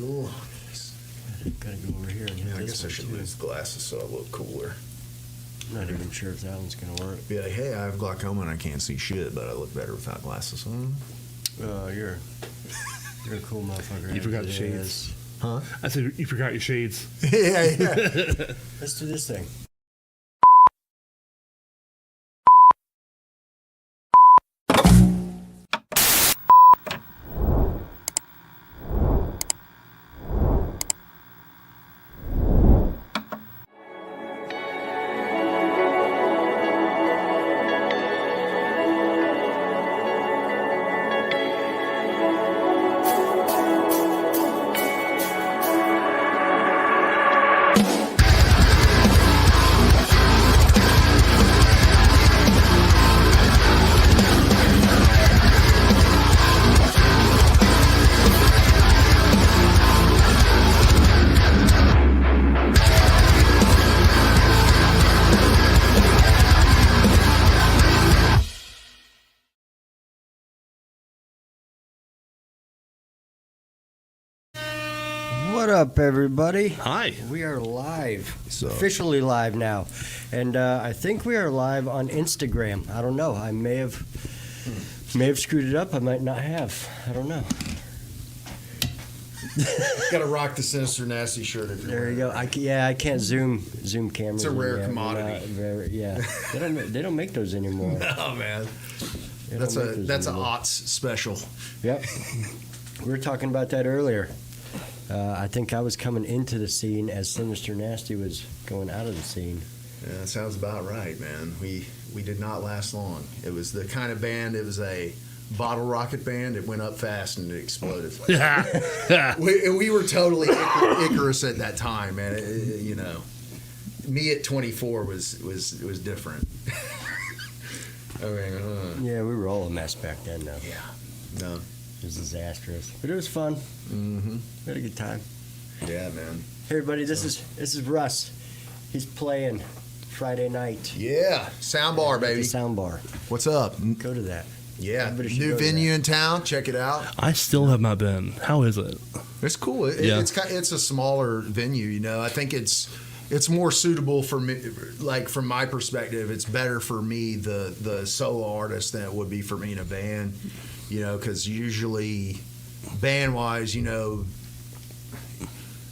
Ooh. Gotta go over here and hit I this guess I one, should too. lose glasses so I look cooler. I'm not even sure if that one's gonna work. Be like, hey, I have glaucoma and I can't see shit, but I look better without glasses on. You're a cool motherfucker. You forgot the Yes. shades. Huh? I said you forgot your shades. yeah. Let's do this thing. What up, everybody? Hi. We are live, So- officially live now, and I think we are live on Instagram. I don't know. I may have screwed it up. I might not have. I don't know. Gotta rock the Sinister Nasty shirt if you're There you wearing go. it. I can't zoom cameras. It's a rare in. commodity. Yeah, they don't make those anymore. Oh man, They that's don't make those a anymore. aughts special. Yep. We were talking about that earlier. I think I was coming into the scene as Sinister Nasty was going out of the scene. Yeah, that sounds about right, man. We did not last long. It was the kind of band. It was a bottle rocket band. It went up fast and it exploded. we were totally Icarus at that time, man. You know, me at 24 was different. I mean, Yeah, we were all a mess back then, though. yeah, no, It was disastrous, but it was fun. mm-hmm. We had a good time. Yeah, man. Hey, everybody, this is Russ. He's playing Friday night. Yeah, soundbar, At the baby. sound bar. What's up? Go to that. Yeah, Everybody should new go to venue in town. Check it out. I still have not been. How is it? It's cool. Yeah. It's a smaller venue. You know, I think it's more suitable for me. Like from my perspective, it's better for me the solo artist than it would be for me in a band. You know, because usually band wise, you know.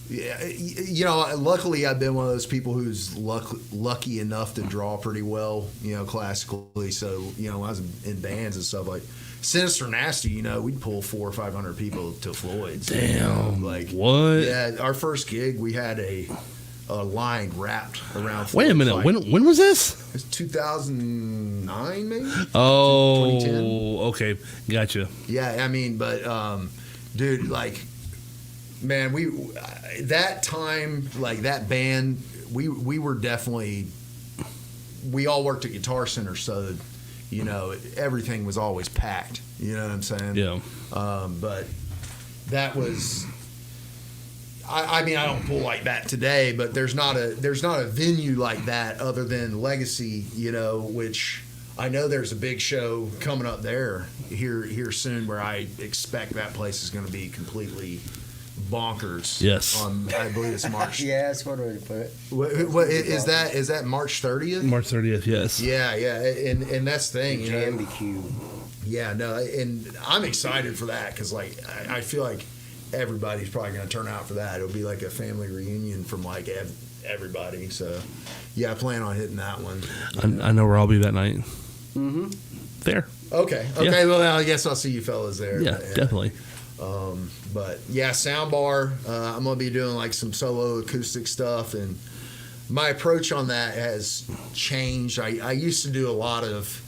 Yeah, you know. Luckily, I've been one of those people who's lucky enough to draw pretty well, you know, classically. So, you know, when I was in bands and stuff like Sinister Nasty, you know, we'd pull 400 or 500 people to Floyd's. Damn. You know, like What? Yeah, our first gig, we had a line wrapped around. Wait a minute. Like, When was this? it was 2009, maybe. Oh, 2010? okay. Gotcha. Yeah, I mean, but dude, like, man, that time, like that band, we were definitely, we all worked at Guitar Center, so you know everything was always packed. You know what I'm saying? Yeah. But that was. I mean, I don't pull like that today, but there's not a venue like that other than Legacy, you know, which I know there's a big show coming up there here soon where I expect that place is going to be completely bonkers. Yes. I believe it's March. Yeah, that's one way to put it. What is that? Is that March 30th? March 30th, yes. Yeah, and that's the thing, you know. Jambi Q. Yeah, no, and I'm excited for that because like I feel like everybody's probably going to turn out for that. It'll be like a family reunion from like everybody. So yeah, I plan on hitting that one. I know where I'll be that night. Mm-hmm. There. Okay. Yeah. Well, I guess I'll see you fellas there. Yeah, definitely. But yeah, soundbar. I'm gonna be doing like some solo acoustic stuff, and my approach on that has changed. I used to do a lot of.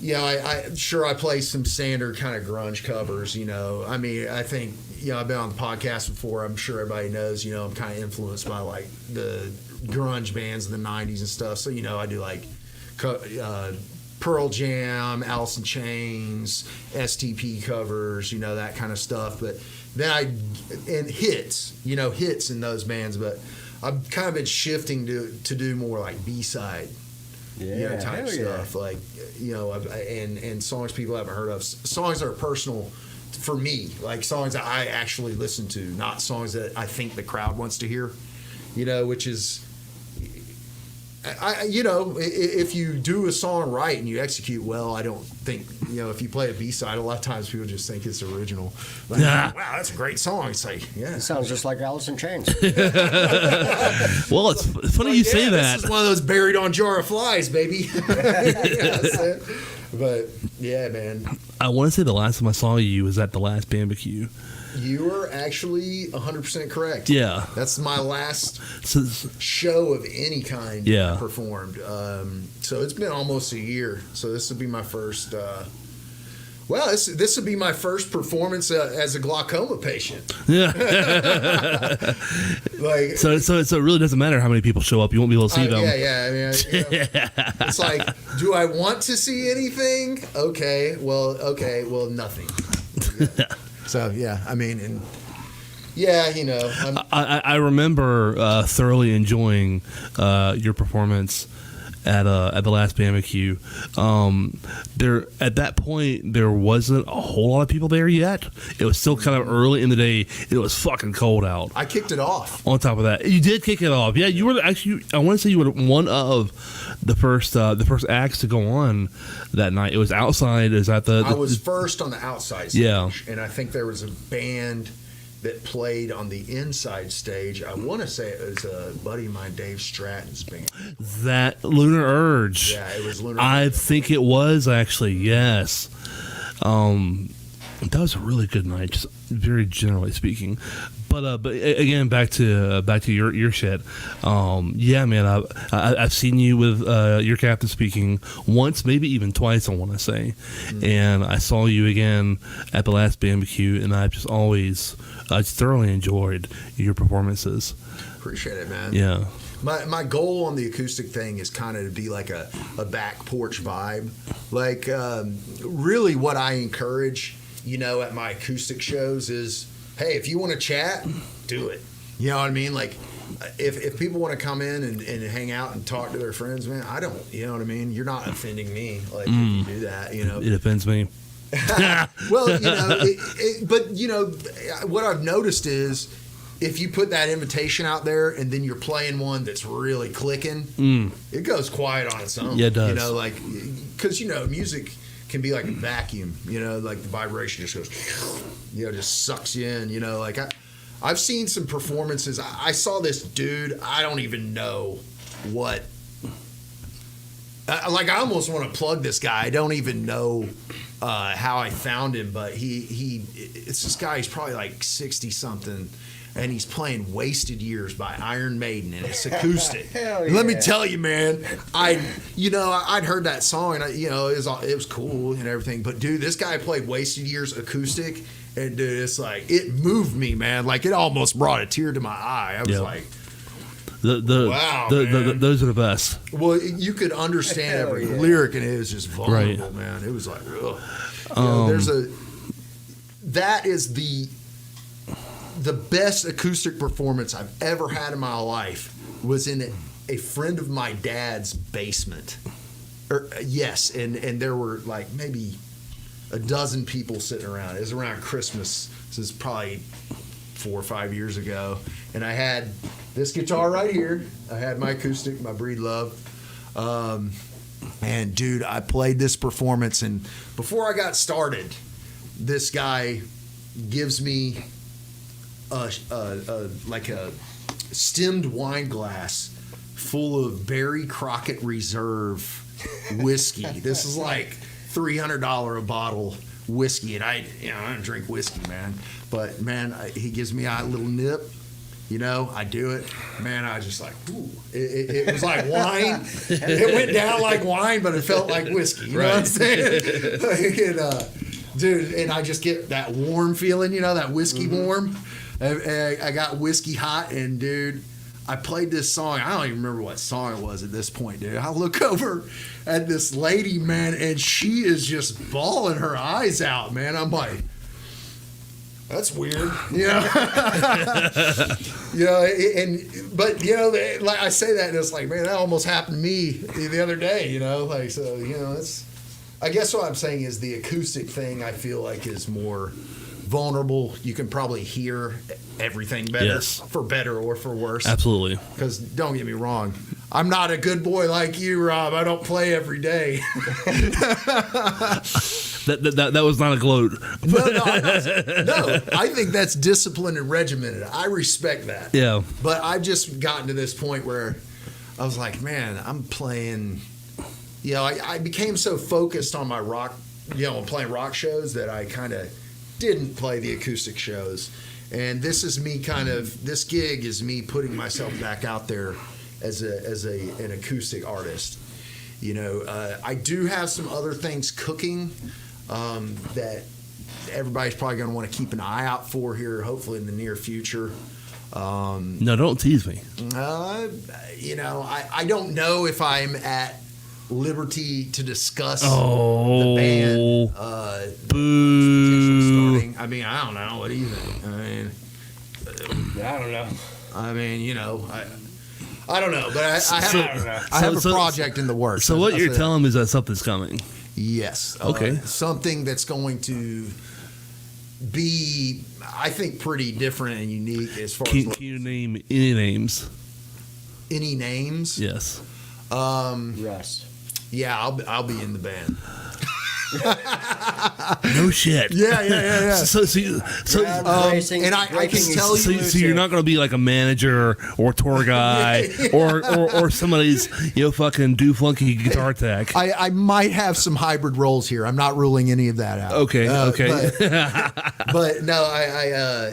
You know, I play some standard kind of grunge covers, you know. I mean, I think, you know, I've been on the podcast before. I'm sure everybody knows, you know, I'm kind of influenced by like the grunge bands of the 90s and stuff. So, you know, I do like Pearl Jam, Alice in Chains, STP covers, you know, that kind of stuff. But then hits in those bands. But I've kind of been shifting to do more like B-side. Yeah, type hell yeah. stuff like and songs people haven't heard of, songs that are personal for me, like songs that I actually listen to, not songs that I think the crowd wants to hear. Which is, if you do a song right and you execute well, I don't think, if you play a B-side, a lot of times people just think it's original. Like, wow, that's a great song. It's like, yeah. It sounds just like Alice in Chains. Well, it's funny you say that. This is one of those buried on Jar of Flies, baby. But, yeah, man. I want to say the last time I saw you was at the last barbecue. You are actually 100% correct. Yeah. That's my last So, show of any kind Yeah. I performed. So it's been almost a year. So this would be my first. This would be my first performance as a glaucoma patient. yeah. Like, so it really doesn't matter how many people show up. You won't be able to see them. yeah. I mean, it's like, do I want to see anything? Okay, well, nothing. Yeah. So yeah, I mean, and yeah, I remember thoroughly enjoying your performance at the last barbecue. There at that point there wasn't a whole lot of people there yet. It was still kind of early in the day. It was fucking cold out. I kicked it off. On top of that, you did kick it off. Yeah, you were actually. I want to say you were one of the first acts to go on that night. It was outside. It was at the I was first on the outside stage. Yeah. And I think there was a band that played on the inside stage. I want to say it was a buddy of mine, Dave Stratton's band. that Lunar Urge. Yeah, it was Lunar I Urge. think it was actually, yes. That was a really good night, just very generally speaking. But again, back to your shit. Yeah, man, I've seen you with your captain speaking once, maybe even twice. I want to say, and I saw you again at the last barbecue, and I thoroughly enjoyed your performances. Appreciate it, man. Yeah. My goal on the acoustic thing is kind of to be like a back porch vibe. Like, really what I encourage, at my acoustic shows is, hey, if you want to chat, do it. You know what I mean? Like, if people want to come in and hang out and talk to their friends, man, I don't. You know what I mean? You're not offending me. Like, if you do that, It offends me. Well, but what I've noticed is, if you put that invitation out there and then you're playing one that's really clicking, it goes quiet on its own. Yeah, it does. Because music can be like a vacuum. Like the vibration just goes, just sucks you in. Like I've seen some performances. I saw this dude. I don't even know what. Like, I almost want to plug this guy. I don't even know how I found him, but it's this guy. He's probably like 60 something. And he's playing "Wasted Years" by Iron Maiden, and it's acoustic. Hell yeah. Let me tell you, man, I'd heard that song, and it was cool and everything. But dude, this guy played "Wasted Years" acoustic, and dude, it's like it moved me, man. Like it almost brought a tear to my eye. I was like, wow, man. Those are the best. Well, you could understand every lyric, and it was just vulnerable, man. It was like, ugh. That is the best acoustic performance I've ever had in my life was in a friend of my dad's basement. Yes, and there were like maybe a dozen people sitting around. It was around Christmas. This is probably 4 or 5 years ago. And I had this guitar right here. I had my acoustic, my Breed Love. And dude, I played this performance, and before I got started, this guy gives me like a stemmed wine glass full of Barry Crockett Reserve whiskey. This is like $300 a bottle whiskey, and I don't drink whiskey, man. But man, he gives me a little nip. I do it. Man, I was just like, ooh. It was like wine. It went down like wine, but it felt like whiskey. You know what I'm saying? Dude, and I just get that warm feeling, that whiskey warm. I got whiskey hot, and dude, I played this song. I don't even remember what song it was at this point, dude. I look over at this lady, man, and she is just bawling her eyes out, man. I'm like, that's weird, but like I say that, and it's like, man, that almost happened to me the other day, like, so, it's. I guess what I'm saying is the acoustic thing I feel like is more vulnerable. You can probably hear everything better, Yes. for better or for worse. Absolutely. Because don't get me wrong, I'm not a good boy like you, Rob. I don't play every day. That was not a gloat. No, I think that's disciplined and regimented. I respect that. Yeah. But I've just gotten to this point where I was like, man, I'm playing. I became so focused on my rock, playing rock shows that I kind of didn't play the acoustic shows. And this gig is me putting myself back out there as an acoustic artist. I do have some other things cooking that everybody's probably going to want to keep an eye out for here, hopefully in the near future. No, don't tease me. I don't know if I'm at liberty to discuss Oh, the band. Boo. Starting. I mean, I don't know. What do you think? I don't know. I don't know, but I have a project in the works. So what I'll you're say that. telling me is that something's coming. Yes. Okay. Something that's going to be, I think, pretty different and unique as far Can as you name any names? any names. Yes. Russ. Yeah, I'll be in the band. No shit. Yeah. Racing, and I can tell you. So you're not going to be like a manager or tour guy or somebody's fucking do-flunky guitar tech. I might have some hybrid roles here. I'm not ruling any of that out. Okay. But no,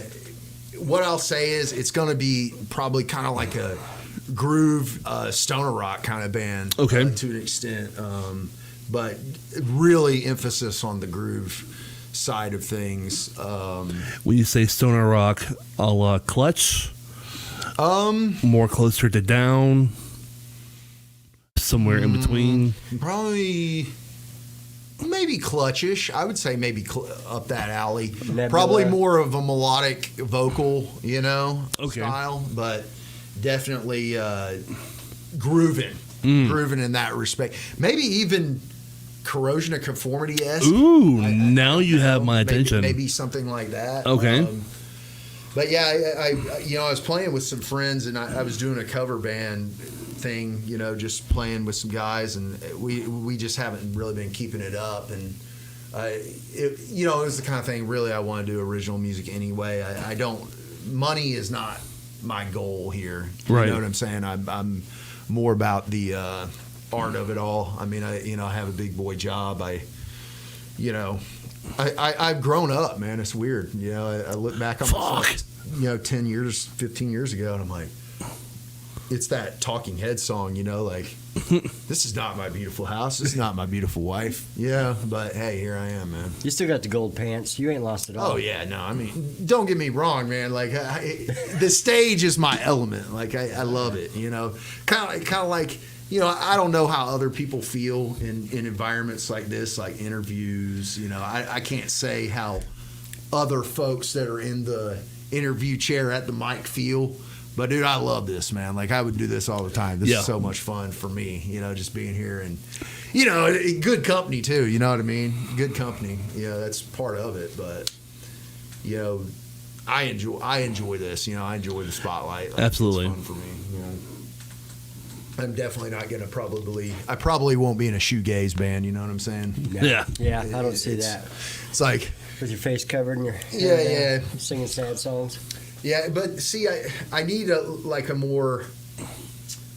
what I'll say is it's going to be probably kind of like a groove stoner rock kind of band. Okay. To an extent. But really emphasis on the groove side of things. When you say stoner rock, a la Clutch, more closer to Down, somewhere in between. Probably, maybe Clutchish. I would say maybe up that alley. Nebula. Probably more of a melodic vocal, Okay. style, but definitely grooving in that respect. Maybe even Corrosion of Conformity-esque. Ooh, now you have my attention. Maybe something like that. Okay. But yeah, I was playing with some friends and I was doing a cover band thing, just playing with some guys, and we just haven't really been keeping it up. And it was the kind of thing. Really, I want to do original music anyway. I don't. Money is not my goal here. Right. You know what I'm saying? I'm more about the art of it all. I mean, I have a big boy job. I've grown up, man. It's weird. I look back on myself, 10 years, 15 years ago, and I'm like, it's that Talking Heads song, like, this is not my beautiful house. This is not my beautiful wife. Yeah, but hey, here I am, man. You still got the gold pants. You ain't lost it all. Oh yeah, no. I mean, don't get me wrong, man. Like, the stage is my element. Like, I love it. Kind of like. I don't know how other people feel in environments like this, like interviews. I can't say how other folks that are in the interview chair at the mic feel. But, dude, I love this, man. Like, I would do this all the time. This is so much fun for me, just being here. And, good company, too. You know what I mean? Good company. That's part of it. But, I enjoy this. I enjoy the spotlight. Like, Absolutely. It's fun for me, I'm definitely not going to I probably won't be in a shoegaze band, you know what I'm saying? Yeah. Yeah, I don't see that. It's like... With your face covered and your Yeah. singing sad songs. Yeah, but see, I need a more...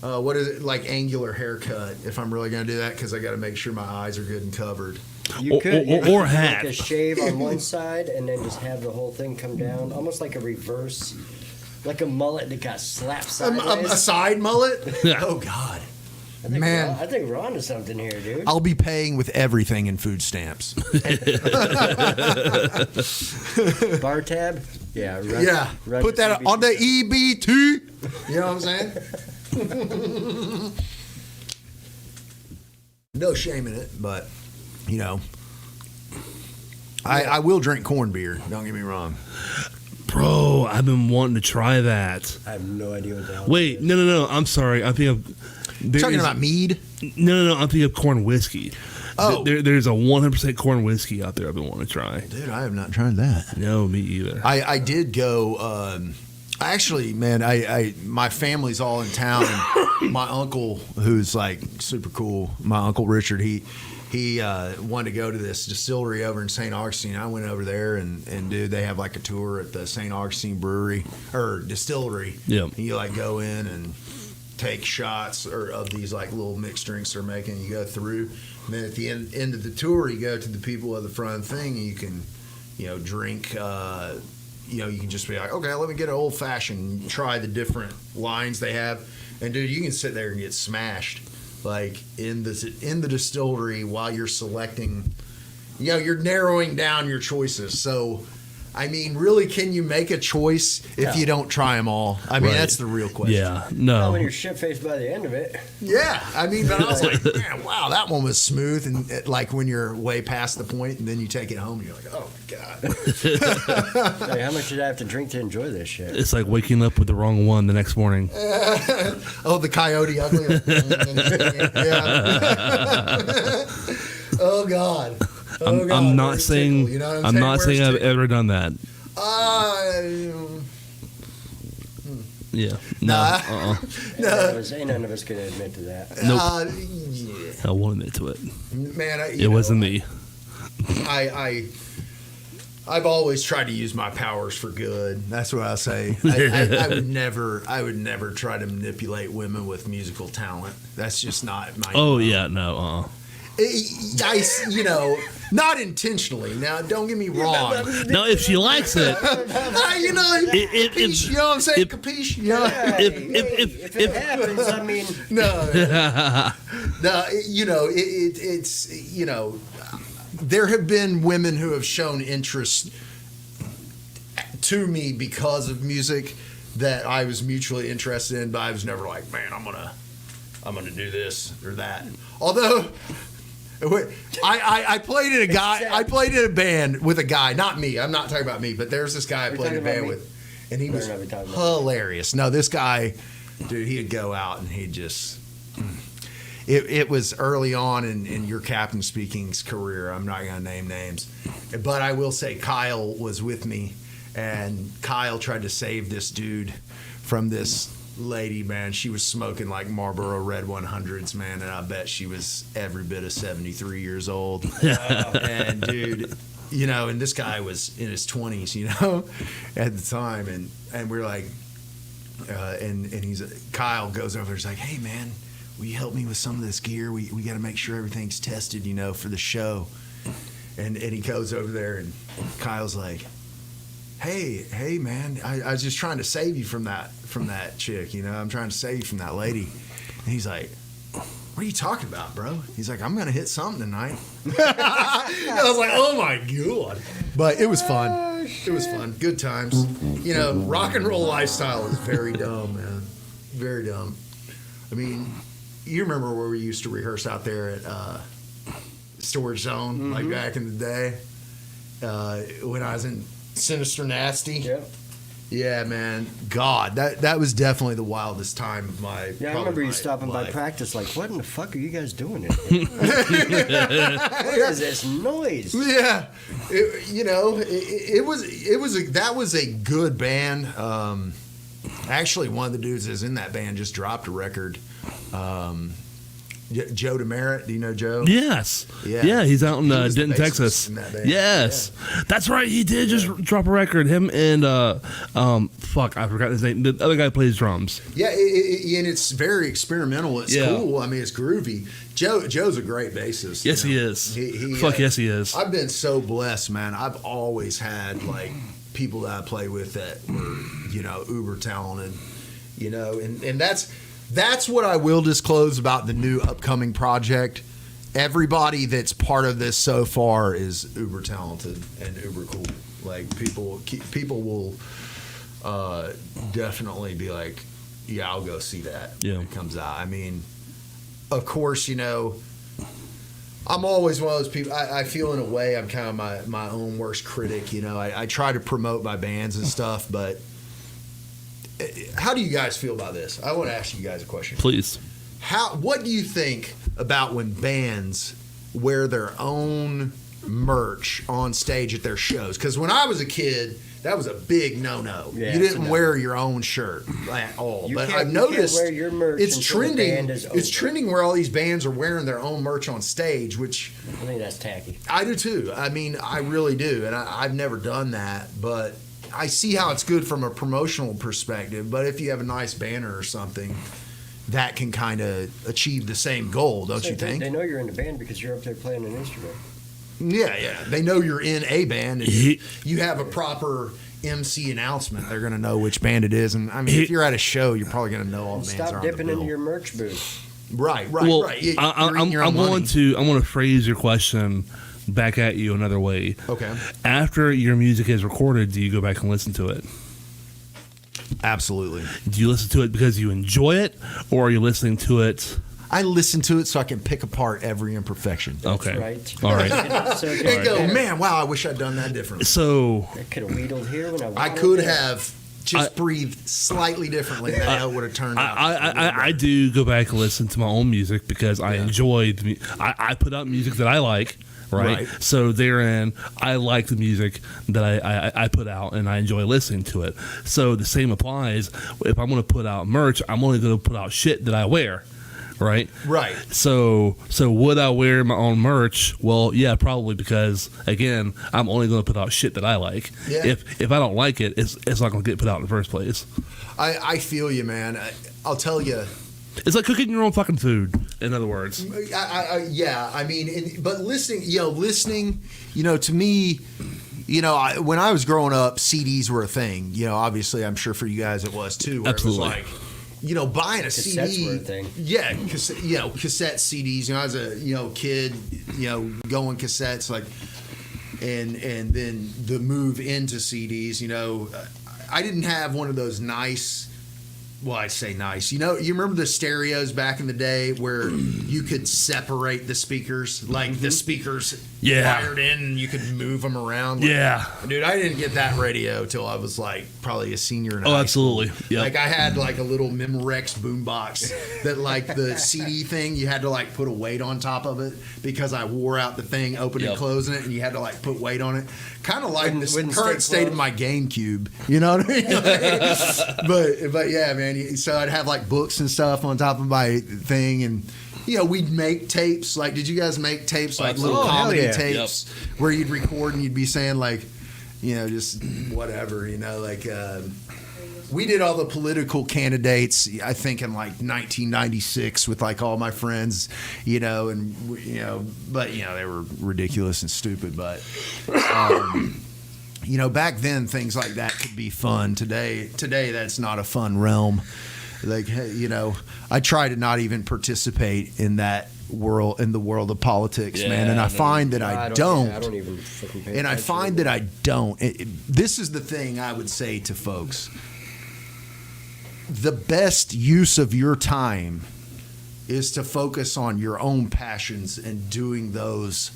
what is it? Like angular haircut if I'm really going to do that, because I got to make sure my eyes are good and covered. You could Or hat. Like a shave on one side and then just have the whole thing come down, almost like a reverse... Like a mullet that got slapped sideways. A side mullet? Yeah. Oh, God. I think we're onto something here, dude. I'll be paying with everything in food stamps. Bar tab? Yeah. Run Put that CBT. on the EBT. You know what I'm saying? No shame in it, but, I will drink corn beer. Don't get me wrong. Bro, I've been wanting to try that. I have no idea what the hell. Wait, no. I'm sorry. I'm thinking of... Talking about mead? No. I'm thinking of corn whiskey. Oh. There's a 100% corn whiskey out there I've been wanting to try. Dude, I have not tried that. No, me either. I did go. Actually, man, my family's all in town, and my uncle, who's like super cool, my uncle Richard, he wanted to go to this distillery over in St. Augustine. I went over there, and dude, they have like a tour at the St. Augustine brewery or distillery. Yeah, and you like go in and take shots of these like little mixed drinks they're making. You go through, and then at the end of the tour, you go to the people at the front of the thing, and you can, drink. You can just be like, okay, let me get an old fashioned. Try the different lines they have, and dude, you can sit there and get smashed, like in the distillery while you're selecting. You're narrowing down your choices. So, I mean, really, can you make a choice if you don't try them all? I mean, that's the real question. Yeah, no. When you're shit-faced by the end of it. Yeah, I mean, but I was like, man, wow, that one was smooth. And like when you're way past the point and then you take it home and you're like, oh, my God. Like, how much did I have to drink to enjoy this shit? It's like waking up with the wrong one the next morning. Oh, the Coyote Ugly. Yeah. Oh, God. I'm not saying you know what I'm not saying I've ever done that. Yeah. No. No. Ain't none of us can admit to that. Nope. Yeah. I won't admit to it. Man, it wasn't me. I've always tried to use my powers for good. That's what I say. I would never try to manipulate women with musical talent. That's just not my. Oh yeah, no. Not intentionally. Now, don't get me wrong. No, if she likes it, capiche, you know what I'm saying? Capiche. If it happens, I mean, no. It's there have been women who have shown interest to me because of music that I was mutually interested in, but I was never like, man, I'm gonna do this or that. Although I played in a band with a guy, not me. I'm not talking about me, but there's this guy I played in a band with, and he was hilarious. No, this guy, dude, he'd go out and he'd just. It was early on in your Captain Speaking's career. I'm not going to name names, but I will say Kyle was with me, and Kyle tried to save this dude from this lady, man. She was smoking like Marlboro Red 100s, man, and I bet she was every bit of 73 years old. And dude, and this guy was in his 20s, at the time, and we're like, and Kyle goes over, he's like, hey man, will you help me with some of this gear? We got to make sure everything's tested, for the show. And he goes over there, and Kyle's like, hey man, I was just trying to save you from that chick, I'm trying to save you from that lady. And he's like, what are you talking about, bro? He's like, I'm gonna hit something tonight. I was like, oh my God. But it was fun. It was fun. Good times. Rock and roll lifestyle is very dumb, man. Very dumb. I mean, you remember where we used to rehearse out there at Storage Zone, like back in the day, when I was in Sinister Nasty. Yeah. Yeah, man. God, that was definitely the wildest time of my. Yeah, I remember you stopping by practice, like, what in the fuck are you guys doing? What is this noise? Yeah, that was a good band. Actually, one of the dudes that's in that band just dropped a record. Joe DeMeritt, do you know Joe? Yes. Yeah, he's out in Denton, Texas. Yes. Yeah. That's right, he did just drop a record. Him and, fuck, I forgot his name. The other guy plays drums. Yeah, and it's very experimental. It's cool. I mean, it's groovy. Joe's a great bassist. Yes, he is. Yes, he is. I've been so blessed, man. I've always had, like, people that I play with that were, uber talented, and that's what I will disclose about the new upcoming project. Everybody that's part of this so far is uber talented and uber cool. Like people will definitely be like, yeah, I'll go see that when it comes out. I mean, of course, I'm always one of those people. I feel in a way I'm kind of my own worst critic. I try to promote my bands and stuff, but how do you guys feel about this? I want to ask you guys a question. Please. What do you think about when bands wear their own merch on stage at their shows. Because when I was a kid, that was a big no-no. Yeah, you didn't wear your own shirt at all. You But can't- I've you can't noticed wear your merch it's until the trending. band is It's over. trending where all these bands are wearing their own merch on stage, which I think that's tacky. I do too. I mean, I really do, and I've never done that, but I see how it's good from a promotional perspective. But if you have a nice banner or something, that can kind of achieve the same goal, don't you think? They know you're in the band because you're up there playing an instrument. Yeah. They know you're in a band, and He- you have a proper MC announcement. They're going to know which band it is, and I mean, if you're at a show, you're probably going to know all the bands Stop are on the dipping into bill. your merch booth. Right. Well, You- I, you're eating your I'm own going money. to phrase your question back at you another way. Okay. After your music is recorded, do you go back and listen to it? Absolutely. Do you listen to it because you enjoy it, or are you listening to it? I listen to it so I can pick apart every imperfection. Okay. Right. All right. So it And go, could- man, wow, I wish I'd done that differently. So I could have wheedled here when I I wanted could there. have just breathed slightly differently than how it would have turned out. I do go back and listen to my own music because I enjoy I put out music that I like, right? Right. So therein, I like the music that I put out and I enjoy listening to it. So the same applies. If I'm going to put out merch, I'm only going to put out shit that I wear, right? Right. So would I wear my own merch? Well, yeah, probably, because again, I'm only going to put out shit that I like. Yeah. If I don't like it, it's not going to get put out in the first place. I feel you, man. I'll tell you. It's like cooking your own fucking food, in other words. Yeah, I mean, but listening, to me, when I was growing up, CDs were a thing. Obviously, I'm sure for you guys it was too. Where Absolutely. It was like, buying a Cassettes CD. were a thing. Yeah, cassette CDs. I was a kid, going cassettes and then the move into CDs. I didn't have one of those nice. Well, I say nice. You remember the stereos back in the day where you could separate the speakers, like the speakers wired in, and you could move them around. Yeah. Dude, I didn't get that radio till I was probably a senior in Oh, high absolutely. school. Yep. I had a little Memorex boombox that the CD thing, you had to put a weight on top of it because I wore out the thing, opening and closing it, and you had to put weight on it. Kind of like the Wouldn't current stay state of closed. my GameCube. You know what I mean? but yeah, man. So I'd have books and stuff on top of my thing, and we'd make tapes. Did you guys make tapes, little Oh, hell comedy yeah. tapes where you'd record and you'd be saying just whatever, we did all the political candidates, I think, in 1996 with all my friends, but they were ridiculous and stupid. But back then things like that could be fun. Today that's not a fun realm. I try to not even participate in that world, in the world of politics, man. And I find that I don't. I don't even fucking pay And I attention find to that I don't. This is the thing I would say to folks. The best use of your time is to focus on your own passions and doing those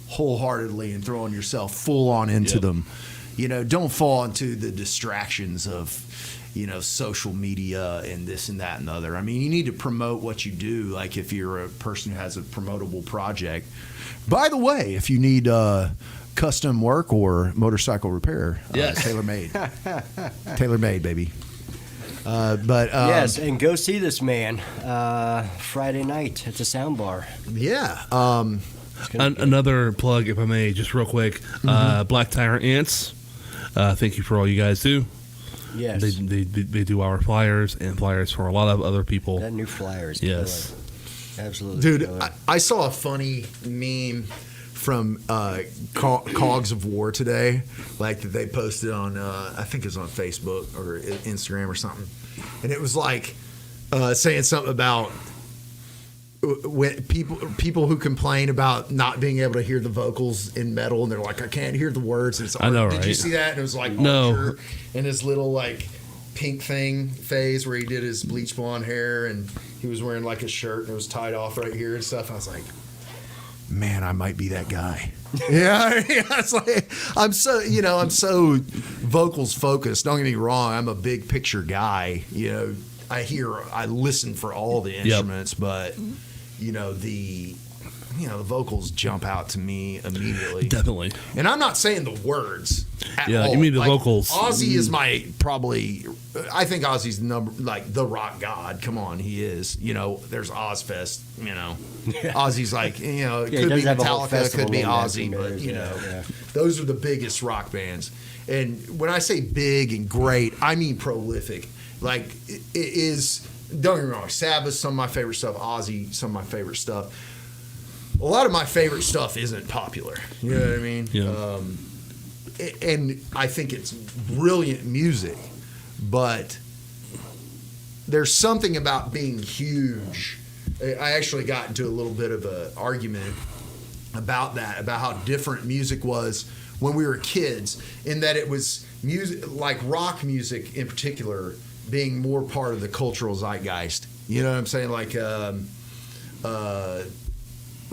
wholeheartedly and throwing yourself full on into them. Don't fall into the distractions of, social media and this and that and the other. I mean, you need to promote what you do. If you're a person who has a promotable project. By the way, if you need custom work or motorcycle repair, tailor-made. Tailor-made, baby. yes, and go see this man Friday night at the Sound Bar. Yeah. Another plug, if I may, just real quick. Black Tyrant Ants. Thank you for all you guys do. Yes, They do our flyers and flyers for a lot of other people. that new flyer is Yes. killer. Absolutely, Dude, killer. I saw a funny meme from Cogs of War today, that they posted on, I think it was on Facebook or Instagram or something, and it was saying something about when people who complain about not being able to hear the vocals in metal, and they're like, I can't hear the words. And it's I know, Did you right? see that? And it was No. Archer in his little pink phase where he did his bleach blonde hair, and he was wearing a shirt and it was tied off right here and stuff. And I was like, man, I might be that guy. Yeah, it's I'm so vocals focused. Don't get me wrong, I'm a big picture guy. I listen for all the instruments, but the the vocals jump out to me immediately. Definitely. And I'm not saying the words at Yeah, all. you mean the vocals. Ozzy is I think Ozzy's the rock god. Come on, he is. There's Ozfest, Ozzy's like, it he could does be have a whole Metallica, it festival could be named after Ozzy, him, but, yeah. those are the biggest rock bands. And when I say big and great, I mean prolific. Like, it is, don't get me wrong, Sabbath, some of my favorite stuff, Ozzy, some of my favorite stuff. A lot of my favorite stuff isn't popular. You know what I mean? Yeah. And I think it's brilliant music, but there's something about being huge. I actually got into a little bit of an argument about that, about how different music was when we were kids, in that it was music, like rock music in particular, being more part of the cultural zeitgeist. You know what I'm saying? Like,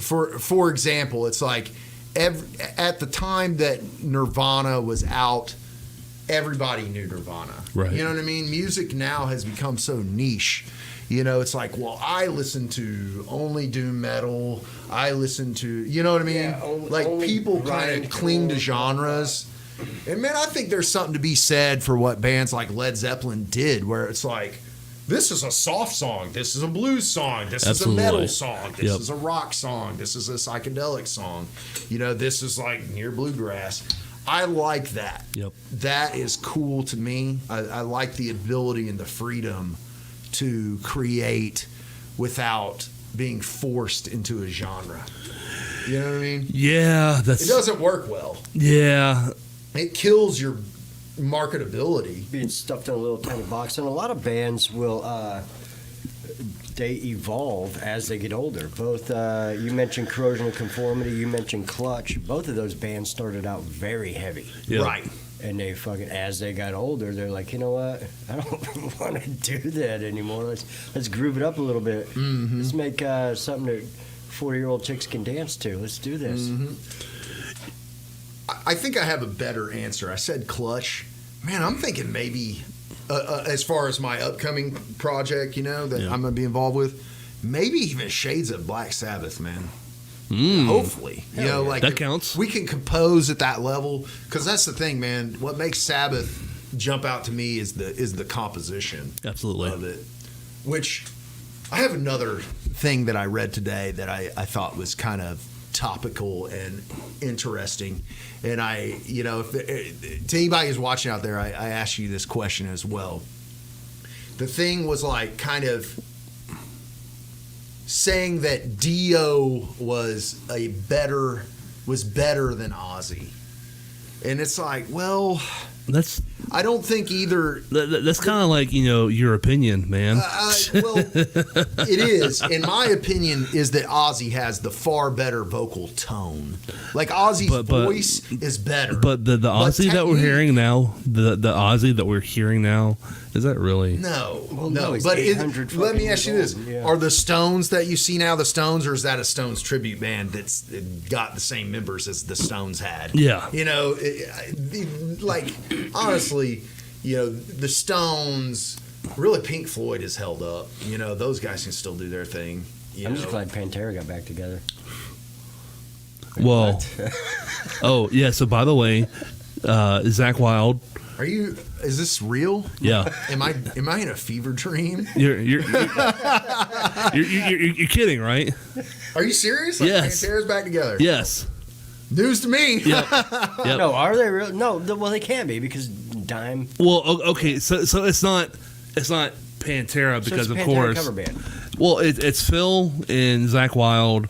for example, it's like at the time that Nirvana was out, everybody knew Nirvana. Right. You know what I mean? Music now has become so niche. It's like, well, I listen to only doom metal. I listen to, you know what I mean? Yeah, only people kind of cling to genres. And man, I think there's something to be said for what bands like Led Zeppelin did, where it's like, this is a soft song, this is a blues song, this Absolutely. is a metal song, this Yep. is a rock song, this is a psychedelic song. This is like near bluegrass. I like that. Yep. That is cool to me. I like the ability and the freedom to create without being forced into a genre. You know what I mean? Yeah, It that's. doesn't work well. Yeah, It kills your marketability. Being stuffed in a little tiny box, and a lot of bands will they evolve as they get older. Both you mentioned Corrosion of Conformity, you mentioned Clutch. Both of those bands started out very heavy, yeah. Right. and they as they got older, they're like, you know what, I don't want to do that anymore. Let's groove it up a little bit. Mm-hmm. Let's make something that 40-year-old chicks can dance to. Let's do this. Mm-hmm. I think I have a better answer. I said Clutch. Man, I'm thinking maybe as far as my upcoming project, that Yeah. I'm going to be involved with, maybe even shades of Black Sabbath, man. Mm. Hopefully. Like That if counts. we can compose at that level, because that's the thing, man. What makes Sabbath jump out to me is the composition Absolutely. of it. Which I have another thing that I read today that I thought was kind of topical and interesting. And to anybody who's watching out there, I ask you this question as well. The thing was like kind of saying that Dio was better than Ozzy. And it's like, well, That's I don't think either. that's kind of like your opinion, man. Well, it is. In my opinion, is that Ozzy has the far better vocal tone. Like Ozzy's But- voice is better. But the Ozzy that we're technique- hearing now, the Ozzy that we're hearing now, is that really? No, Well, no. no, he's But 800 let me fucking ask you years this: old, yeah. Are the Stones that you see now the Stones, or is that a Stones tribute band that's got the same members as the Stones had? Yeah. Like honestly, the Stones. Really, Pink Floyd has held up. Those guys can still do their thing. I'm just glad Pantera got back together. Well, oh yeah. So by the way, Zach Wilde. Is this real? Yeah. Am I in a fever dream? You're kidding, right? Are you serious? Yes. Pantera's back together. Yes. News to me. Yep. Yep. No, are they real? No, well, they can't be because Dime. Well, okay. So it's not Pantera because so it's of Pantera course. cover band. Well, it's Phil and Zach Wilde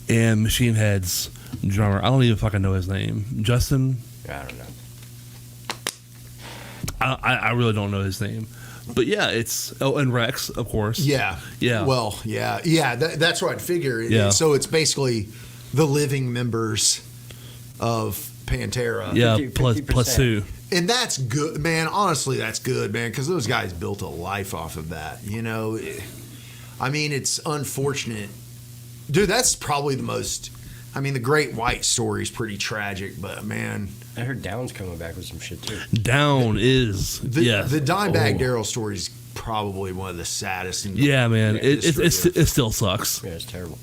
and Machine Head's drummer. I don't even fucking know his name. Justin. I don't know. I really don't know his name. But yeah, and Rex, of course. Yeah. Yeah. Well, yeah. That's what I'd figure. Yeah. So it's basically the living members of Pantera. Yeah, 50%. plus two. And that's good, man. Honestly, that's good, man, because those guys built a life off of that. I mean, it's unfortunate. Dude, that's probably the most. I mean, the Great White story is pretty tragic, but man. I heard Down's coming back with some shit too. Down is yes. The Dimebag Oh. Darrell story is probably one of the saddest. In Yeah, man. the history It still sucks. Yeah, it's terrible.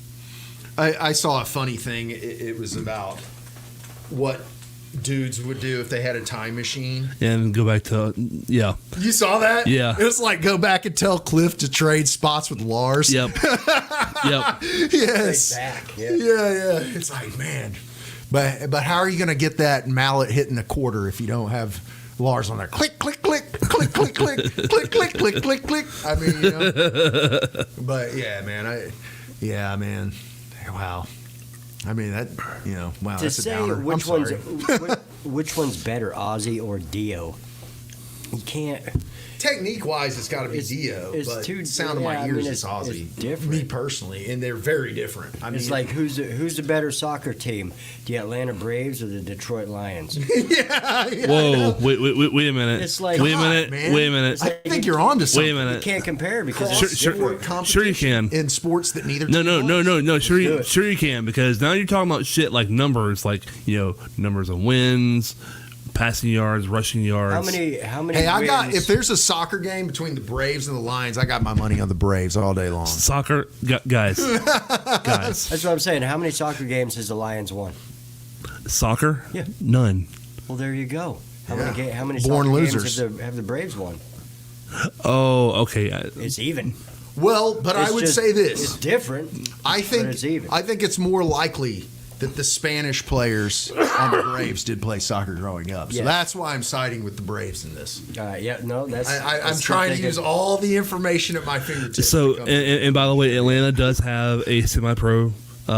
I saw a funny thing. It was about what dudes would do if they had a time machine. And go back to yeah. You saw that? Yeah. It was like go back and tell Cliff to trade spots with Lars. Yep. Yep. Yes. Back. Yeah, yeah. It's like, man. But how are you going to get that mallet hitting a quarter if you don't have Lars on there? Click, click, click, click, click, click, click, click, click, click, click. I mean, you know. But yeah, man. Man. Wow. I mean that. You know. Wow. To That's a say downer. which I'm one's sorry. which one's better, Ozzy or Dio? You can't. Technique wise, it's got to be Dio, but sound of my ears is Ozzy. It's different. Me personally, and they're very different. I mean, It's like who's the better soccer team, the Atlanta Braves or the Detroit Lions? yeah. Whoa! Wait a minute. It's like- wait a Come on, minute. man. Wait a minute. I think you're on to something. Wait a You minute. can't compare because Sure, it's sure, different. sure you can. In sports that neither No, team no, no, wants. no, no. Sure, do you, it. sure you can, because now you're talking about shit like numbers, like numbers of wins, passing yards, rushing yards. How many? Hey, I got. wins- If there's a soccer game between the Braves and the Lions, I got my money on the Braves all day long. Soccer, guys, guys, That's what I'm saying. How many soccer games has the Lions won? soccer. Yeah. None. Well, there you go. How Yeah. many Born soccer losers. games have the Braves won? Oh, okay. It's even. Well, but I It's would just- say It's this. different. I think. it's even. I think it's more likely that the Spanish players on the Braves did play soccer growing up. So Yes. that's why I'm siding with the Braves in this. Yeah, no, that's. I'm that's trying to thinking- use all the information at my fingertips. So, to come- and by the way, Atlanta does have a semi-pro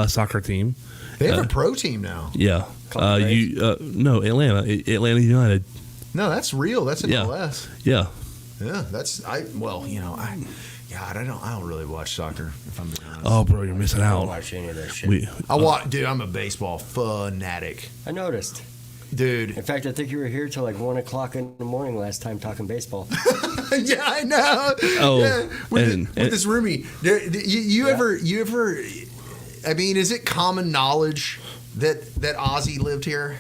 soccer team. they have a pro team now. Yeah. Called the No, Atlanta United. No, that's real. That's in Yeah. MLS. Yeah. Yeah, that's God, I don't really watch soccer if I'm being honest. Oh, bro, you're missing I don't out. watch any of that shit. We, Dude, I'm a baseball fanatic, I noticed. dude. In fact, I think you were here till like 1 o'clock in the morning last time talking baseball. Yeah, I know. Oh, yeah. With, and- with this roomie, you ever? I mean, is it common knowledge that Ozzy lived here?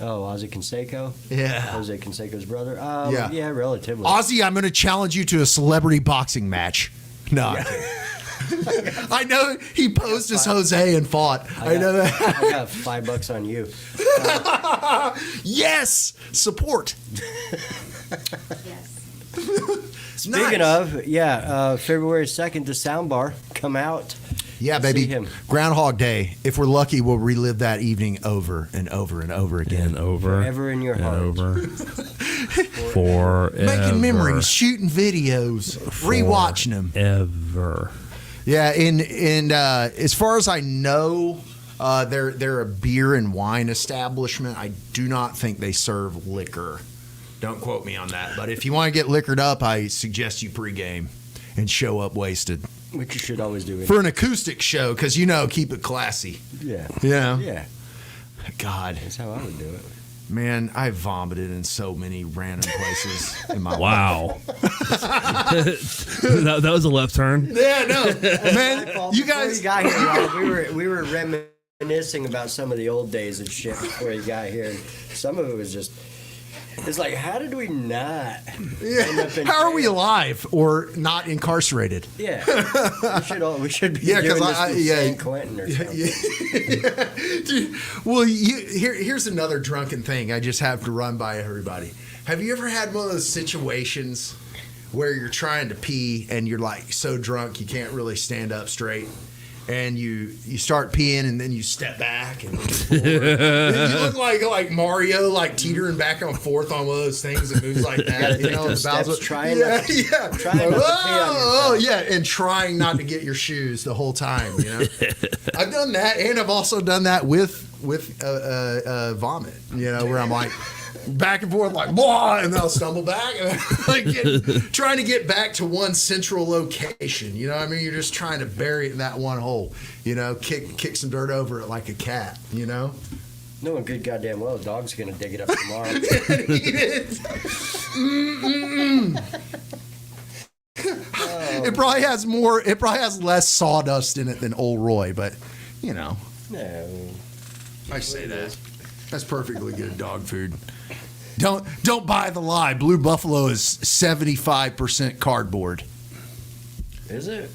Oh, Ozzy Canseco? Yeah. Jose Canseco's brother? Yeah. Yeah, relatively. Ozzy, I'm going to challenge you to a celebrity boxing match. No, I'm kidding. I know he posed as Jose and fought. I know that. I got $5 on you. Yes, support. Speaking of, February 2nd, the Soundbar come out. Yeah, See baby. him. Groundhog Day. If we're lucky, we'll relive that evening over and over and over again. and over. Forever in your and heart. over. Forever. Making memories, shooting videos, rewatching them. Ever. Yeah, and as far as I know, they're a beer and wine establishment. I do not think they serve liquor. Don't quote me on that. But if you want to get liquored up, I suggest you pregame and show up wasted Which you should always do. for an acoustic show because keep it classy. Yeah. Yeah. Yeah. God, That's how I would do it. man, I vomited in so many random places in my life. Wow. that was a left turn. Yeah, no, man, you Before guys. you got here, Rob, we were reminiscing about some of the old days and shit before you got here. And some of it was just. It's like, how did we not? End up in How are we jail? alive or not incarcerated? Yeah, we should be Yeah, 'cause doing this I- in yeah. San Quentin or something. Dude, well, here's another drunken thing I just have to run by everybody. Have you ever had one of those situations where you're trying to pee and you're like so drunk you can't really stand up straight? And you start peeing and then you step back and look forward. You look like Mario, like teetering back and forth on one of those things that moves like that. take those steps, trying not to pee on yourself. Yeah, and trying not to get your shoes the whole time. I've done that, and I've also done that with vomit. Where I'm like back and forth, like blah, and then I'll stumble back, and trying to get back to one central location. You know what I mean? You're just trying to bury it in that one hole. Kick some dirt over it like a cat. Knowing good goddamn well, the dog's gonna dig it up tomorrow. Eat it. It probably has more. It probably has less sawdust in it than Old Roy, but No. I say that. That's perfectly good dog food. Don't buy the lie. Blue Buffalo is 75% cardboard. Is it?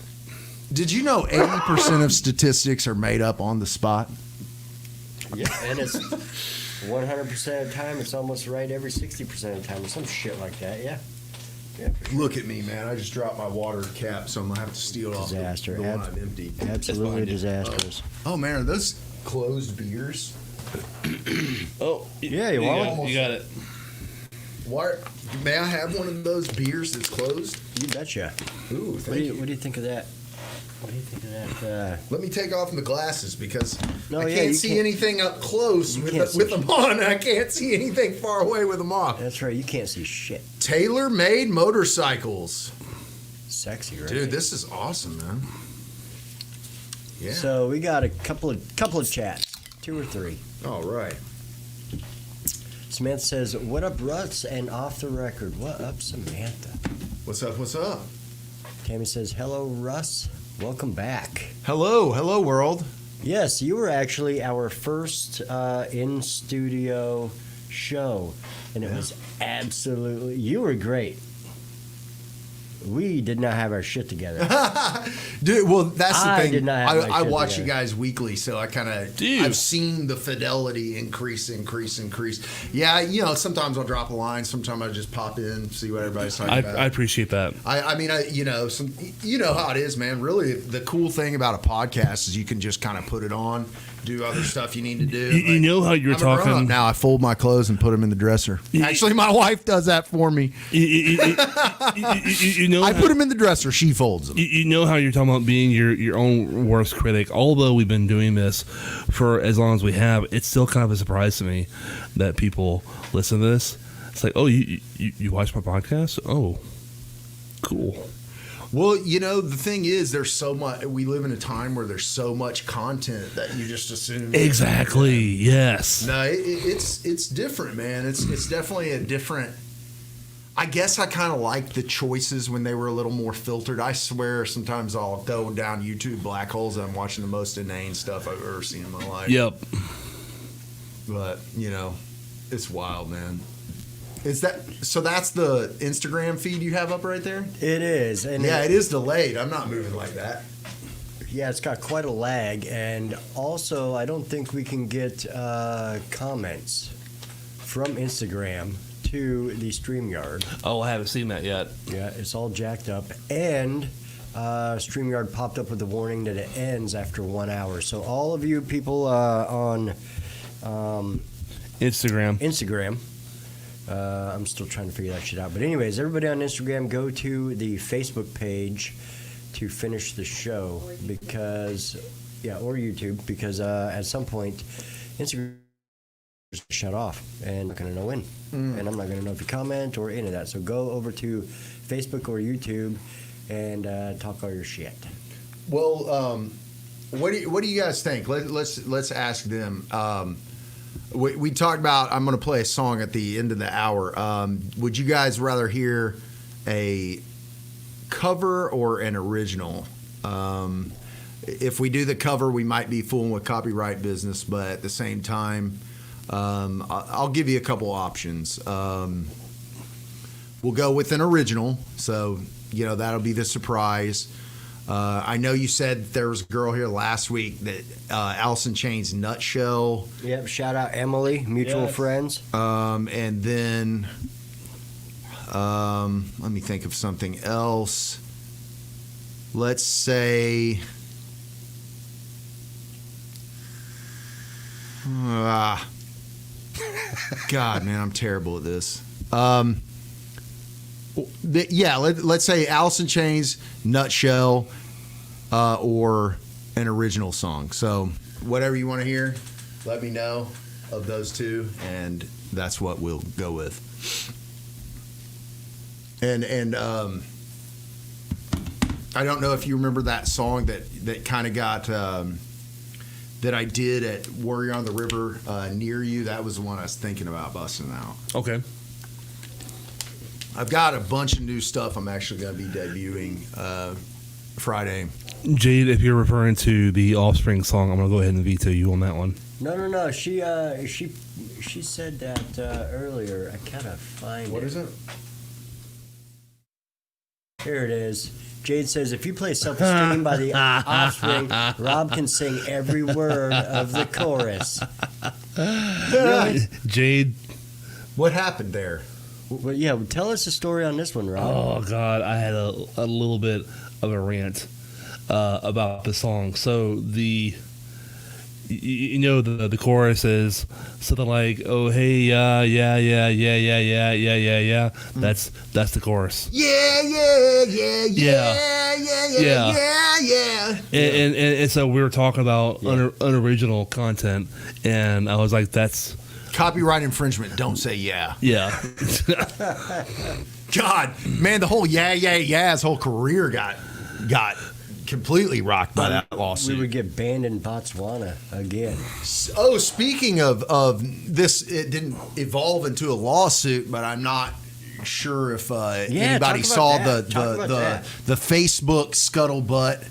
Did you know 80% of statistics are made up on the spot? Yeah, and it's 100% of the time. It's almost right every 60% of the time, or some shit like that. Yeah. Yeah. For sure. Look at me, man. I just dropped my water cap, so I'm going to have to steal off Disaster. the one I've emptied. Absolutely disastrous. Oh, man, are those closed beers? Oh, Yeah, you want got, one? you got it. What? May I have one of those beers that's closed? You betcha. Ooh, What thank do you. you think of that? What do you think of that? Let me take off my glasses because No, I yeah, can't you see can't- anything up close you with, can't see with them on. And I can't see anything far away with them off. That's right. You can't see shit. Tailor-made motorcycles. Sexy, right? Dude, this is awesome, man. Yeah. So we got a couple of chats, 2 or 3. All right. Samantha says, "What up, Russ?" And off the record, what up, Samantha? What's up? What's up? Tammy says, "Hello, Russ. Welcome back." Hello, world. Yes, you were actually our first in studio show, and it was absolutely. You were great. We did not have our shit together. Dude, well, that's the I thing. did not have my I shit watch together. you guys weekly, so I kind of Dude. I've seen the fidelity increase. Yeah, you know, sometimes I'll drop a line. Sometimes I just pop in, see what everybody's talking I about. appreciate that. I mean, you know, you know how it is, man. Really, the cool thing about a podcast is you can just kind of put it on, do other stuff you need to do. You know how you're I'm a grown-up talking now. I fold my clothes and put them in the dresser. Actually, my wife does that for me. You know I how- put them in the dresser. She folds them. You know how you're talking about being your own worst critic. Although we've been doing this for as long as we have, it's still kind of a surprise to me that people listen to this. It's like, oh, you watch my podcast? Oh, cool. Well, you know, the thing is, there's so much. We live in a time where there's so much content that you just assume. Exactly. Yes. No, it's different, man. It's definitely a different. I guess I kind of like the choices when they were a little more filtered. I swear, sometimes I'll go down YouTube black holes and I'm watching the most inane stuff I've ever seen in my life. Yep. But you know, it's wild, man. Is that so? That's the Instagram feed you have up right there. It is, and Yeah, it is delayed. I'm not moving like that. Yeah, it's got quite a lag, and also I don't think we can get comments from Instagram to the StreamYard. Oh, I haven't seen that yet. Yeah, it's all jacked up, and StreamYard popped up with a warning that it ends after 1 hour. So all of you people on Instagram. I'm still trying to figure that shit out. But anyways, everybody on Instagram, go to the Facebook page to finish the show because, or YouTube, because at some point, Instagram is shut off and I'm not going to know when. And I'm not going to know if you comment or any of that. So go over to Facebook or YouTube and talk all your shit. Well, what do you guys think? Let's ask them. We talked about. I'm going to play a song at the end of the hour. Would you guys rather hear a cover or an original? If we do the cover, we might be fooling with copyright business, but at the same time, I'll give you a couple options. We'll go with an original, so you know that'll be the surprise. I know you said there was a girl here last week that Alice in Chains Nutshell. Yep, shout out Emily, mutual friends. And then let me think of something else. Let's say God, man, I'm terrible at this. Let's say Alice in Chains Nutshell or an original song. So whatever you want to hear, let me know of those two, and that's what we'll go with. And I don't know if you remember that song that kind of got that I did at Warrior on the River Near You. That was the one I was thinking about busting out. Okay. I've got a bunch of new stuff I'm actually going to be debuting Friday. Jade, if you're referring to the Offspring song, I'm going to go ahead and veto you on that one. No. She said that earlier. I gotta find What it. is it? Here it is. Jade says, if you play Self-Esteem by the Offspring, Rob can sing every word of the chorus. Really? Jade. What happened there? Well, yeah, tell us a story on this one, Rob. Oh God, I had a little bit of a rant about the song. So the chorus is something like, "Oh hey yeah. That's the chorus. Yeah. And so we were talking about unoriginal content, and I was like, that's Copyright infringement. Don't say yeah. yeah. God, man, the whole his whole career got completely rocked by that lawsuit. We would get banned in Botswana again. Oh, speaking of this, it didn't evolve into a lawsuit, but I'm not sure if anybody saw the Facebook scuttlebutt.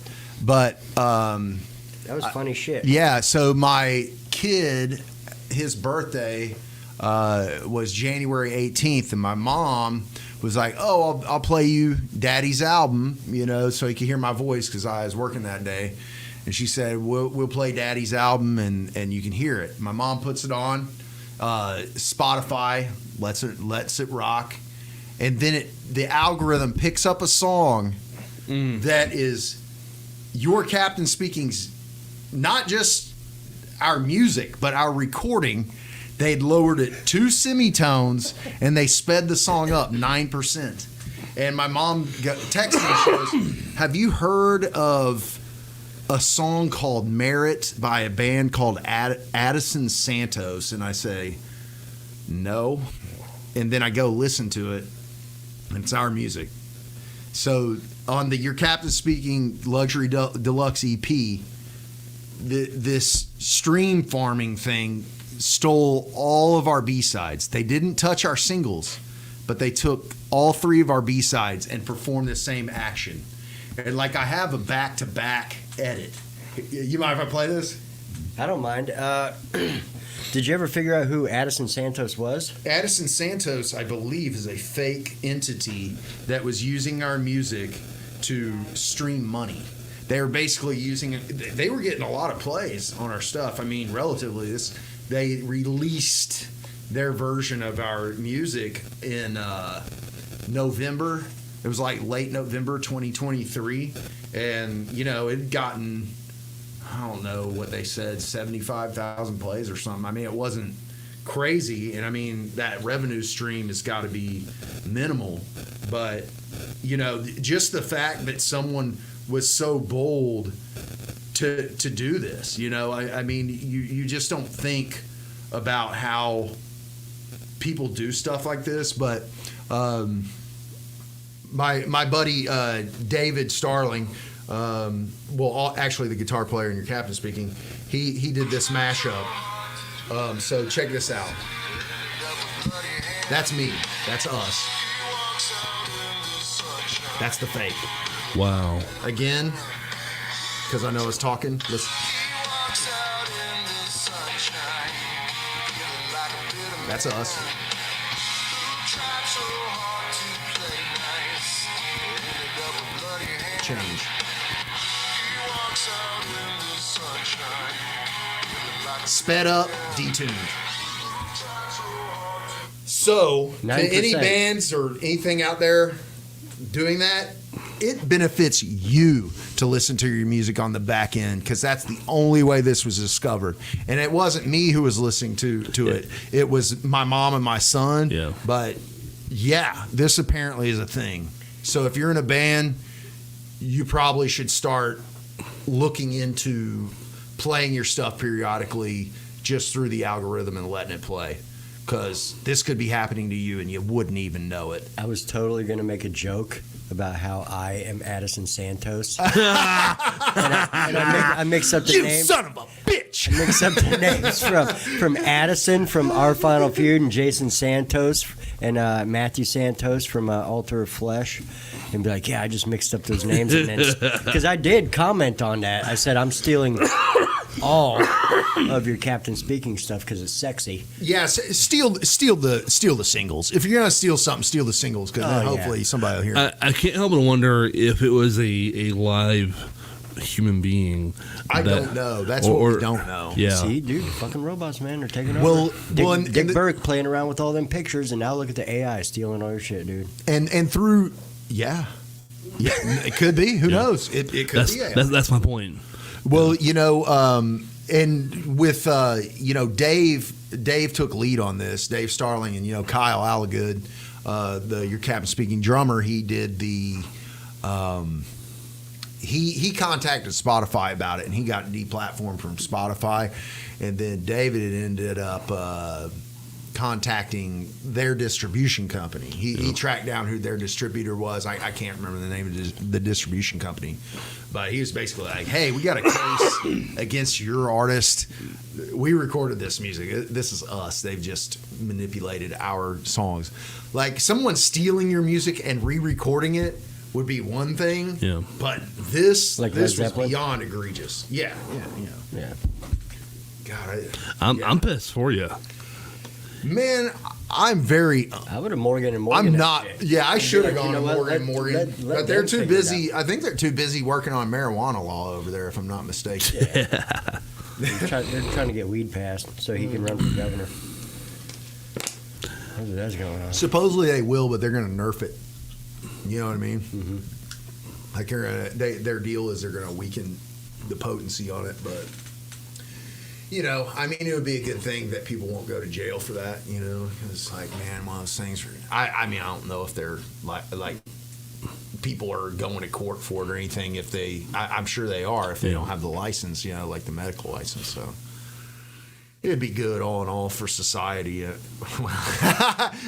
But that was funny shit. Yeah, so my kid, his birthday was January 18th, and my mom was like, "Oh, I'll play you Daddy's album, so you can hear my voice because I was working that day." And she said, "We'll play Daddy's album, and you can hear it." My mom puts it on Spotify, lets it rock, and then the algorithm picks up a song that is your Captain Speaking's, not just our music, but our recording. They'd lowered it 2 semitones, and they sped the song up 9%. And my mom texted me, she goes, "Have you heard of a song called Merit by a band called Addison Santos?" And I say, "No." And then I go listen to it, and it's our music. So on the Your Captain Speaking Luxury Deluxe EP, this stream farming thing stole all of our B-sides. They didn't touch our singles, but they took all 3 of our B-sides and performed the same action. And I have a back-to-back edit. You mind if I play this? I don't mind. Did you ever figure out who Addison Santos was? Addison Santos, I believe, is a fake entity that was using our music to stream money. They were basically using it. They were getting a lot of plays on our stuff. I mean, relatively, they released their version of our music in November. It was late November 2023, and it'd gotten, I don't know what they said, 75,000 plays or something. I mean, it wasn't crazy, and I mean that revenue stream has got to be minimal, but just the fact that someone was so bold to do this, I mean, you just don't think about how people do stuff like this. But my buddy David Starling, actually the guitar player in Your Captain Speaking, he did this mashup. So check this out. That's me. That's us. That's the fake. Wow. Again, because I know I was talking. Listen. That's us. Change. Sped up, detuned. So, to 9%. any bands or anything out there doing that, it benefits you to listen to your music on the back end, because that's the only way this was discovered. And it wasn't me who was listening to it. It was my mom and my son. Yeah. But yeah, this apparently is a thing. So if you're in a band, you probably should start looking into playing your stuff periodically just through the algorithm and letting it play, because this could be happening to you and you wouldn't even know it. I was totally going to make a joke about how I am Addison Santos. I mixed up the You names. son of a bitch! I mixed up the names from Addison from Our Final Feud, and Jason Santos and Matthew Santos from Altar of Flesh, and be like, I just mixed up those names. And then, because I did comment on that. I said, I'm stealing all of your Captain Speaking stuff because it's sexy. Yes, steal the singles. If you're gonna steal something, steal the singles because then hopefully somebody will hear it. I can't help but wonder if it was a live human being. I don't know. That's what we don't know. Yeah. See, dude, the fucking robots, man, they're taking over. Well, Dick Burke playing around with all them pictures, and now look at the AI stealing all your shit, dude. And through it could be. Who knows? It could be. Yeah. That's my point. Well, and with Dave took lead on this. Dave Starling and Kyle Allagood, your Captain Speaking drummer. He did the. He contacted Spotify about it, and he got deplatformed from Spotify, and then David had ended up contacting their distribution company. He tracked down who their distributor was. I can't remember the name of the distribution company, but he was basically like, "Hey, we got a case against your artist. We recorded this music. This is us. They've just manipulated our songs. Like someone stealing your music and re-recording it would be one thing, but this was beyond egregious. Yeah. God, I'm pissed for you. Man, I'm very. I would have Morgan and Morgan. I'm not. Yeah, I should have gone to Morgan. Let But they're them too figure it busy. I think they're too busy working on marijuana law over there, if I'm not mistaken. They're trying to get weed passed so he can run for governor. That's going on. Supposedly they will, but they're going to nerf it. You know what I mean? Mm-hmm. Like their deal is they're going to weaken the potency on it, but I mean, it would be a good thing that people won't go to jail for that. It's like, man, one of those things. I mean, I don't know if they're like people are going to court for it or anything. If I'm sure they are if they don't have the license, like the medical license. So. It'd be good all in all for society.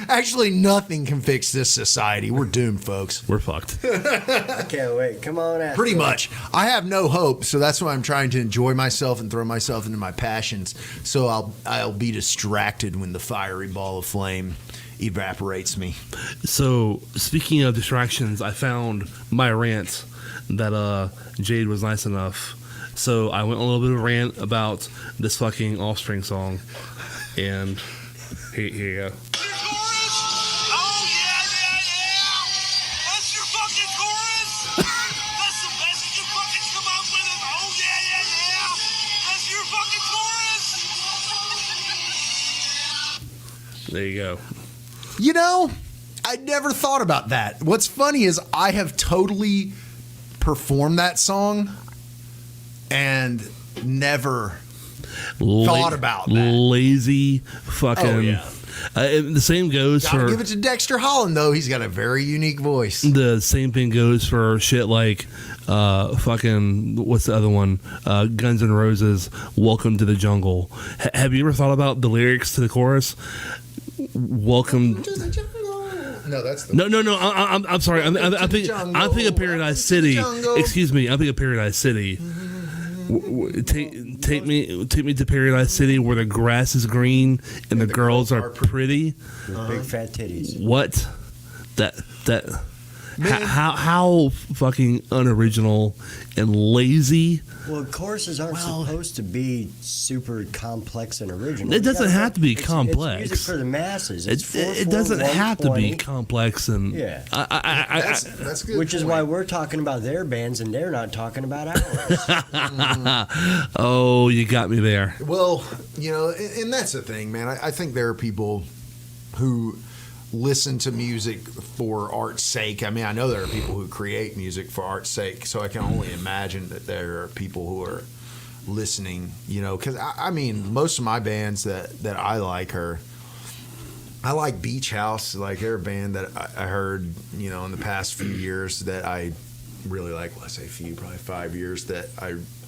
Actually, nothing can fix this society. We're doomed, folks. We're fucked. I can't wait. Come on out. Pretty much. I have no hope, so that's why I'm trying to enjoy myself and throw myself into my passions. So I'll be distracted when the fiery ball of flame evaporates me. So, speaking of distractions, I found my rant that Jade was nice enough. So I went on a little bit of a rant about this fucking Offspring song, and here you go. Oh yeah! That's your fucking chorus. That's the best you can fucking come up with. Oh yeah! That's your fucking chorus. There you go. I never thought about that. What's funny is I have totally performed that song and never thought about that. Lazy fucking. Oh, yeah. The same goes Gotta for. give it to Dexter Holland, though. He's got a very unique voice. The same thing goes for shit like fucking. What's the other one? Guns N' Roses, Welcome to the Jungle. Have you ever thought about the lyrics to the chorus? Welcome to the jungle. No, that's the no. I'm sorry. I'm thinking of Paradise City. Excuse me. I'm thinking of Paradise City. Take me to Paradise City where the grass is green and the girls are pretty. With big fat titties. What? That. How fucking unoriginal and lazy. Well, choruses aren't supposed to be super complex and original. It doesn't have to be complex. It's music for the masses. It doesn't have to be complex and that's good. Which is why we're talking about their bands and they're not talking about ours. Oh, you got me there. Well, and that's the thing, man. I think there are people who listen to music for art's sake. I mean, I know there are people who create music for art's sake, so I can only imagine that there are people who are listening, because I mean, most of my bands that I like I like Beach House. Like, they're a band that I heard, in the past few years that I really like. Well, I say few, probably 5 years that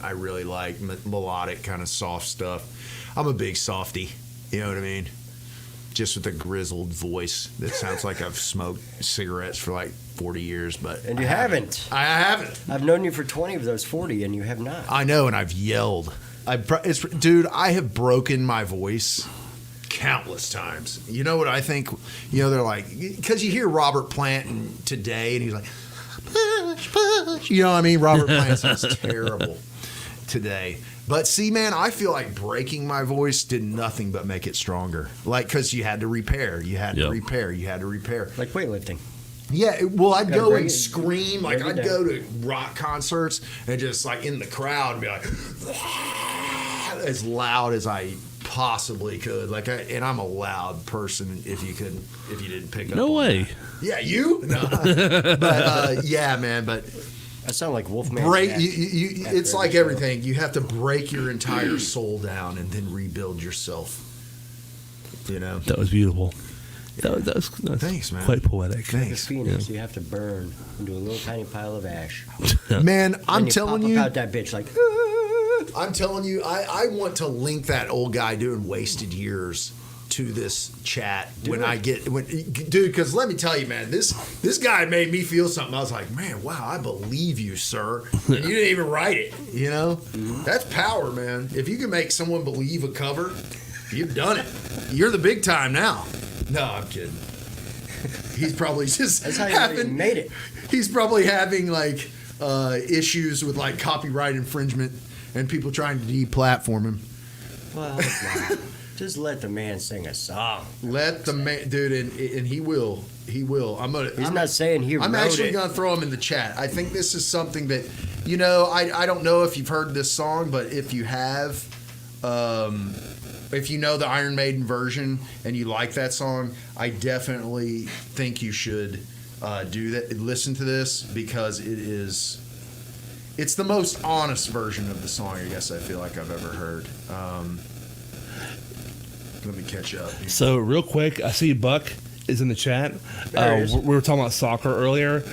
I really like melodic kind of soft stuff. I'm a big softy, you know what I mean? Just with a grizzled voice that sounds like I've smoked cigarettes for like 40 years, but and you haven't. I haven't. I've known you for 20 of those 40, and you have not. I know, and I've yelled. Dude, I have broken my voice countless times. You know what I think? They're like, because you hear Robert Plant today, and he's like, push, push. You know what I mean? Robert Plant sounds terrible today. But see, man, I feel like breaking my voice did nothing but make it stronger. Like, because you had to repair, you had to repair. Like weightlifting. Yeah, well, I'd go break and it. scream. Like, Break it I'd go to rock concerts and just, like, in the crowd be like, as loud as I possibly could. Like, and I'm a loud person if you didn't pick up. No on way. that. Yeah, you? No. But, yeah, man, but. I sound like Wolfman. Break. It's like everything. You have to break your entire soul down and then rebuild yourself. You know. That was beautiful. That's Thanks, man. Quite poetic. Like a phoenix, you have to burn into a little tiny pile of ash. Man, I'm Then telling pop you. up out that bitch like. I'm telling you, I want to link that old guy doing Wasted Years to this chat dude, because let me tell you, man, this guy made me feel something. I was like, man, wow, I believe you, sir. And you didn't even write it, you know? That's power, man. If you can make someone believe a cover, you've done it. You're the big time now. No, I'm kidding. He's probably just That's how you made it. He's probably having like issues with like copyright infringement and people trying to deplatform him. Well, just let the man sing a song. Let the man, dude, and he will. He will. I'm not saying he I'm wrote actually it. gonna throw him in the chat. I think this is something that, you know, I don't know if you've heard this song, but if you have, if you know the Iron Maiden version and you like that song, I definitely think you should do that. Listen to this because it's the most honest version of the song. I guess I feel like I've ever heard. Let me catch up. So real quick, I see Buck is in the chat. There he is. We were talking about soccer earlier.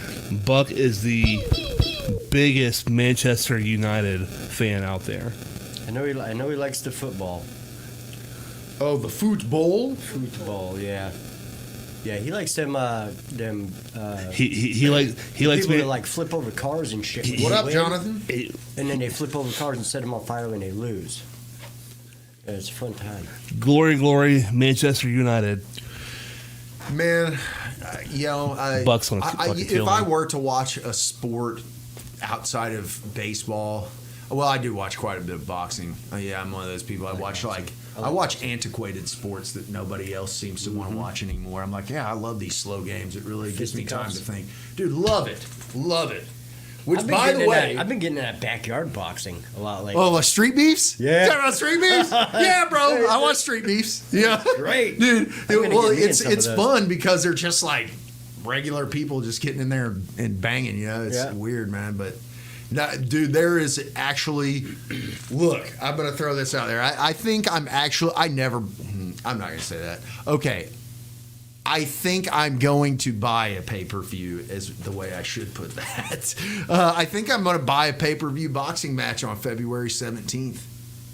Buck is the biggest Manchester United fan out there. I know he likes the football. Oh, the football. Football, yeah. Yeah, he likes them. He likes People me. that like flip over cars and shit. when What they up, win, Jonathan? And then they flip over cars and set them on fire when they lose. Yeah, it's a fun time. Glory, glory, Manchester United. Man, you know, Buck's gonna fucking kill if I me. were to watch a sport outside of baseball, well, I do watch quite a bit of boxing. Yeah, I'm one of those people. I watch antiquated sports that nobody else seems to want to watch anymore. I'm like, yeah, I love these slow games. It really gives me time to think. Dude, love it. Which, by the way, I've been getting in that backyard boxing a lot lately. oh, street beefs? Yeah. Talking about street beefs? Yeah, bro. I watch street beefs. Yeah. Great. Dude, gonna well, get me in it's some of those. fun because they're just like regular people just getting in there and banging, you know? It's weird, man. But, no, dude, there is actually, look, I'm going to throw this out there. I think I'm not going to say that. Okay. I think I'm going to buy a pay-per-view is the way I should put that. I think I'm going to buy a pay-per-view boxing match on February 17th.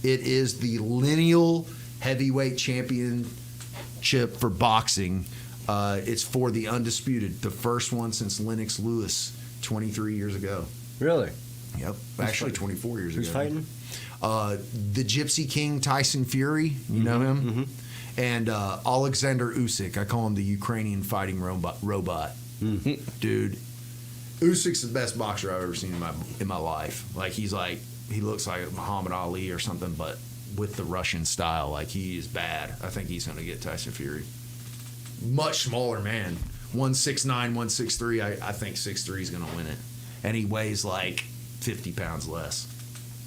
It is the lineal heavyweight championship for boxing. It's for the undisputed, the first one since Lennox Lewis 23 years ago. Really? Yep, actually 24 years Who's ago. fighting? The Gypsy King Tyson Fury, you know him? Mm-hmm. And Alexander Usyk, I call him the Ukrainian fighting robot. Mm-hmm. Dude, Usyk's the best boxer I've ever seen in my life. Like he looks like Muhammad Ali or something, but with the Russian style. Like he is bad. I think he's going to get Tyson Fury. Much smaller man, 169, 163. I think 6'3" is going to win it, and he weighs like 50 pounds less,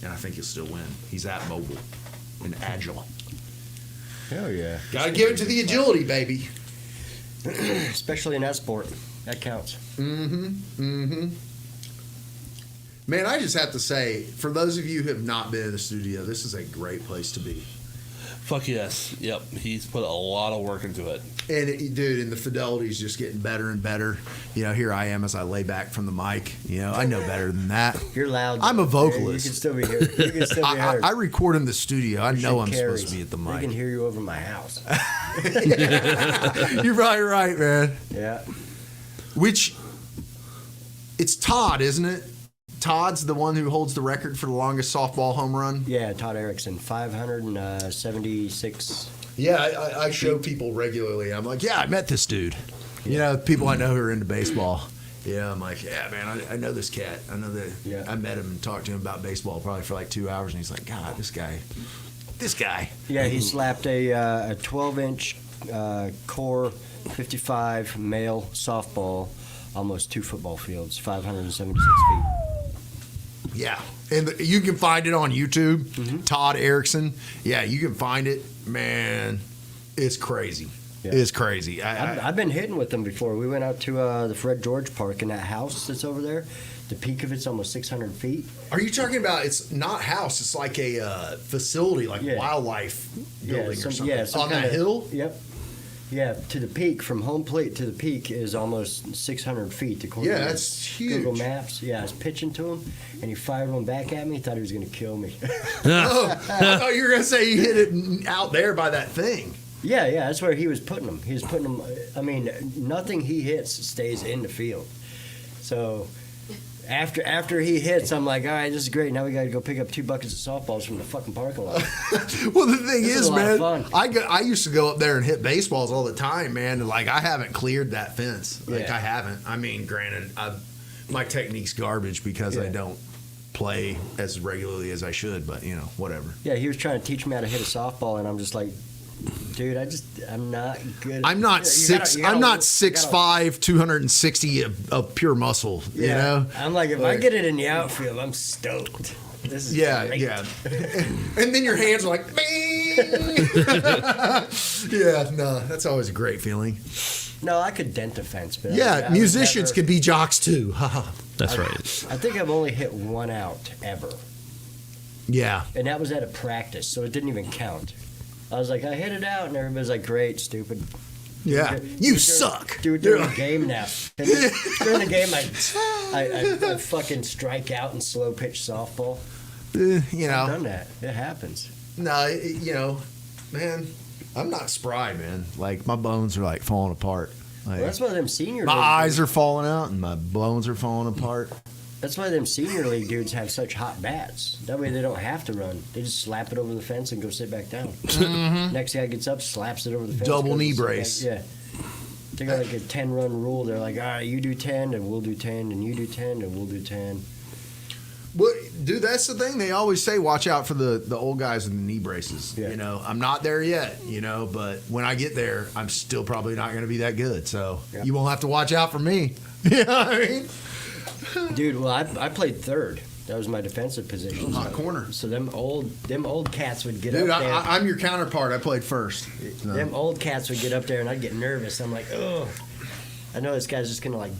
and I think he'll still win. He's that mobile and agile. Hell yeah. Gotta give it to the agility, baby. Especially in that sport. That counts. Man, I just have to say, for those of you who have not been in the studio, this is a great place to be. Fuck yes. Yep. He's put a lot of work into it. And the fidelity is just getting better and better. You know, here I am as I lay back from the mic. You know, I know better than that. You're loud. I'm a You vocalist. can still be here. You can still be heard. I record in the studio. I know I'm Carries. supposed to be at the They can mic. hear you over my house. You're probably right, man. Yeah. Which, it's Todd, isn't it? Todd's the one who holds the record for the longest softball home run. Yeah, Todd Erickson, 576. Yeah, I show people regularly. I'm like, yeah, I met this dude. You know, people I know who are into baseball. Yeah, I'm like, yeah, man, I know this cat. I know that. Yeah. I met him and talked to him about baseball probably for like 2 hours, and he's like, God, this guy. Yeah, he slapped a 12-inch core 55 male softball, almost 2 football fields, 576 feet. Yeah, and you can find it on YouTube. Todd Erickson. Yeah, you can find it. Man, it's crazy. Yeah. It's crazy. I've been hitting with them before. We went out to the Fred George Park, and that house that's over there, the peak of it's almost 600 feet. Are you talking about? It's not house. It's like a facility, like wildlife building or something. Yeah, on that hill. Yep. Yeah, to the peak, from home plate to the peak is almost 600 feet. According Yeah, to that's huge. Google Maps. Yeah, I was pitching to him, and he fired one back at me. He thought he was going to kill me. Oh, I thought you were gonna say you hit it out there by that thing. Yeah, that's where he was putting them. He was putting them. I mean, nothing he hits stays in the field. So after he hits, I'm like, all right, this is great. Now we got to go pick up 2 buckets of softballs from the fucking parking lot. Well, the thing This is is, a lot man, of fun. I used to go up there and hit baseballs all the time, man. And like, I haven't cleared that fence. Like, Yeah. I haven't. I mean, granted, my technique's garbage because I Yeah. don't play as regularly as I should. But you know, whatever. Yeah, he was trying to teach me how to hit a softball, and I'm just like, dude, I'm not good. I'm not I'm not 6'5", 260 of pure muscle. You know. I'm like, if I get it in the outfield, I'm stoked. This is great. Yeah. And then your hands are like, bing. Yeah, no, that's always a great feeling. No, I could dent a fence, but Yeah, I was musicians never- could be jocks too. That's right. I think I've only hit 1 out ever, Yeah. and that was at a practice, so it didn't even count. I was like, I hit it out, and everybody's like, great, stupid. Yeah. Do it You during- suck. Do it during the game now. And then during the game, I fucking strike out and slow pitch softball. You I've know. done that. It happens. No, you know, man, I'm not spry, man. Like, my bones are like falling apart. Like, Well, that's why them senior my league eyes are falling out and my bones are falling apart. That's why them senior league dudes have such hot bats. That way they don't have to run. They just slap it over the fence and go sit back down. Next guy gets up, slaps it over the fence. Double goes knee and sit brace. back. Yeah. They got like a 10-run rule. They're like, all right, you do 10 and we'll do 10 and you do 10 and we'll do 10. Well, dude, that's the thing. They always say, watch out for the old guys with the knee braces. Yeah. You know, I'm not there yet, you know, but when I get there, I'm still probably not going to be that good. So Yeah. you won't have to watch out for me. You know what I mean? Dude, well, I played third. That was my defensive position. Hot corner. So them old cats would get Dude, up there. I'm your counterpart. I played first. So. Them old cats would get up there and I'd get nervous. I'm like, oh, I know this guy's just gonna I'm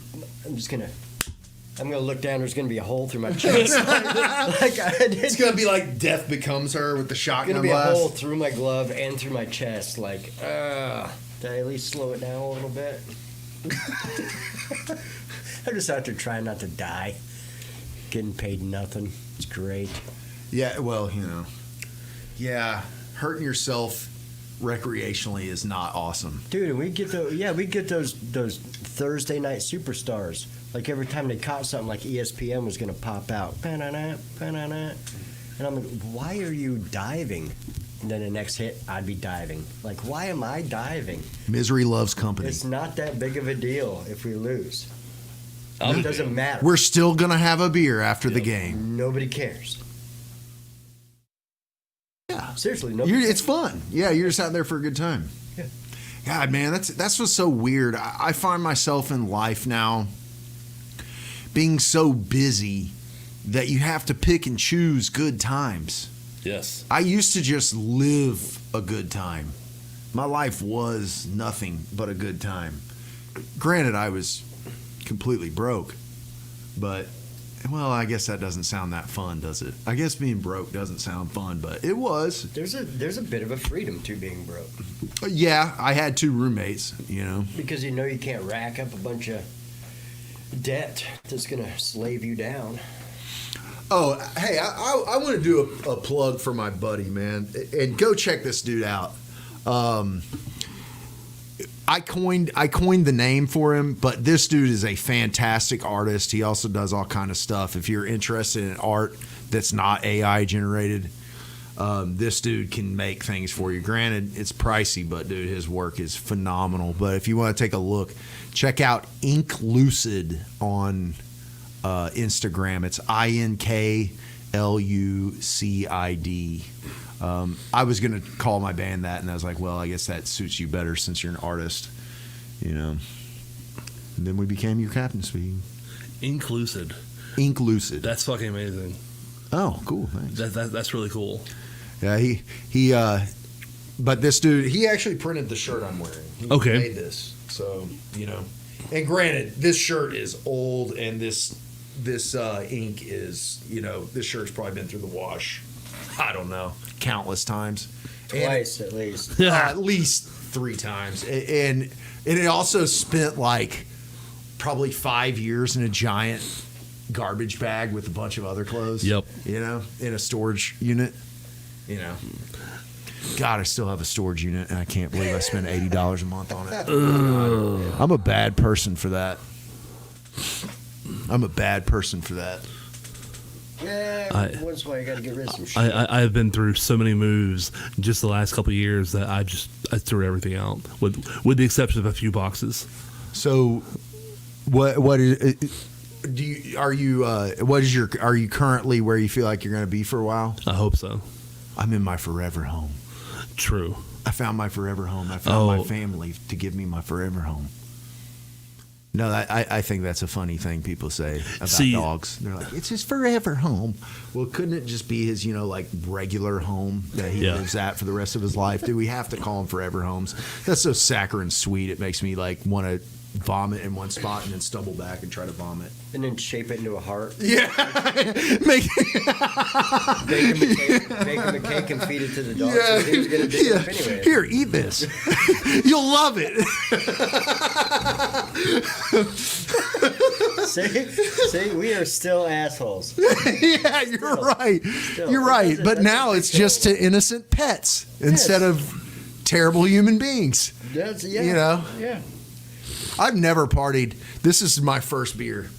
gonna look down. There's gonna be a hole through my chest. It's going to be like Death Becomes Her with the shotgun gonna be a blast. hole through my glove and through my chest. Like, did I at least slow it down a little bit? I'm just out there trying not to die. Getting paid nothing. It's great. Yeah, well, you know. Yeah, hurting yourself recreationally is not awesome. Dude, we get those Thursday night superstars. Like every time they caught something, like ESPN was gonna pop out. Ba-na-na, ba-na-na. And I'm like, why are you diving? And then the next hit, I'd be diving. Like, why am I diving? Misery loves company. It's not that big of a deal if we lose. It doesn't matter. We're still going to have a beer after the game. Nobody cares. Yeah. Seriously, nobody It's fun. Yeah, you're just out there for a good time. Yeah. God, man, that's what's so weird. I find myself in life now being so busy that you have to pick and choose good times. Yes. I used to just live a good time. My life was nothing but a good time. Granted, I was completely broke, but, well, I guess that doesn't sound that fun, does it? I guess being broke doesn't sound fun, but it was. There's a bit of a freedom to being broke Yeah, I had 2 roommates, you know. because you know you can't rack up a bunch of debt that's gonna slave you down. Oh, hey, I want to do a plug for my buddy, man, and go check this dude out. I coined the name for him, but this dude is a fantastic artist. He also does all kind of stuff. If you're interested in art that's not AI generated, This dude can make things for you. Granted, it's pricey, but dude, his work is phenomenal. But if you want to take a look, check out Ink Lucid on Instagram. It's INKLUCID. I was gonna call my band that, and I was like, well, I guess that suits you better since you're an artist, you know. And then we became your captain speaking. Inclusive. Ink Lucid. That's fucking amazing. Oh, cool. Thanks. That's really cool. Yeah, he but this dude, he actually printed the shirt I'm wearing. He Okay. made this. So, you know. And granted, this shirt is old, and this ink is, you know, this shirt's probably been through the wash, I don't know, countless times. Twice at least. At least 3 times. And it also spent like probably 5 years in a giant garbage bag with a bunch of other clothes. Yep. You know, in a storage unit. You know. God, I still have a storage unit, and I can't believe I spent $80 a month on it. I'm a bad person for that. Yeah, once in a while you got to get rid of some shit. I've been through so many moves just the last couple of years that I threw everything out with the exception of a few boxes. So, what is are you currently where you feel like you're going to be for a while? I hope so. I'm in my forever home. True. I found my forever home. I found my family to give me my forever home. No, I think that's a funny thing people say about dogs. They're like, it's his forever home. Well, couldn't it just be his, you know, like regular home that he lives at for the rest of his life? Do we have to call them forever homes? That's so saccharine sweet. It makes me like want to vomit in one spot and then stumble back and try to vomit. And then shape it into a heart. Yeah. Bake him a cake and feed it to the dog. So he was going to dig it up anyway. Here, eat this. You'll love it. See, we are still assholes. Yeah, you're right. You're right. But now it's just to innocent pets instead of terrible human beings. That's, You know? Yeah. I've never partied. This is my first beer.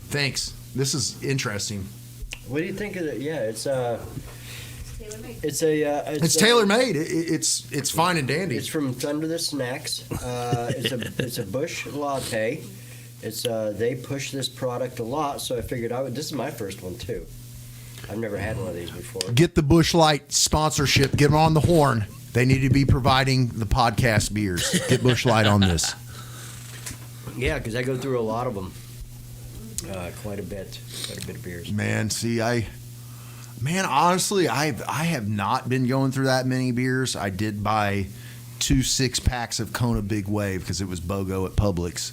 Thanks. This is interesting. What do you think of it? Yeah, it's It's tailor made. It's fine and dandy. It's from Thunder the Snacks. It's a Bush latte. It's they push this product a lot, so I figured this is my first one too. I've never had one of these before. Get the Bush Light sponsorship. Get them on the horn. They need to be providing the podcast beers. Get Bush Light on this. Yeah, because I go through a lot of them. Quite a bit of beers. Man, see, honestly, I have not been going through that many beers. I did buy 2 6-packs of Kona Big Wave because it was BOGO at Publix,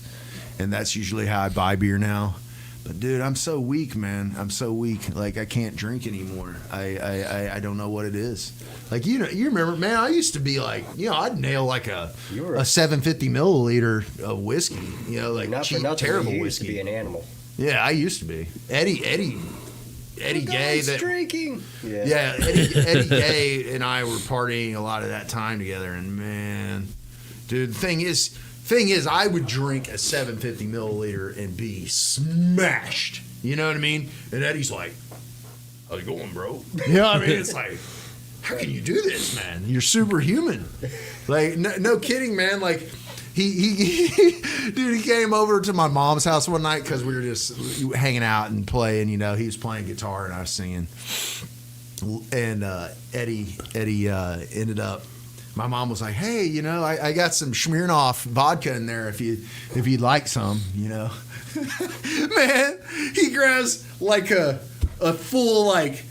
and that's usually how I buy beer now. But dude, I'm so weak, man. I'm so weak. Like I can't drink anymore. I don't know what it is. Like you remember, man. I used to be like, I'd nail like a 750 milliliter of whiskey. You know, like cheap, terrible you whiskey. Used to be an animal. Yeah, I used to be. Eddie Gay. Drinking. Yeah, Eddie Gay and I were partying a lot of that time together, and man, dude, the thing is, I would drink a 750 milliliter and be smashed. You know what I mean? And Eddie's like, "How's it going, bro?" You know what I mean? It's like, how can you do this, man? You're superhuman. Like, no kidding, man. Like, he dude, he came over to my mom's house one night because we were just hanging out and playing. You know, he was playing guitar and I was singing. And Eddie ended up. My mom was like, "Hey, you know, I got some Smirnoff vodka in there if you'd like some, you know." Man, he grabs like a full like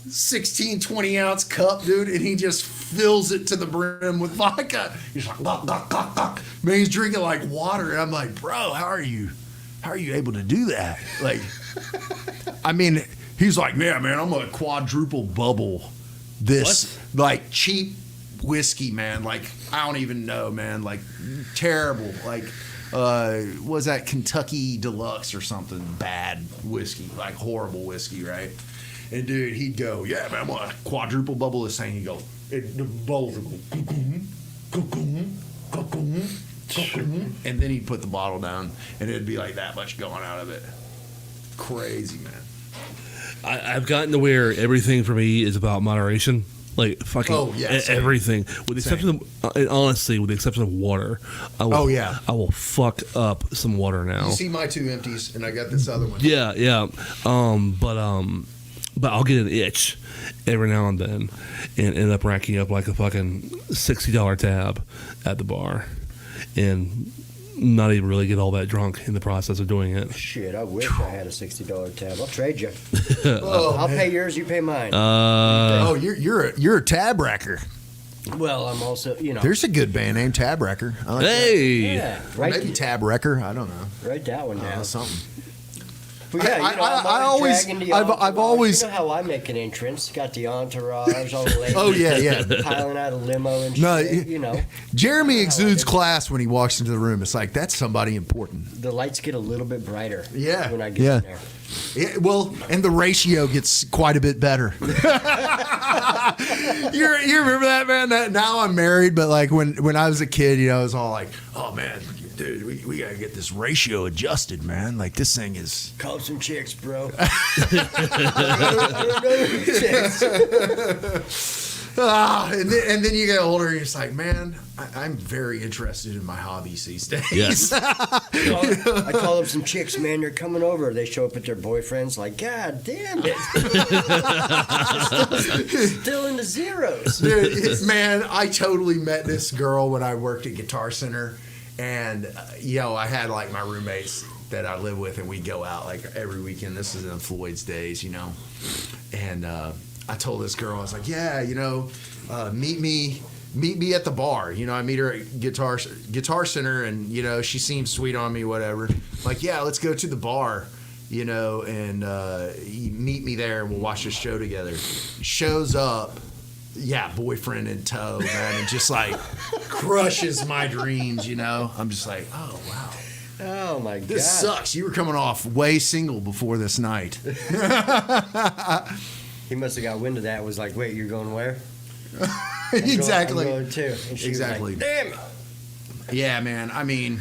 16, 20 ounce cup, dude, and he just fills it to the brim with vodka. He's like, "Gok, gok, gok, gok." Man, he's drinking like water, and I'm like, "Bro, how are you able to do that?" Like, I mean, he's like, "Yeah, man, I'm gonna quadruple bubble this like cheap whiskey, man. Like, I don't even know, man. Like, terrible. Like, was that Kentucky Deluxe or something? Bad whiskey, like horrible whiskey, right?" And dude, he'd go, "Yeah, man, I'm gonna quadruple bubble this thing." He'd go, the bubbles would go, and then he'd put the bottle down, and it'd be like that much going out of it. Crazy, man. I've gotten to where everything for me is about moderation. Like fucking same. everything, with the exception of, and honestly, with the exception of water. I will fuck up some water now. You see my 2 empties, and I got this other one. Yeah. But I'll get an itch every now and then, and end up racking up like a fucking $60 tab at the bar, and not even really get all that drunk in the process of doing it. Shit, I wish I had a $60 tab. I'll trade you. I'll pay yours, you pay mine. You're a tab wrecker. Well, I'm also, There's a good band named Tab Wrecker. I like Hey, yeah, that. write, Maybe Tab Wrecker. I don't know. write that one down. Something. But yeah, I've always. You know how I make an entrance? Got the entourage, all the ladies. Oh yeah. Piling out a limo and No, shit. Jeremy exudes class when he walks into the room. It's like that's somebody important. The lights get a little bit brighter. Yeah, when I get in there. Yeah, well, and the ratio gets quite a bit better. You remember that, man? Now I'm married, but like when I was a kid, it was all like, oh man, dude, we gotta get this ratio adjusted, man. Like this thing is. Call some chicks, bro. And then you get older, and you're just like, man, I'm very interested in my hobbies these days. yes. I call up some chicks, man. They're coming over. They show up with their boyfriends. Like, God damn it! still in the zeros. Dude, man, I totally met this girl when I worked at Guitar Center, and I had like my roommates that I live with, and we go out like every weekend. This is in Floyd's days, and I told this girl, I was like, yeah, meet me at the bar. I meet her at Guitar Center, and she seems sweet on me, whatever. Like, yeah, let's go to the bar, and you meet me there, and we'll watch the show together. Shows up, boyfriend in tow, man, and just like crushes my dreams. I'm just like, oh wow. Oh my God. This sucks. You were coming off way single before this night. He must have got wind of that. Was like, wait, you're going where? Exactly. I'm going too. And she Exactly. was like, damn it. Yeah, man. I mean,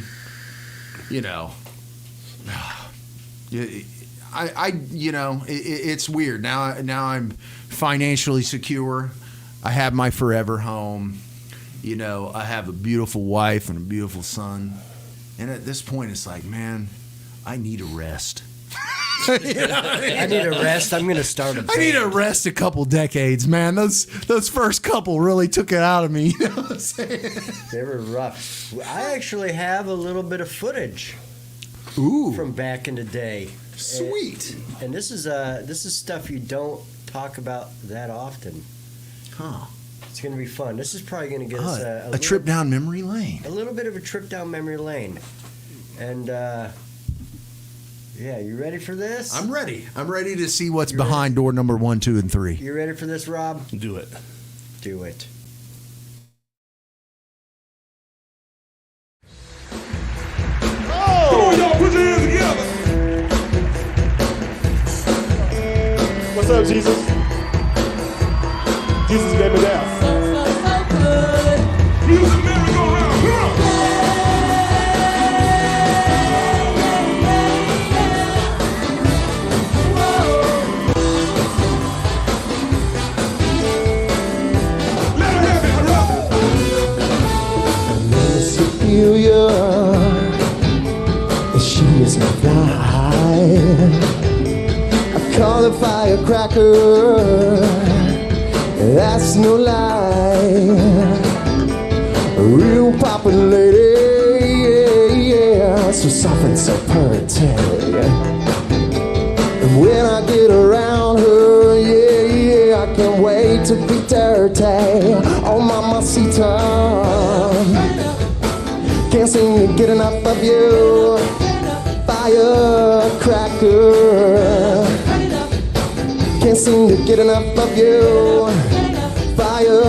it's weird. Now I'm financially secure. I have my forever home. I have a beautiful wife and a beautiful son. And at this point, it's like, man, I need a rest. I need a rest. I'm going to start a band. I need to rest a couple decades, man. Those first couple really took it out of me. You know what I'm saying? They were rough. I actually have a little bit of footage from back in the day. Sweet. And this is stuff you don't talk about that often. Huh. It's going to be fun. This is probably going to get us a trip down memory lane. A little bit of a trip down memory lane. And yeah, you ready for this? I'm ready. I'm ready to see what's behind door number 1, 2, and 3. You ready for this, Rob? Do it. Do it. Oh, y'all put your hands together. What's up, Jesus? Jesus gave me down. Music merry-go-round, come on! Cecilia, she is a fly. I call her firecracker, that's no lie. A real poppin' lady, yeah, so soft and so pretty. And when I get around her, yeah, I can't wait to be dirty. Oh, mamacita, can't seem to get enough of you, firecracker. Can't seem to get enough of you, firecracker.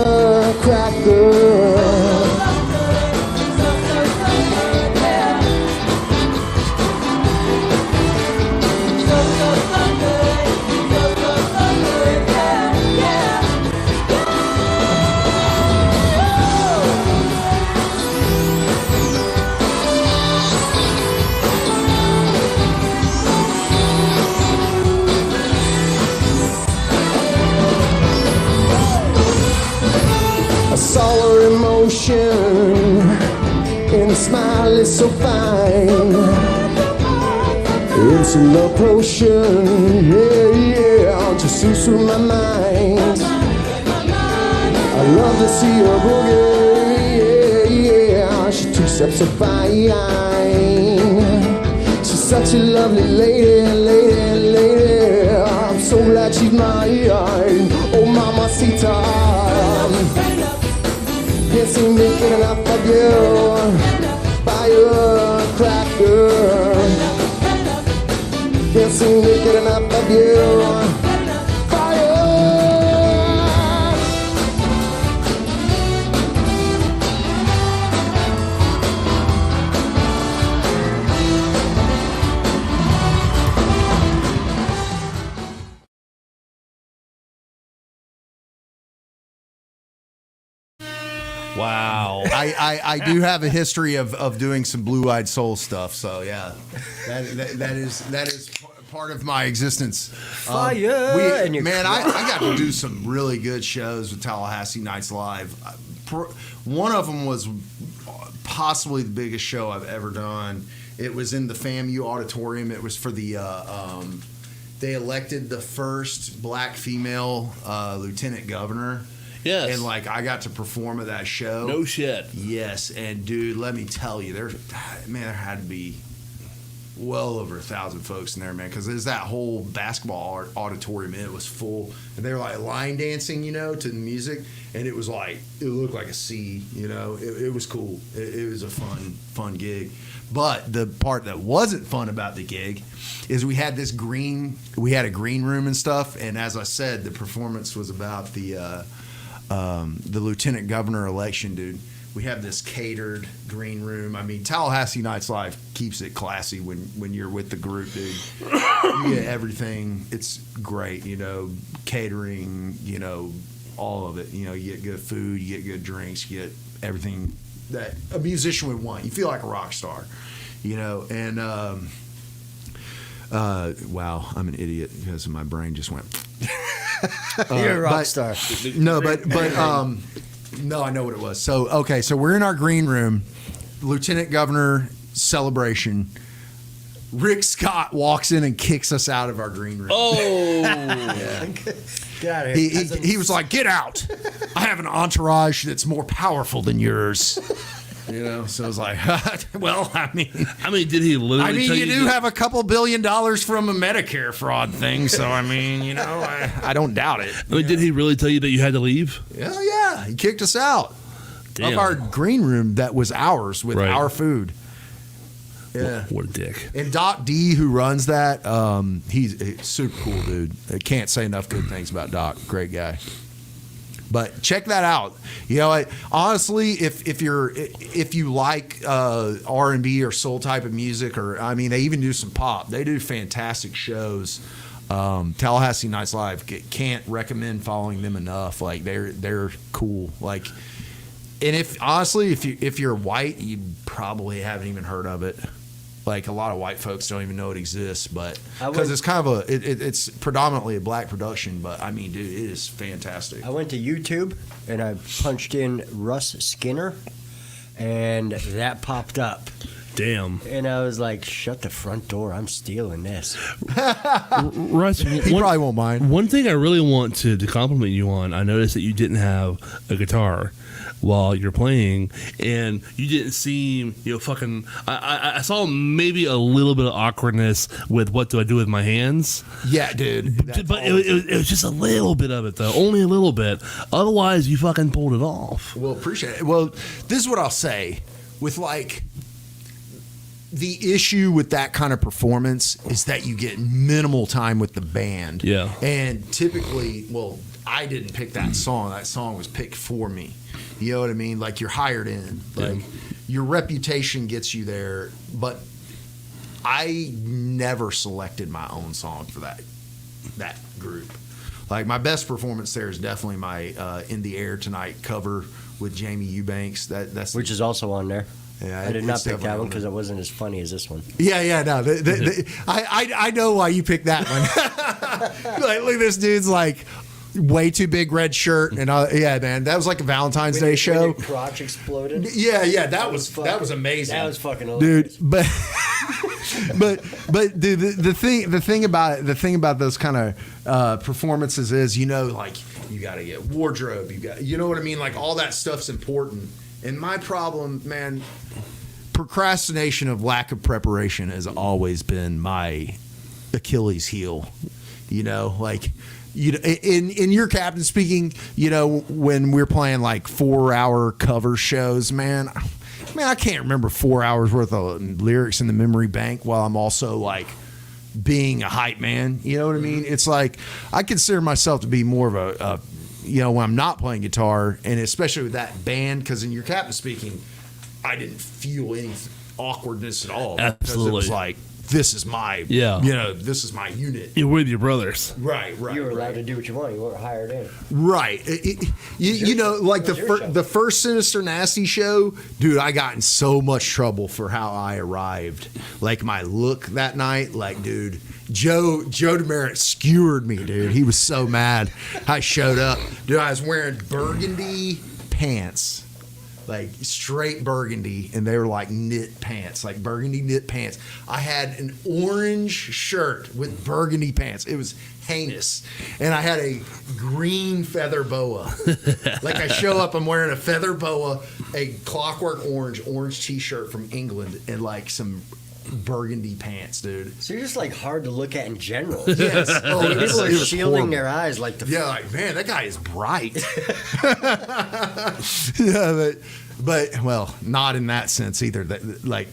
ocean, and the smile is so fine. It's a love potion, yeah, yeah, just to soothe my mind. I love to see her boogie, yeah, yeah, she's 2 steps so fine. She's such a lovely lady, lady, lady. I'm so glad she's mine. Oh, mamacita, can't seem to get enough of you. Firecracker, can't seem to get enough of you. Fire. Wow. I do have a history of doing some blue-eyed soul stuff, so yeah, that is part of my existence. Fire in your man, I got to do some really good shows with Tallahassee Nights Live. One of them was possibly the biggest show I've ever done. It was in the FAMU auditorium. It was for the they elected the first black female lieutenant governor. Yes. And like I got to perform at that show. No shit. Yes, and dude, let me tell you, there had to be well over 1,000 folks in there, man, because there's that whole basketball auditorium, and it was full, and they were like line dancing, you know, to the music, and it was like it looked like a sea, you know. It was cool. It was a fun gig. But the part that wasn't fun about the gig is we had a green room and stuff, and as I said, the performance was about the lieutenant governor election, dude. We have this catered green room. I mean, Tallahassee Nights Live keeps it classy when you're with the group, dude. You get everything. It's great, you know, catering, you know, all of it. You know, you get good food, you get good drinks, you get everything that a musician would want. You feel like a rock star, you know. And wow, I'm an idiot because my brain just went. You're a rock star. No, but no, I know what it was. So okay, so we're in our green room, Lieutenant Governor celebration. Rick Scott walks in and kicks us out of our green room. Oh, Yeah. Get out of here. He was like, "Get out! I have an entourage that's more powerful than yours." You know, so I was like, "Well, I mean, did he literally? you do that- have a couple $1 billion from a Medicare fraud thing, so I mean, you know, I don't doubt it." did he really tell you that you had to leave? Hell yeah, he kicked us out Damn. of our green room that was ours with Right. our food. Yeah. What a dick. And Doc D, who runs that, he's a super cool dude. I can't say enough good things about Doc. Great guy. But check that out. You know, honestly, if you like R&B or soul type of music, or I mean, they even do some pop. They do fantastic shows. Tallahassee Nights Live, can't recommend following them enough. Like they're cool. Like, and if you're white, you probably haven't even heard of it. Like a lot of white folks don't even know it exists, but because it's kind of it's predominantly a black production. But I mean, dude, it is fantastic. I went to YouTube and I punched in Russ Skinner, and that popped up. Damn. And I was like, shut the front door. I'm stealing this. Russ, He probably won't mind. One thing I really want to compliment you on, I noticed that you didn't have a guitar while you're playing, and you didn't seem, fucking. I saw maybe a little bit of awkwardness with what do I do with my hands. Yeah, dude. But it was just a little bit of it, though. Only a little bit. Otherwise, you fucking pulled it off. Well, appreciate it. Well, this is what I'll say. With like, the issue with that kind of performance is that you get minimal time with the band. Yeah. And typically, well, I didn't pick that song. That song was picked for me. You know what I mean? Like, you're hired in. Like, your reputation gets you there. But I never selected my own song for that group. Like, my best performance there is definitely my In the Air Tonight cover with Jamie Eubanks. That's Which is also on there. Yeah, I did not it's pick that definitely one on because there. it wasn't as funny as this one. Yeah, no. I know why you picked that one. Like, look at this dude's like way too big red shirt, and yeah, man, that was like a Valentine's Day show. When your crotch exploded. Yeah, that was amazing. That was fucking hilarious. Dude, but dude, the thing about those kind of performances is, like, you got to get wardrobe, you know what I mean, like all that stuff's important. And my problem, man, procrastination of lack of preparation has always been my Achilles heel. Like, in your captain speaking, when we're playing like 4-hour cover shows, man, I can't remember 4 hours worth of lyrics in the memory bank while I'm also like being a hype man. You know what I mean? It's like, I consider myself to be more of a when I'm not playing guitar, and especially with that band, because in your captain speaking, I didn't feel any awkwardness at all. Absolutely. Because it was like, this is my, this is my unit. You're with your brothers. Right. You were allowed to do what you want. You weren't hired in. Right. Like the first Sinister Nasty show, dude, I got in so much trouble for how I arrived. Like my look that night, like, dude, Joe DeMeritt skewered me, dude. He was so mad. I showed up. Dude, I was wearing burgundy pants. Like straight burgundy, and they were like knit pants, like burgundy knit pants. I had an orange shirt with burgundy pants. It was heinous. And I had a green feather boa. Like I show up, I'm wearing a feather boa, a clockwork orange t-shirt from England, and like some burgundy pants, dude. So you're just like hard to look at in general. Yes. Oh, Like, people are it was shielding horrible. their eyes like the Yeah, like, man, that guy is bright. Yeah, but well, not in that sense either. That, like,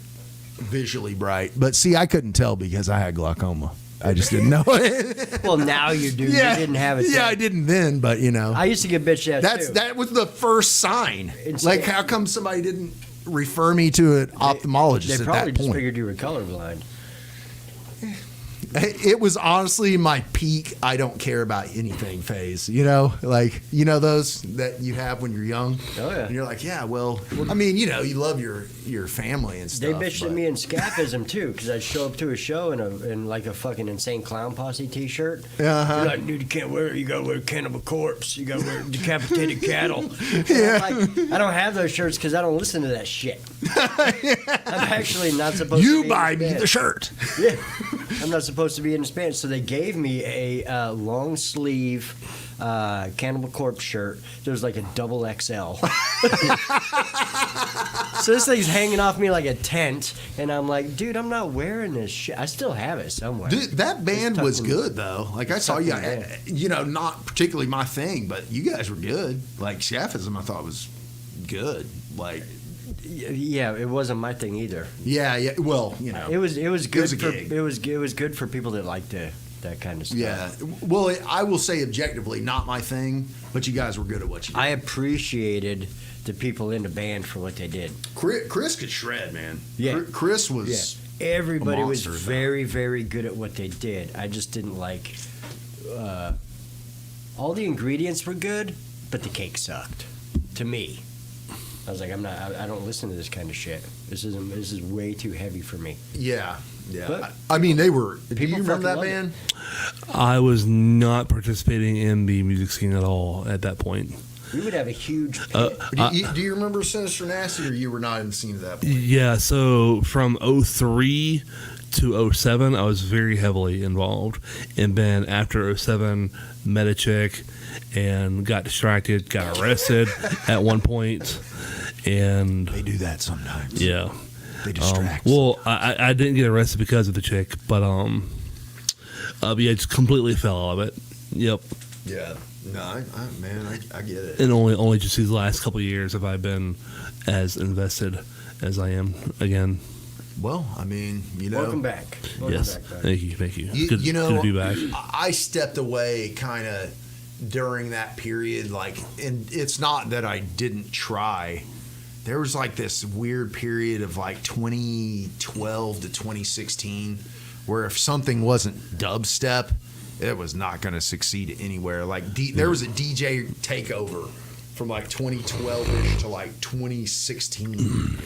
visually bright. But see, I couldn't tell because I had glaucoma. I just didn't know it. Well, now you do. Yeah. You didn't have it. Yeah, then. I didn't then, but I used to get bitched at too. that was the first sign. It's Like, like- how come somebody didn't refer me to an ophthalmologist They at probably that just point? figured you were colorblind. It was honestly my peak I don't care about anything phase, like, those that you have when you're young. Oh, yeah. And you're like, yeah, well, I mean, you love your family and They stuff. bitched but- at me in scaphism too, because I'd show up to a show in like a fucking Insane Clown Posse T-shirt. Uh-huh. You're like, dude, you can't wear it. You gotta wear Cannibal Corpse. You gotta wear Decapitated Cattle. Yeah. I'm like, I don't have those shirts because I don't listen to that shit. I'm actually not supposed to You be buy in me this the band. shirt. Yeah, I'm not supposed to be in this band. So they gave me a long sleeve Cannibal Corpse shirt. There was like a double XL. So this thing's hanging off me like a tent, and I'm like, dude, I'm not wearing this shit. I still have it somewhere. Dude, that band It's was tucked in- good though. Like I saw you, tucked in not particularly my thing, but you guys were good. Like Scaphism, I thought was good. Like, Yeah, it wasn't my thing either. yeah. Well, It was good was a for gig. it was good for people that liked that kind of stuff. Yeah. Well, I will say objectively, not my thing, but you guys were good at what you did. I appreciated the people in the band for what they did. Chris could shred, man. Yeah. Chris was. Everybody was monster, very, very good at what they did. I just didn't like. All the ingredients were good, but the cake sucked. To me, I was like, I don't listen to this kind of shit. This is way too heavy for me. Yeah. But- I mean, they were. Do people you remember that fucking band? I was not participating in the music scene at all at that point. We would have a huge pit. Do you remember Sinister Nasty, or you were not in the scene at that point? Yeah, so from 03 to 07, I was very heavily involved. And then after 07, met a chick and got distracted, got arrested at one point. And They do that sometimes. yeah. They distract. Well, I didn't get arrested because of the chick, but yeah, just completely fell out of it. Yep. Yeah. No, I get it. And only just these last couple of years have I been as invested as I am again. Well, I mean, Welcome back. Welcome Yes. back, bud. Thank you. You, Good, you know, good to be back. I stepped away kind of during that period, like, and it's not that I didn't try. There was like this weird period of like 2012 to 2016 where if something wasn't dubstep, it was not going to succeed anywhere. Like there was a DJ takeover from like 2012ish to like 2016.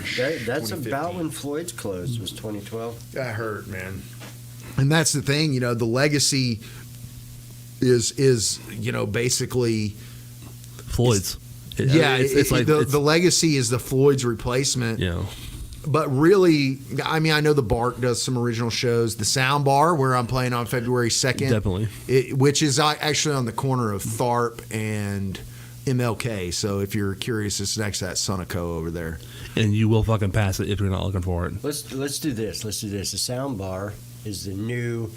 That's about when Floyd's closed, was 2012. That hurt, man. And that's the thing, the legacy is basically Floyd's. it's like the legacy is the Floyd's replacement. Yeah. But really, I mean, I know the Bark does some original shows. The Sound Bar, where I'm playing on February 2nd. Definitely. Which is actually on the corner of Tharp and MLK. So if you're curious, it's next to that Sunoco over there. And you will fucking pass it if you're not looking for it. Let's do this. The Sound Bar is the new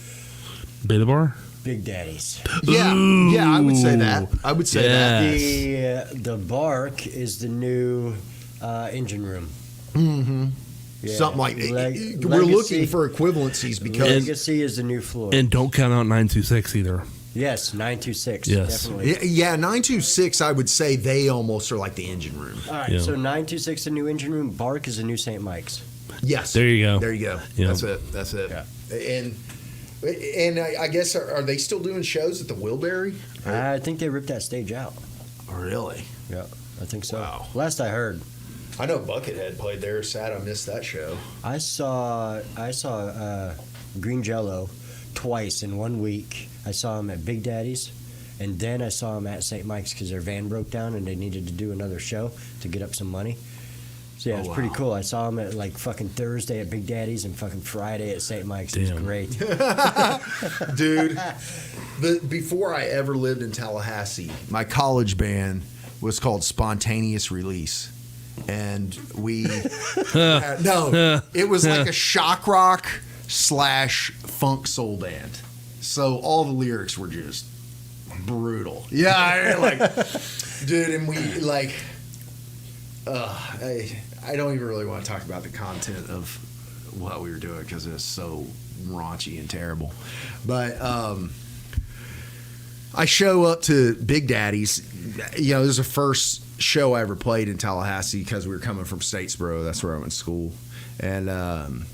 Beta Bar? Big Daddies. Yeah, I would say that. Yes. The Bark is the new engine room. Mm-hmm. Yeah. Something like we're Legacy. looking for equivalencies because Legacy is the new Floyd. And don't count out 926 either. Yes, 926. Yes. Definitely. yeah, 926. I would say they almost are like the engine room. All right, Yeah. so 926 the new engine room. Bark is the new St. Mike's. Yes, There you go. There you go. Yeah. That's it. Yeah. And I guess are they still doing shows at the Wilbury? I think they ripped that stage out. Really? Yeah, I think so. Wow. Last I heard. I know Buckethead played there. Sad I missed that show. I saw Green Jello twice in 1 week. I saw him at Big Daddy's, and then I saw him at St. Mike's because their van broke down and they needed to do another show to get up some money. So yeah, it's pretty wow. cool. I saw him at like fucking Thursday at Big Daddy's and fucking Friday at St. Mike's. It was Damn. great. Dude, before I ever lived in Tallahassee, my college band was called Spontaneous Release. And we it was like a shock rock / funk soul band. So all the lyrics were just brutal. Yeah, dude, and we I don't even really want to talk about the content of what we were doing because it was so raunchy and terrible. But I show up to Big Daddy's. This is the first show I ever played in Tallahassee because we were coming from Statesboro. That's where I went to school. And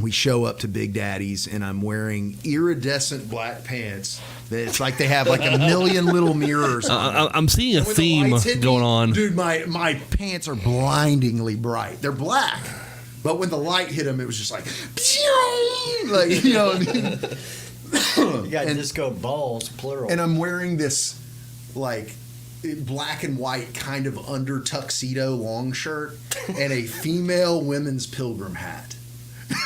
we show up to Big Daddy's, and I'm wearing iridescent black pants. It's like they have like a million little mirrors on them. I'm seeing a When the theme lights hit me, going on. Dude, my pants are blindingly bright. They're black. But when the light hit them, it was just like, like, you know what I mean? You got disco balls, plural. And I'm wearing this, like, black and white kind of under tuxedo long shirt and a female women's pilgrim hat.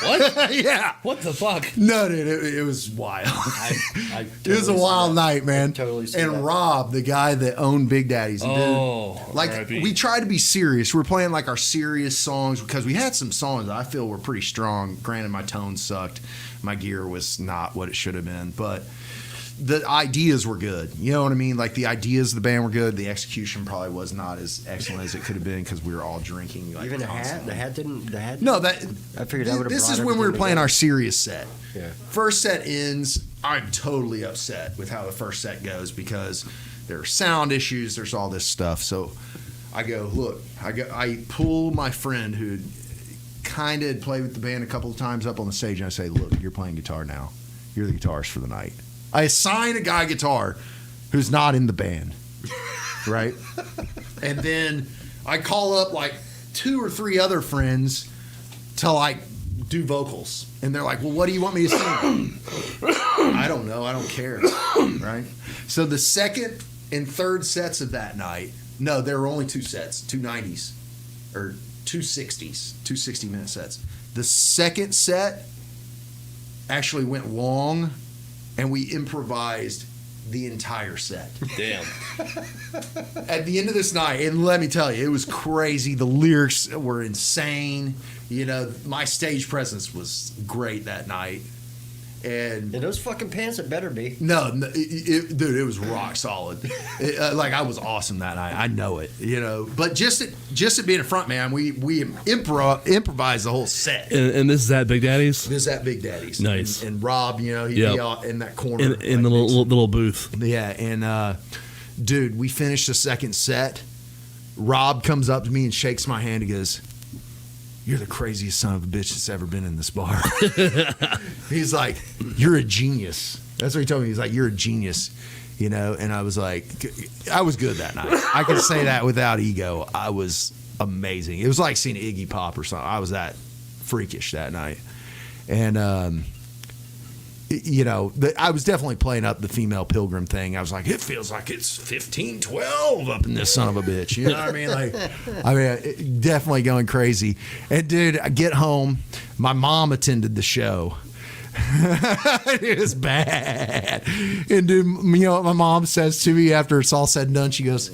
What? Yeah. What the fuck? No, dude, it was wild. I It was a wild night, man. Totally see and that. Rob, the guy that owned Big Daddy's, Oh, dude, like R.I.P. we tried to be serious. We were playing like our serious songs because we had some songs that I feel were pretty strong. Granted, my tone sucked, my gear was not what it should have been, but the ideas were good. You know what I mean? Like the ideas of the band were good. The execution probably was not as excellent as it could have been because we were all drinking. Like, Even the hat? constantly. The hat didn't. The hat. No, that I figured that would have. this is when we were playing our serious set. Yeah. First set ends. I'm totally upset with how the first set goes because there are sound issues. There's all this stuff. So I go, look. I pull my friend who kind of had played with the band a couple of times up on the stage, and I say, look, you're playing guitar now. You're the guitarist for the night. I assign a guy guitar who's not in the band, right? And then I call up like 2 or 3 other friends to like do vocals. And they're like, well, what do you want me to sing? I don't know. I don't care. Right? So the second and third sets of that night, no, there were only 2 sets, 2 90s or 2 60s, 2 60-minute sets. The second set actually went long, and we improvised the entire set. Damn. At the end of this night, and let me tell you, it was crazy. The lyrics were insane. You know, my stage presence was great that night. And And those fucking pants, it better be. no, dude, it was rock solid. Like I was awesome that night. I know it, you know. But just at being a front man, we improvised the whole set. And this is at Big Daddy's? This is at Big Daddy's. Nice. And Rob, you know, he'd Yep. be out in that corner. In the like, little booth. yeah, and dude, we finished the second set. Rob comes up to me and shakes my hand. He goes, "You're the craziest son of a bitch that's ever been in this bar." He's like, "You're a genius." That's what he told me. He's like, "You're a genius," you know. And I was like, I was good that night. I can say that without ego. I was amazing. It was like seeing Iggy Pop or something. I was that freakish that night, and I was definitely playing up the female pilgrim thing. I was like, it feels like it's 1512 up in this son of a bitch. You know what I mean? Definitely going crazy. And dude, I get home. My mom attended the show. It was bad. And dude, you know what my mom says to me after it's all said and done? She goes,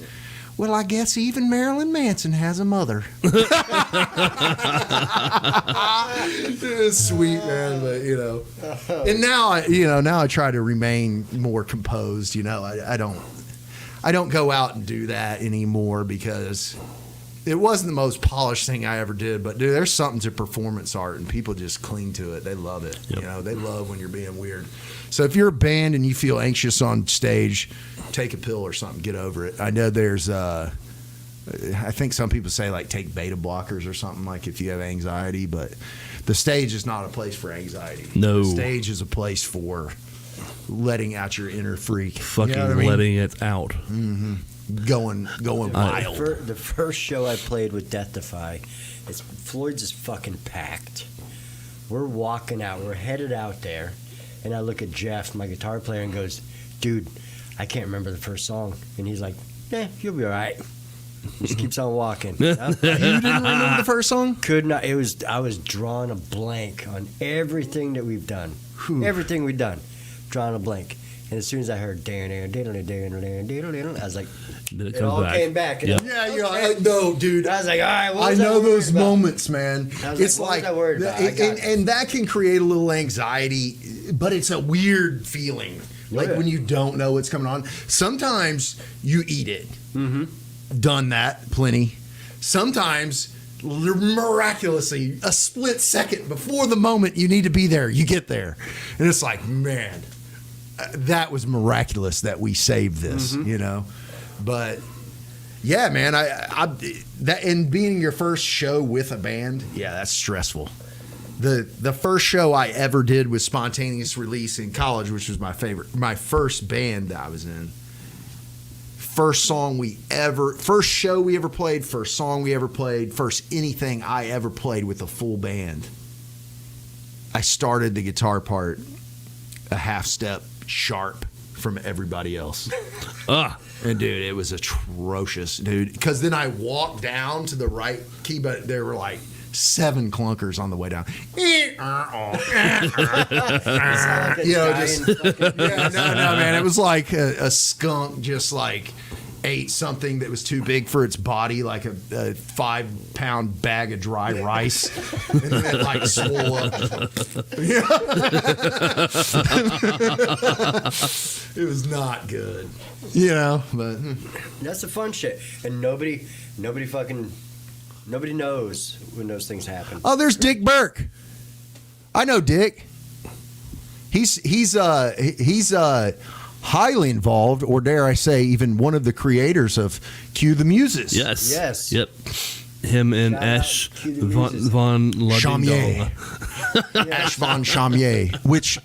well, I guess even Marilyn Manson has a mother. It's sweet, man, but and now I try to remain more composed. I don't go out and do that anymore because it wasn't the most polished thing I ever did. But dude, there's something to performance art, and people just cling to it. They love it. Yep. They love when you're being weird. So if you're a band and you feel anxious on stage, take a pill or something, get over it. I know there's I think some people say like take beta blockers or something, like if you have anxiety, but the stage is not a place for anxiety. No. The stage is a place for letting out your inner freak. Fucking You know what I mean? letting it out. Mm-hmm. Going wild. The first show I played with Death Defy, Floyd's is fucking packed. We're walking out, we're headed out there, and I look at Jeff, my guitar player, and goes, dude, I can't remember the first song. And he's like, you'll be all right. Just keeps on walking. You didn't remember the first song? Could not. I was drawing a blank on everything that we've done. Everything we've done. Drawing a blank. And as soon as I heard I was like, it all came back. Yep. Yeah, you're like, no, dude. I was like, all right, what I was I know worried those about? moments, man. I was It's like, like, what was I worried about? I got it. and that can create a little anxiety, but it's a weird feeling. Like when you don't know what's coming on. Sometimes you eat it. Mm-hmm. Done that plenty. Sometimes miraculously, a split second before the moment you need to be there, you get there, and it's like, man, that was miraculous that we saved this, But yeah, man, that and being your first show with a band, yeah, that's stressful. The first show I ever did was Spontaneous Release in college, which was my first band that I was in. First show we ever played, first song we ever played, first anything I ever played with a full band. I started the guitar part a half step sharp from everybody else. And dude, it was atrocious, dude. Because then I walked down to the right key, but there were like 7 clunkers on the way down. No, man. It was like a skunk just like ate something that was too big for its body, like a 5-pound bag of dry rice, and then it like swole up. It was not good, but that's the fun shit. And nobody knows when those things happen. Oh, there's Dick Burke. I know Dick. He's highly involved, or dare I say, even one of the creators of Cue the Muses. Yes. Yep. Him and Shout Ash out Cue the Muses. von Chamier. Ash von Chamier, which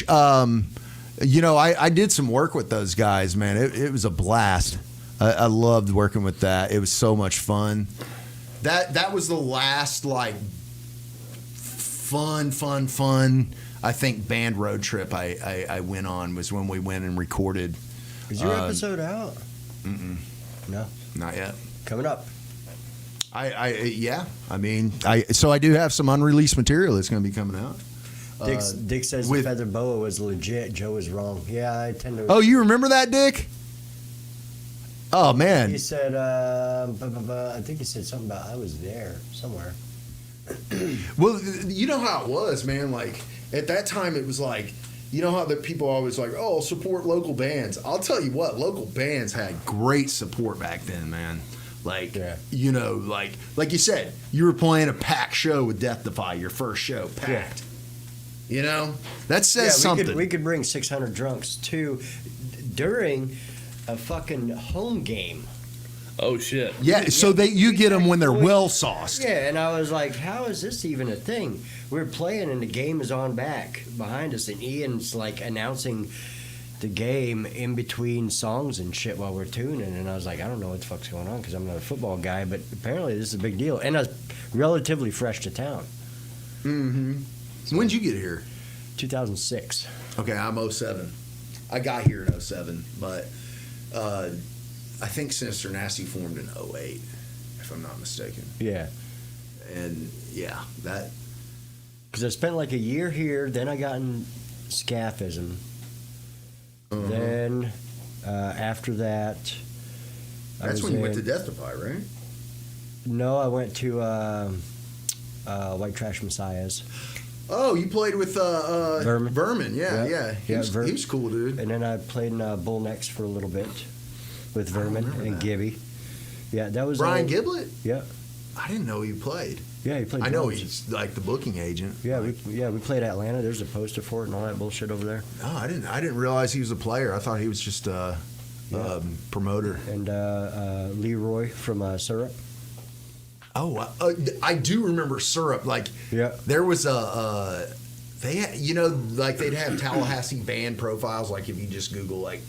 I did some work with those guys, man. It was a blast. I loved working with that. It was so much fun. That was the last like fun I think band road trip I went on, was when we went and recorded. Is your episode out? No, not yet. Coming up. So I do have some unreleased material that's going to be coming out. Dick says the feather boa was legit. Joe was wrong. Yeah, I tend to. Oh, you remember that, Dick? Oh man. He said, I think he said something about I was there somewhere. Well, you know how it was, man. Like at that time, it was like, you know how the people always like, oh, support local bands. I'll tell you what, local bands had great support back then, man. Like, like you said, you were playing a packed show with Death Defy, your first show, packed. Yeah. That says something. We could bring 600 drunks during a fucking home game. Oh shit. Yeah, so you get them when they're well sauced. Yeah, and I was like, how is this even a thing? We're playing and the game is on back behind us, and Ian's like announcing the game in between songs and shit while we're tuning, and I was like, I don't know what the fuck's going on because I'm not a football guy, but apparently this is a big deal, and I was relatively fresh to town. Mm-hmm. So, when'd you get here? 2006. Okay, I'm 07. I got here in 07, but I think Sinister Nasty formed in 08, if I'm not mistaken. Yeah. And yeah, that. Because I spent like a year here, then I got in Scaphism. Then after that, That's when you went to Death Defy, right? No, I went to White Trash Messiahs. Oh, you played with Vermin. Vermin, yeah. He was cool, dude. And then I played in Bull Necks for a little bit with Vermin and Gibby. Yeah, that was Brian Giblett? Yeah. I didn't know you played. Yeah, he played. I know drums. he's like the booking agent. Yeah, we played Atlanta. There's a poster for it and all that bullshit over there. No, I didn't realize he was a player. I thought he was just a promoter. And Leroy from Syrup. Oh, I do remember Syrup. Like, Yeah. there was they'd have Tallahassee band profiles. Like, if you just Google like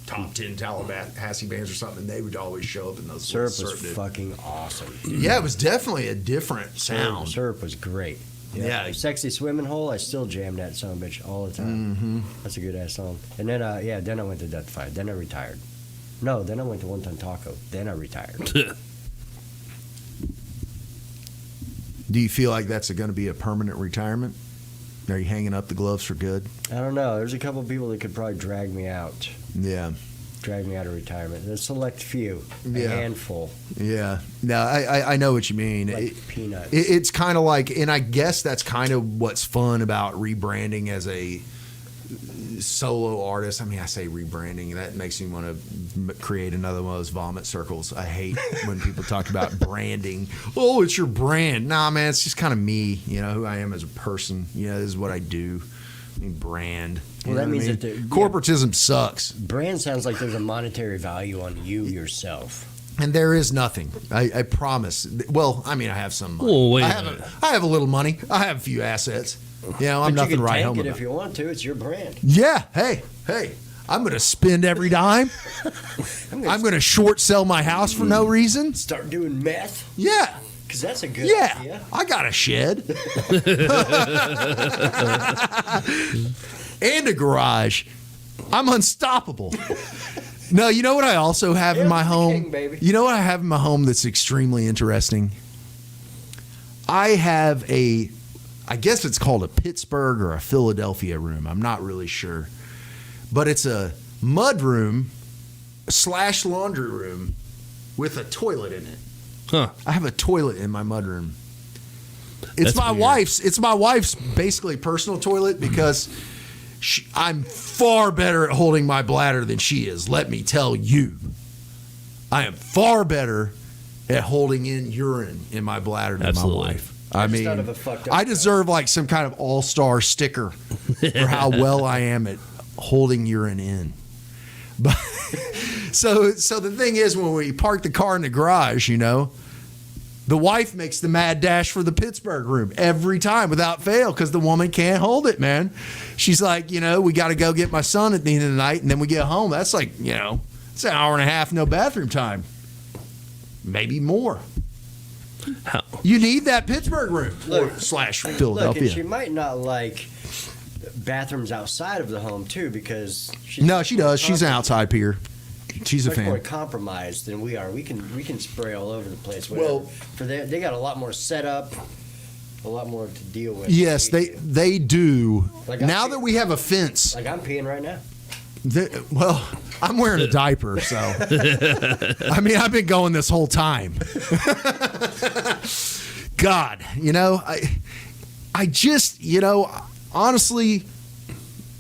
top 10 Tallahassee bands or something, they would always show up in those. Syrup was fucking awesome. Yeah, it was definitely a different sound. Syrup was great. Yeah. Sexy Swimming Hole, I still jam that son of a bitch all the time. Mm-hmm. That's a good ass song. And then, then I went to Death Defy. Then I retired. No, then I went to One Ton Taco. Then I retired. Do you feel like that's going to be a permanent retirement? Are you hanging up the gloves for good? I don't know. There's a couple of people that could probably drag me out. Yeah. Drag me out of retirement. A select few. A Yeah. handful. Yeah. No, I know what you mean. Like peanuts. It's kind of like, and I guess that's kind of what's fun about rebranding as a solo artist. I mean, I say rebranding, that makes me want to create another one of those vomit circles. I hate when people talk about branding. Oh, it's your brand. Nah, man, it's just kind of me, who I am as a person. This is what I do. I mean, brand. Well, that means that corporatism sucks. Brand sounds like there's a monetary value on you yourself. And there is nothing. I promise. Well, I mean, I have some money. Whoa, wait a I minute. have a little money. I have a few assets. I'm But nothing you can right tank home it about. if you want to. It's your brand. Yeah. Hey. I'm going to spend every dime. I'm going to short sell my house for no reason. Start doing meth. Yeah. Because that's a good Yeah. idea. I got a shed. And a garage. I'm unstoppable. No, you know what I also have in my home? King, baby. You know what I have in my home that's extremely interesting? I have I guess it's called a Pittsburgh or a Philadelphia room. I'm not really sure. But it's a mud room / laundry room with a toilet in it. Huh. I have a toilet in my mud room. That's weird. It's my wife's basically personal toilet because I'm far better at holding my bladder than she is. Let me tell you, I am far better at holding in urine in my bladder than Absolutely. my wife. I mean, thought of a fucked up I deserve like some kind of all-star sticker for how well I am at holding urine in. But so the thing is, when we park the car in the garage, the wife makes the mad dash for the Pittsburgh room every time without fail because the woman can't hold it, man. She's like, we got to go get my son at the end of the night, and then we get home. That's like, it's an hour and a half, no bathroom time. Maybe more. How? You need that Pittsburgh room Look, / Look, Philadelphia. and she might not like bathrooms outside of the home too because No, she does. She's an outside peer. She's a much more fan. compromised than we are. We can spray all over the place. Well- For they got a lot more setup, a lot more to deal with. Yes, they do. Like Now that we have a fence, Like I'm peeing right now. well, I'm wearing a diaper, so I mean, I've been going this whole time. God, I just, honestly,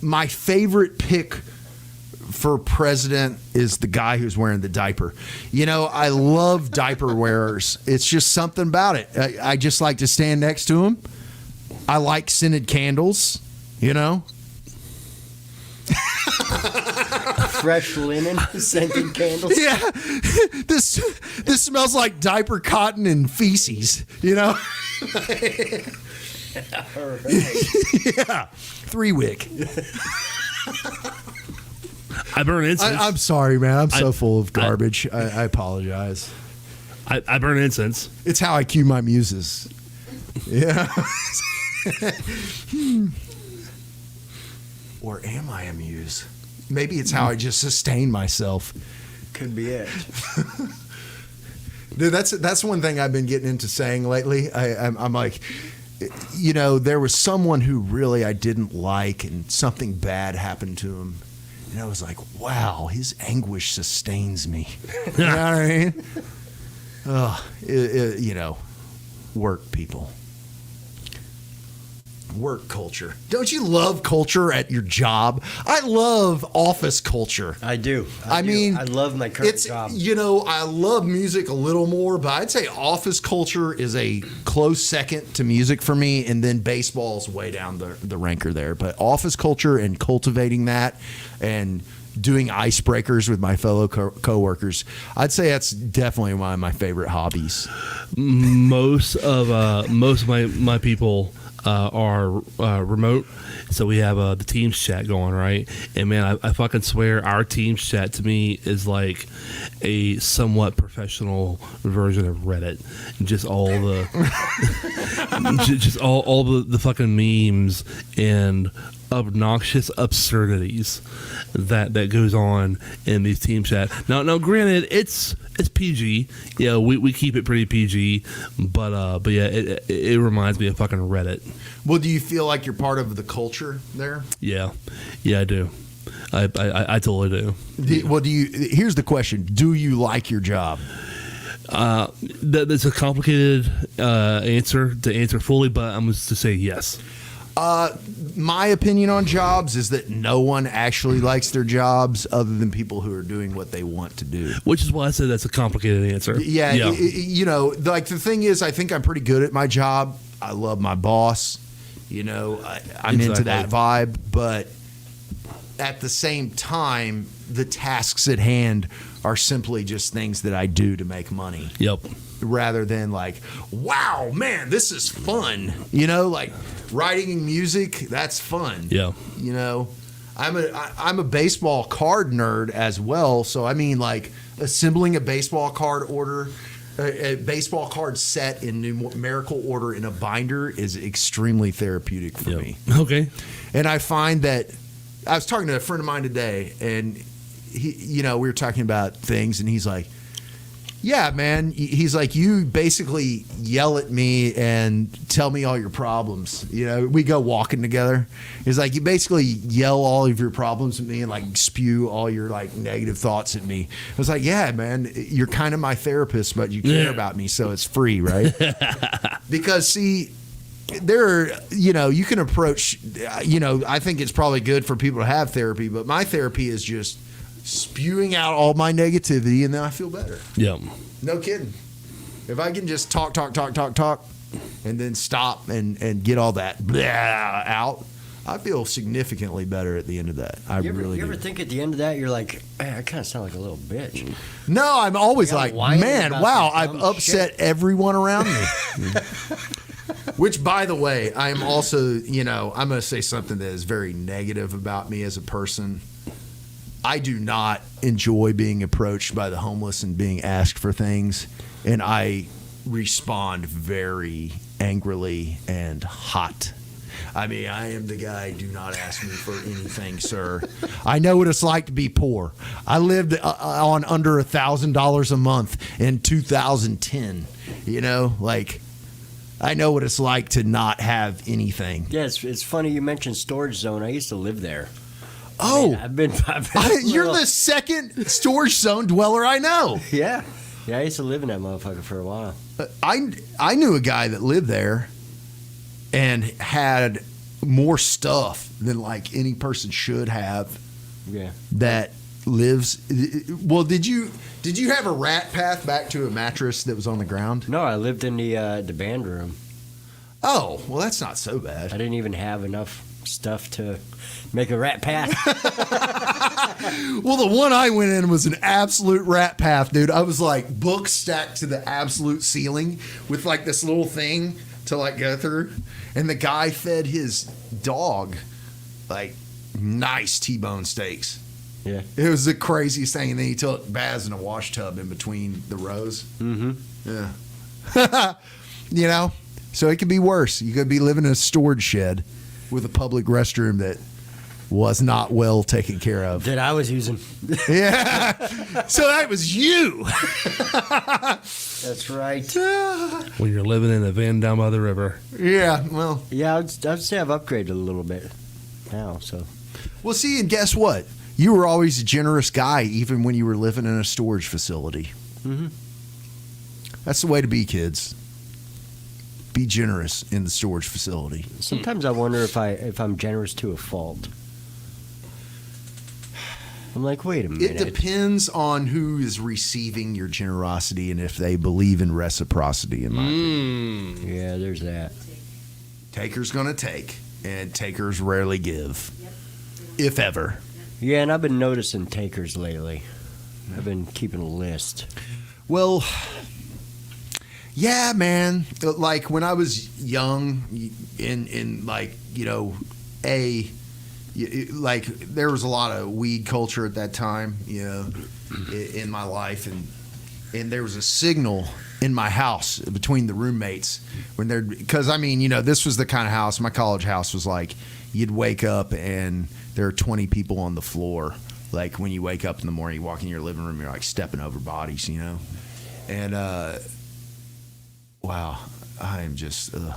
my favorite pick for president is the guy who's wearing the diaper. I love diaper wearers. It's just something about it. I just like to stand next to him. I like scented candles, Fresh linen, scented candles. Yeah, this smells like diaper cotton and feces. All right. Yeah, 3-wick. I burn incense. I'm sorry, man. I'm so full of garbage. I apologize. I burn incense. It's how I cue my muses. Yeah. Or am I a muse? Maybe it's how I just sustain myself. Could be it. Dude, that's one thing I've been getting into saying lately. I'm like, you know, there was someone who really I didn't like, and something bad happened to him, and I was like, wow, his anguish sustains me. You know what I mean? You know, work people. Work culture. Don't you love culture at your job? I love office culture. I do. I mean, I love my current job. You know, I love music a little more, but I'd say office culture is a close second to music for me, and then baseball's way down the ranker there. But office culture and cultivating that and doing icebreakers with my fellow coworkers, I'd say that's definitely one of my favorite hobbies. Most of my people are remote, so we have the Teams chat going, right? And man, I fucking swear our Teams chat to me is like a somewhat professional version of Reddit. Just all the just all the fucking memes and obnoxious absurdities that goes on in these team chat. Now granted, it's PG. Yeah, we keep it pretty PG, but yeah, it reminds me of fucking Reddit. Well, do you feel like you're part of the culture there? Yeah, I do. I totally do. Here's the question: do you like your job? That's a complicated answer to answer fully, but I'm just to say yes. My opinion on jobs is that no one actually likes their jobs other than people who are doing what they want to do. Which is why I said that's a complicated answer. Yeah. You know, like the thing is, I think I'm pretty good at my job. I love my boss. You know, I'm into that vibe. But at the same time, the tasks at hand are simply just things that I do to make money. Yep. Rather than like, wow, man, this is fun. You know, like writing music, that's fun. Yeah. You know, I'm a baseball card nerd as well. So I mean, like assembling a baseball card a baseball card set in numerical order in a binder is extremely therapeutic for me. Okay. And I find that I was talking to a friend of mine today, and he, you know, we were talking about things, and he's like, yeah, man. He's like, you basically yell at me and tell me all your problems. You know, we go walking together. He's like, you basically yell all of your problems at me and like spew all your like negative thoughts at me. I was like, yeah, man, you're kind of my therapist, but you care about me, so it's free, right? Because see, you know, you can approach, you know, I think it's probably good for people to have therapy, but my therapy is just spewing out all my negativity, and then I feel better. Yeah. No kidding. If I can just talk, and then stop and get all that blah out, I feel significantly better at the end of that. You ever think at the end of that, you're like, man, I kind of sound like a little bitch. No, I'm always like, man, wow, I've upset everyone around me. Which, by the way, I am also, you know, I'm going to say something that is very negative about me as a person. I do not enjoy being approached by the homeless and being asked for things, and I respond very angrily and hot. I mean, I am the guy, do not ask me for anything, sir. I know what it's like to be poor. I lived on under $1,000 a month in 2010, you know, like I know what it's like to not have anything. Yeah, it's funny you mentioned Storage Zone. I used to live there. Oh, I've been you're the second Storage Zone dweller I know. Yeah, I used to live in that motherfucker for a while. I knew a guy that lived there and had more stuff than like any person should have. Yeah, that lives. Well, did you have a rat path back to a mattress that was on the ground? No, I lived in the band room. Oh, well, that's not so bad. I didn't even have enough stuff to make a rat path. Well, the one I went in was an absolute rat path, dude. I was like books stacked to the absolute ceiling with like this little thing to like go through, and the guy fed his dog like nice T-bone steaks. Yeah, it was the craziest thing, and then he took baths in a wash tub in between the rows. Mm-hmm. Yeah. You know, so it could be worse. You could be living in a storage shed with a public restroom that was not well taken care of. That I was using. Yeah. So that was you. That's right. When you're living in a van down by the river. Yeah. Well, Yeah, I'd say I've upgraded a little bit now. So well, see, and guess what? You were always a generous guy, even when you were living in a storage facility. Mhm. That's the way to be, kids. Be generous in the storage facility. sometimes I wonder if I'm generous to a fault. I'm like, wait a minute. It depends on who is receiving your generosity and if they believe in reciprocity, in my opinion. Yeah, there's that. Taker's going to take, and takers rarely give, if ever. Yeah, and I've been noticing takers lately. I've been keeping a list. Well, yeah, man. Like when I was young, in like, you know, like there was a lot of weed culture at that time, you know, in my life, and there was a signal in my house between the roommates when they're, because I mean, you know, this was the kind of house, my college house was like, you'd wake up and there are 20 people on the floor. Like when you wake up in the morning, you walk in your living room, you're like stepping over bodies, you know, and wow, I am just. Now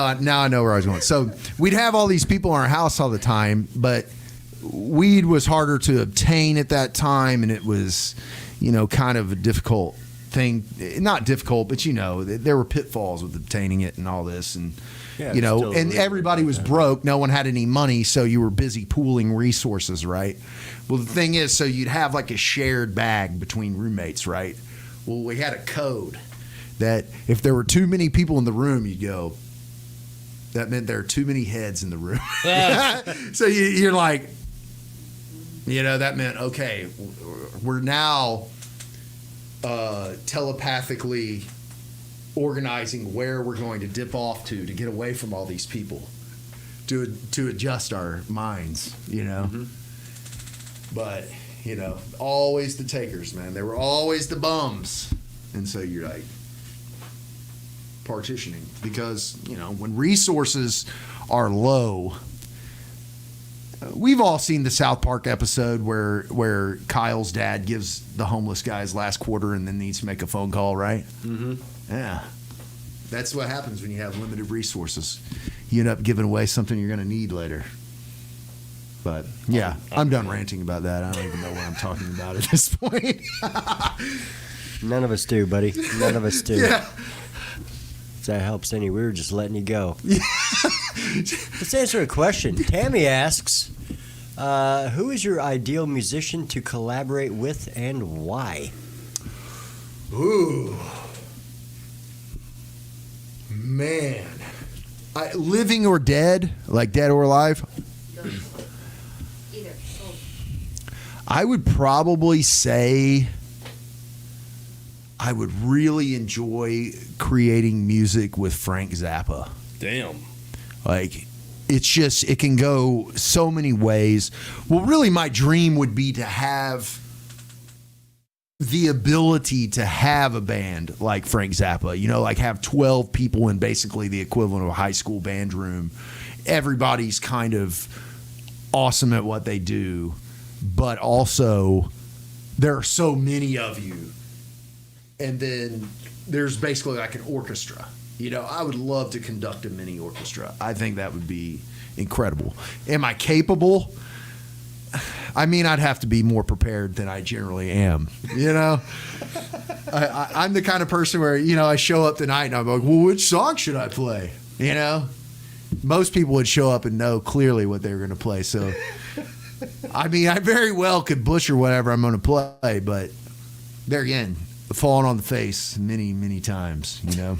I know where I was going. So we'd have all these people in our house all the time, but weed was harder to obtain at that time, and it was, you know, kind of a difficult thing. Not difficult, but you know, there were pitfalls with obtaining it and all this, and Yeah, you know, still and illegal. everybody was broke. No one had any money, so you were busy pooling resources, right? Well, the thing is, so you'd have like a shared bag between roommates, right? Well, we had a code that if there were too many people in the room, you'd go, that meant there are too many heads in the room. So you're like, you know, that meant, okay, we're now telepathically organizing where we're going to dip off to get away from all these people, to adjust our minds, you know. But, you know, always the takers, man. They were always the bums. And so you're like partitioning, because, you know, when resources are low, we've all seen the South Park episode where Kyle's dad gives the homeless guy his last quarter and then needs to make a phone call, right? Mm-hmm. Yeah. That's what happens when you have limited resources. You end up giving away something you're going to need later. But, yeah, I'm done ranting about that. I don't even know what I'm talking about at this point. None of us do, buddy. None of us do. Yeah. If that helps any, we were just letting you go. Let's answer a question. Tammy asks, who is your ideal musician to collaborate with and why? Ooh. Man. Living or dead? Like dead or alive? Either. I would probably say I would really enjoy creating music with Frank Zappa. Damn. Like, it's just, it can go so many ways. Well, really, my dream would be to have the ability to have a band like Frank Zappa, you know, like have 12 people in basically the equivalent of a high school band room. Everybody's kind of awesome at what they do, but also there are so many of you. And then there's basically like an orchestra. You know, I would love to conduct a mini orchestra. I think that would be incredible. Am I capable? I mean, I'd have to be more prepared than I generally am. You know, I'm the kind of person where, you know, I show up tonight and I'm like, well, which song should I play? You know, most people would show up and know clearly what they were going to play. So, I mean, I very well could butcher whatever I'm going to play, but there again, falling on the face many, many times, you know.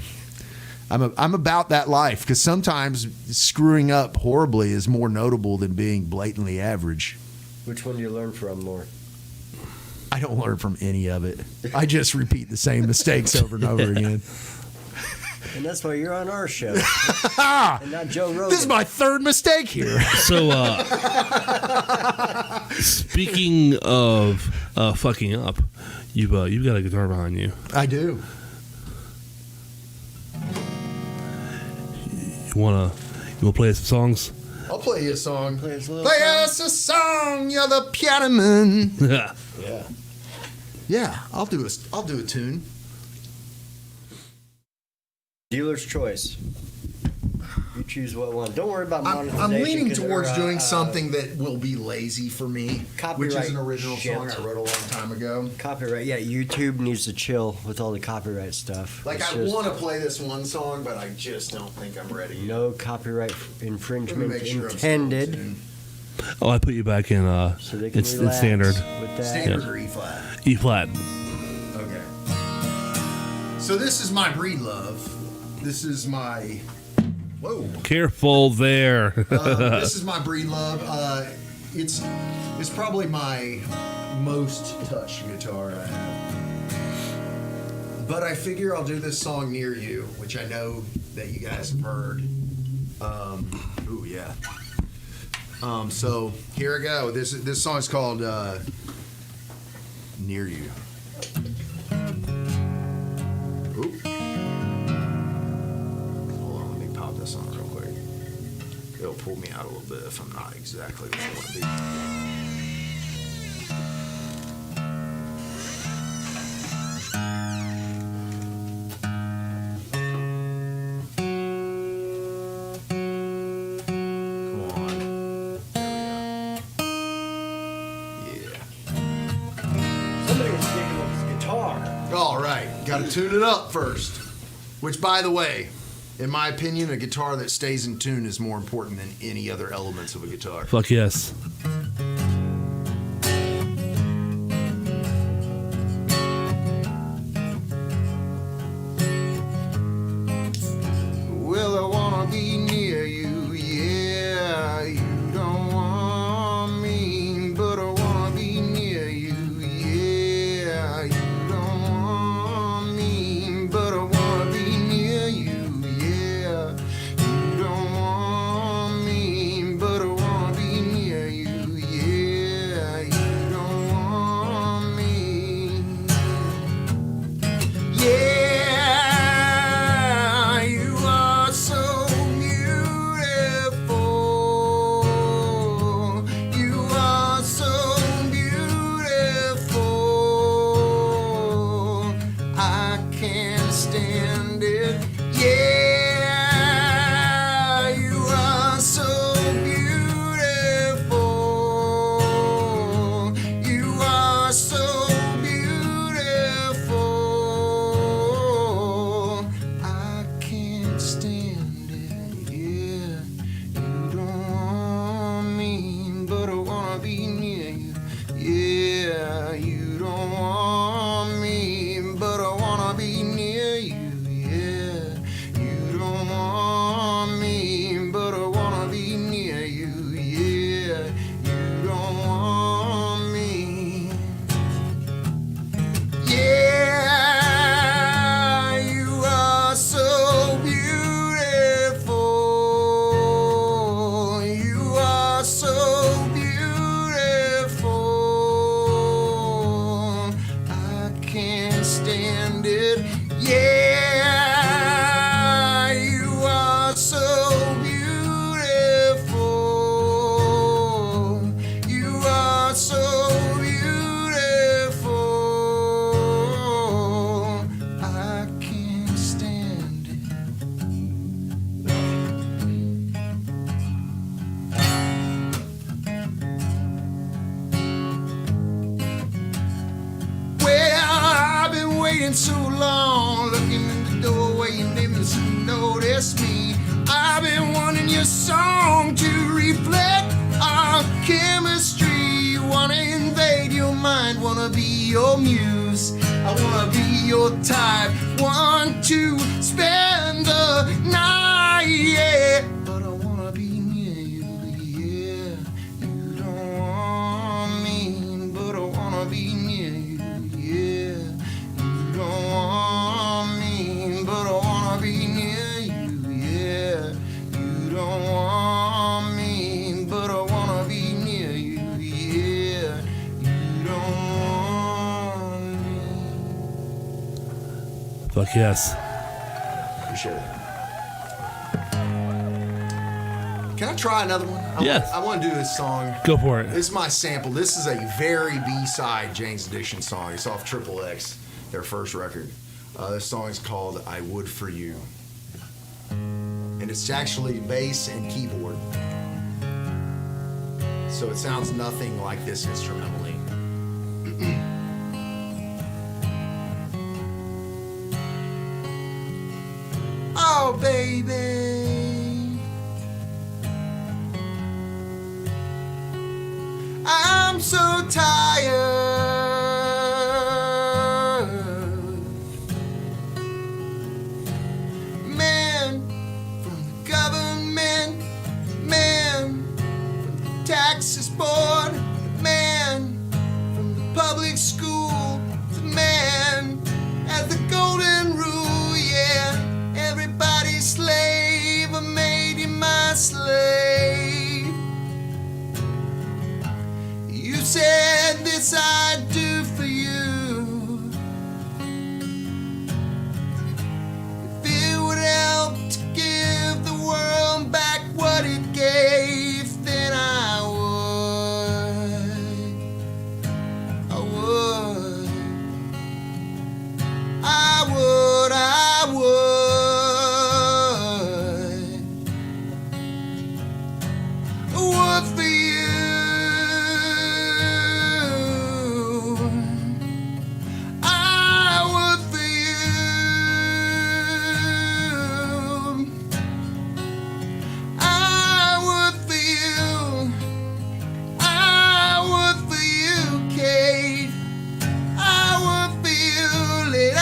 I'm about that life, because sometimes screwing up horribly is more notable than being blatantly average. Which one do you learn from more? I don't learn from any of it. I just repeat the same mistakes over and over again. And that's why you're on our show. And not Joe Rogan. This is my third mistake here. So, speaking of fucking up, you've got a guitar behind you. I do. You want to play us some songs? I'll play you a song. Play us a little Play song. us a song. You're the piano man. Yeah. Yeah. Yeah, I'll do a tune. Dealer's choice. You choose what one. Don't worry about monetization. I'm leaning 'cause towards they're, doing something that will be lazy for me, which is Copyright an original shit. song I wrote a long time ago. Copyright. Yeah, YouTube needs to chill with all the copyright stuff. Like, It's I just want to play this one song, but I just don't think I'm ready. no copyright Let me infringement make sure I'm still intended. tuned. Oh, I put you back in. So they can It's relax standard. with that. Standard or E flat. E flat. Okay. So this is my breed love. This is my. Whoa. Careful there. This is my breed love. It's probably my most touched guitar I have. But I figure I'll do this song Near You, which I know that you guys have heard. Ooh, yeah. So here I go. This song's called Near You. Oop. Hold on, let me pop this on real quick. It'll pull me out a little bit if I'm not exactly where I want to be. Come on. There we go. Yeah. Somebody was digging up his guitar. All right, got to tune it up first. Which, by the way, in my opinion, a guitar that stays in tune is more important than any other elements of a guitar. Fuck yes. Well, I wanna be near you, yeah. You don't want me, but I wanna be near you, yeah. You don't want me, but I wanna be near you, yeah. You don't want me, but I wanna be near you, yeah. You don't want me, yeah. You are so beautiful. You are so beautiful. I can't stand it. Yeah, you are so beautiful. You are so beautiful. I can't stand it. Yeah, you don't want me, but I wanna be near you. Yeah, you don't want me, but I wanna be near you. Yeah, you don't want me, but I wanna be near you. Yeah, you don't want me. Yeah, you are so beautiful. You are so beautiful. I can't stand it. Yeah, you are so beautiful. You are so beautiful. I can't stand it. Well, I've been waiting so long, looking in the doorway and didn't notice me. I've been wanting your song to reflect our chemistry. Wanna invade your mind, wanna be your muse. I wanna be your type, want to spend the night, yeah. But I wanna be near you, yeah. You don't want me, but I wanna be near you, yeah. You don't want me, but I wanna be near you, yeah. You don't want me, but I wanna be near you, yeah. You don't want me. Fuck yes. Appreciate it. Can I try another one? Yes. I want to do this song. Go for it. This is my sample. This is a very B-side Jane's Addiction song. It's off Triple X, their first record. This song is called I Would For You. And it's actually bass and keyboard. So it sounds nothing like this instrumentally. Oh, baby, I'm so tired. Man from the government, man from the taxes board, man from the public school, the man at the golden rule, yeah. Everybody's slave, I made him my slave. You said this I'd do for you. If it would help to give the world back what it gave, then I would. I would. I would. I would. For you, I would for you, I would for you, I would for you, Kate, I would for you, later.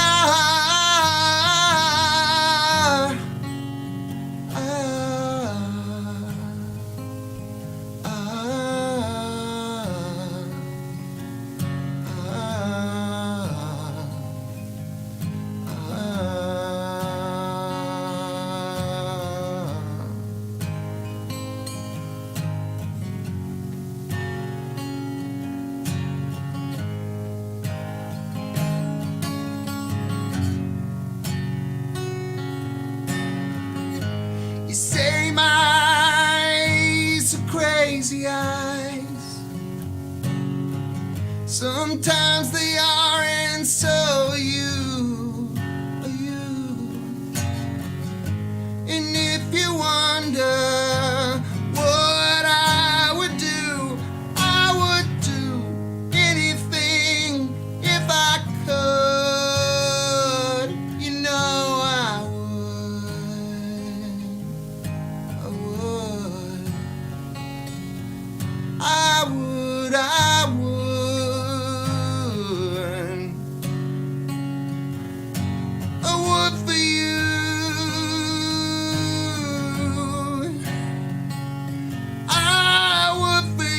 You say my eyes are crazy eyes. Sometimes they are, and so are you. Are you? And if you wonder what I would do, I would do anything if I could. You know I would. I would. I would. I would. I would for you. I would for you.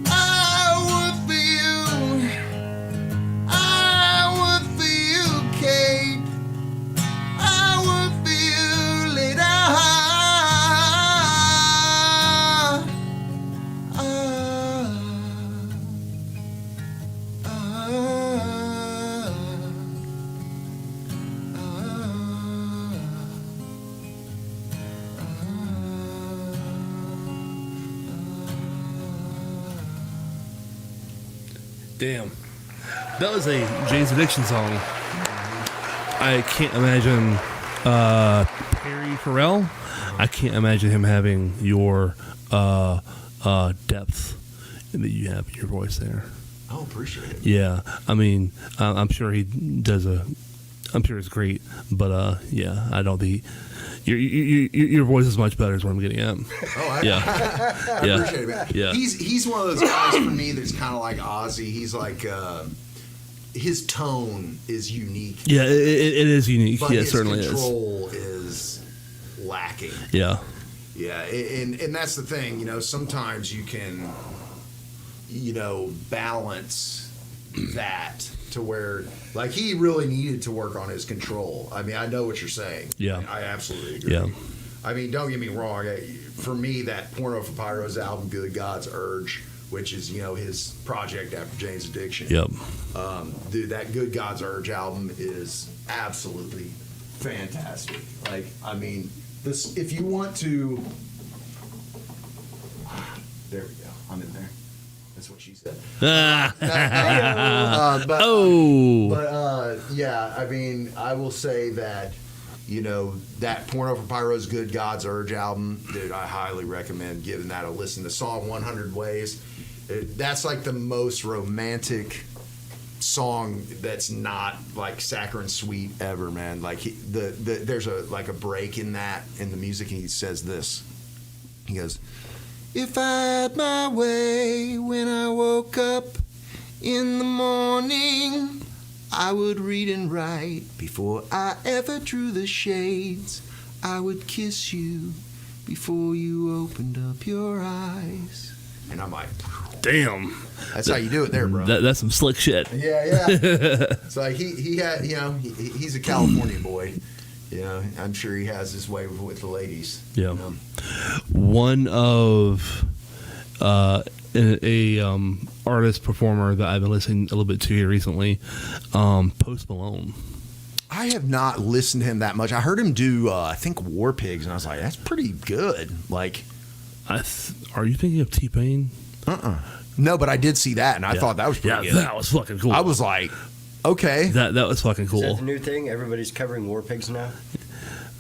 I would for you. I would for you, Kate. I would for you later. Damn. That was a Jane's Addiction song. I can't imagine Perry Farrell. I can't imagine him having your depth that you have in your voice there. Oh, appreciate it. Yeah, I mean, I'm sure he does I'm sure it's great, but yeah, I don't think your voice is much better. Is what I'm getting at. Oh, Yeah, I yeah, appreciate it, man. yeah. He's one of those guys for me that's kind of like Ozzy. He's like his tone is unique, Yeah, it is unique. but Yeah, it his certainly is. control is lacking. Yeah, Yeah, and that's the thing. You know, sometimes you can, you know, balance that to where, like, he really needed to work on his control. I mean, I know what you're saying. Yeah. I absolutely agree. yeah, I mean, don't get me wrong. For me, that Porno for Pyro's album, Good God's Urge, which is, you know, his project after Jane's Addiction. yep. Dude, that Good God's Urge album is absolutely fantastic. Like, I mean, this. If you want to, there we go. I'm in there. That's what she said. But yeah, I mean, I will say that, you know, that Porno for Pyro's Good God's Urge album, dude, I highly recommend giving that a listen. The song 100 Ways, that's like the most romantic song that's not like saccharine sweet ever, man. Like there's a break in that in the music, and he says this. He goes, "If I had my way when I woke up in the morning, I would read and write before I ever drew the shades. I would kiss you before you opened up your eyes." And I'm like, Damn. that's how you do it there, bro. That's some slick shit. Yeah. It's like he had, you know, he's a California boy. You know, I'm sure he has his way with the ladies. Yeah. You know? One of a artist performer that I've been listening a little bit to here recently, Post Malone. I have not listened to him that much. I heard him do, I think, War Pigs, and I was like, that's pretty good. Like, Are you thinking of T-Pain? No, but I did see that, and I thought that was pretty good. That was fucking cool. I was like, okay. That was fucking Is cool. that the new thing? Everybody's covering war pigs now?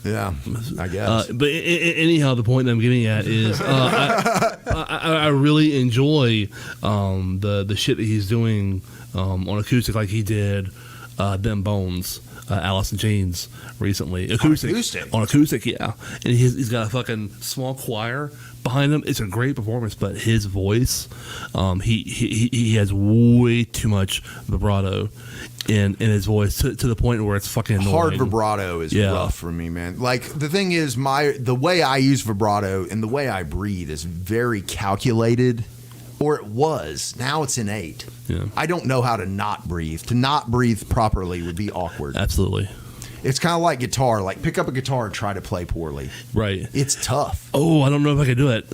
Yeah, I guess. But anyhow, the point I'm getting at is I really enjoy the shit that he's doing on acoustic, like he did Them Bones, Alice in Chains recently. Acoustic. On acoustic, yeah. And he's got a fucking small choir behind him. It's a great performance, but his voice, he has way too much vibrato in his voice to the point where it's fucking annoying. Hard vibrato is rough for me, man. Like, the thing is, the way I use vibrato and the way I breathe is very calculated, or it was. Now it's innate. Yeah. I don't know how to not breathe. To not breathe properly would be awkward. Absolutely. It's kind of like guitar. Like, pick up a guitar and try to play poorly. Right. It's tough. Oh, I don't know if I could do it.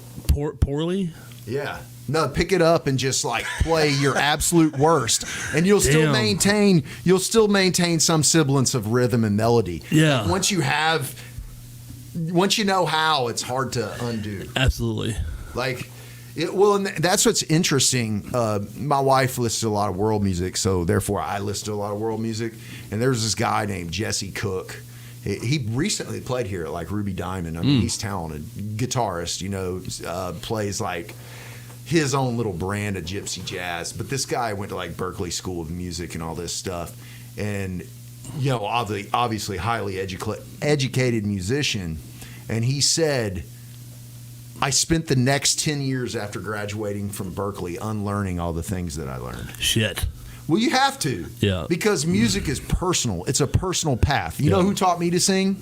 Poorly? Yeah. No, pick it up and just like play your absolute worst, and you'll still Damn. maintain some semblance of rhythm and melody. Yeah. Once you know how, it's hard to undo. Absolutely. Like, and that's what's interesting. My wife listens to a lot of world music, so therefore I listen to a lot of world music. And there's this guy named Jesse Cook. He recently played here at like Ruby Diamond. I mean, he's talented guitarist. You know, plays like his own little brand of gypsy jazz. But this guy went to like Berklee School of Music and all this stuff, and you know, obviously highly educated musician. And he said, I spent the next 10 years after graduating from Berklee unlearning all the things that I learned. Shit. Well, you have to. Yeah. Because music is personal. It's a personal path. You know who taught me to sing?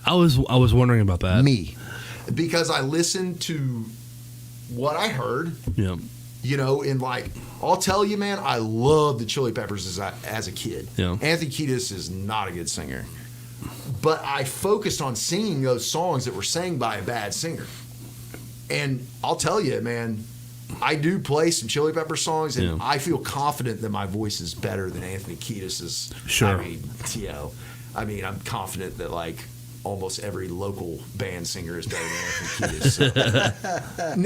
I was wondering about that. Me. Because I listened to what I heard. Yeah. You know, and like, I'll tell you, man, I loved the Chili Peppers as a kid. Yeah. Anthony Kiedis is not a good singer. But I focused on singing those songs that were sang by a bad singer. And I'll tell you, man, I do play some Chili Pepper songs, and I feel confident that my voice is better than Anthony Kiedis's. Sure. I mean, I'm confident that like almost every local band singer is better than Anthony Kiedis.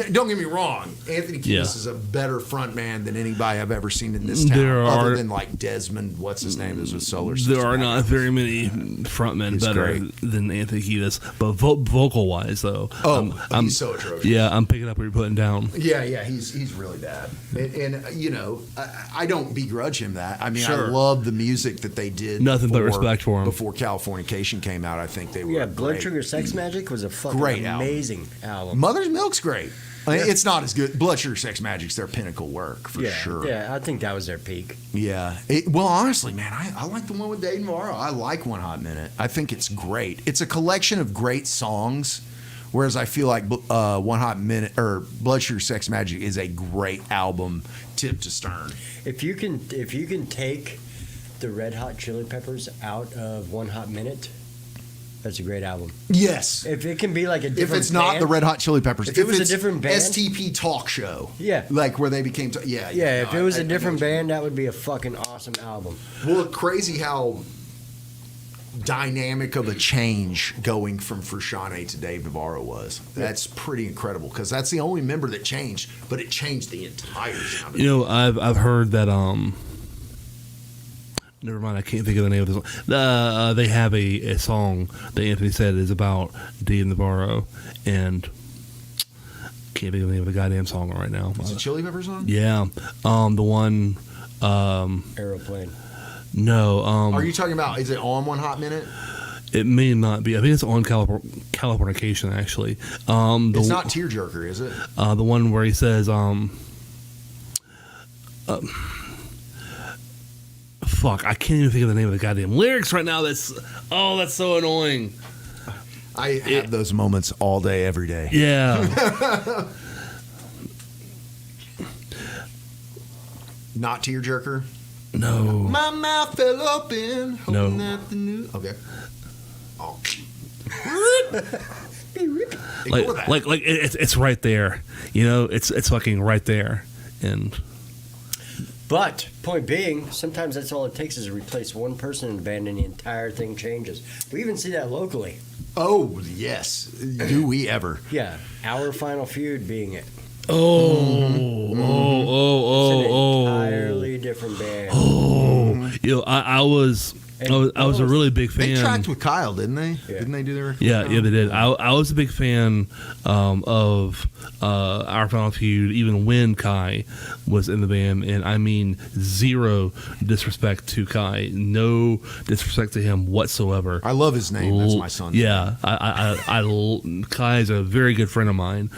So. Don't get me wrong, Anthony Kiedis is a better front man than anybody I've ever seen in this town, other than like Desmond, what's his name, is with Solar System. There are not very many frontmen better than Anthony Kiedis, but vocal wise though, he's so atrocious. Yeah, I'm picking up what you're putting down. Yeah, he's really bad, and you know, I don't begrudge him that. I mean, Sure. I love the music that they did. Nothing but respect for him. Before Californication came out, I think they were Blood great. Sugar Sex Magic was a fucking Great amazing album. Mother's Milk's great. I mean, it's not as good. Blood Sugar Sex Magic's their pinnacle work for sure. Yeah, I think that was their peak. Yeah. Well, honestly, man, I like the one with Dave Navarro. I like One Hot Minute. I think it's great. It's a collection of great songs, whereas I feel like One Hot Minute or Blood Sugar Sex Magic is a great album, tip to stern. If you can take the Red Hot Chili Peppers out of One Hot Minute, that's a great album. Yes. If it can be like a different If it's not band, the Red Hot Chili Peppers. If it was a different band. STP Talk Show. Yeah. Like where they became... if it was a different band, that would be a fucking awesome album. Well, crazy how dynamic of a change going from Frusciante to Dave Navarro was. That's pretty incredible because that's the only member that changed, but it changed the entire sound. You know, I've heard that. Never mind, I can't think of the name of this song. They have a song that Anthony said is about Dave Navarro, and can't think of the name of the goddamn song right now. Is it Chili Peppers song? Yeah, the one. Aeroplane. No. Are you talking about? Is it on One Hot Minute? It may not be. I think it's on Californication, actually. It's not Tearjerker, is it? The one where he says, fuck, I can't even think of the name of the goddamn lyrics right now. That's so annoying. I have those moments all day, every day. Yeah. Not Tearjerker? No. My mouth fell open. No. That the new. Okay. Oh. Like it's right there. You know, it's fucking right there. And But point being, sometimes that's all it takes is to replace one person in the band, and the entire thing changes. We even see that locally. Oh yes. Do we ever? Yeah, Our Final Feud being it. it's It's an entirely different band. You know, I was a really big fan. They tracked with Kyle, didn't they? Yeah. Didn't they do their? Yeah, they did. I was a big fan of Our Final Feud, even when Kai was in the band, and I mean zero disrespect to Kai, no disrespect to him whatsoever. I love his name. That's my son. Yeah, Kai is a very good friend of mine.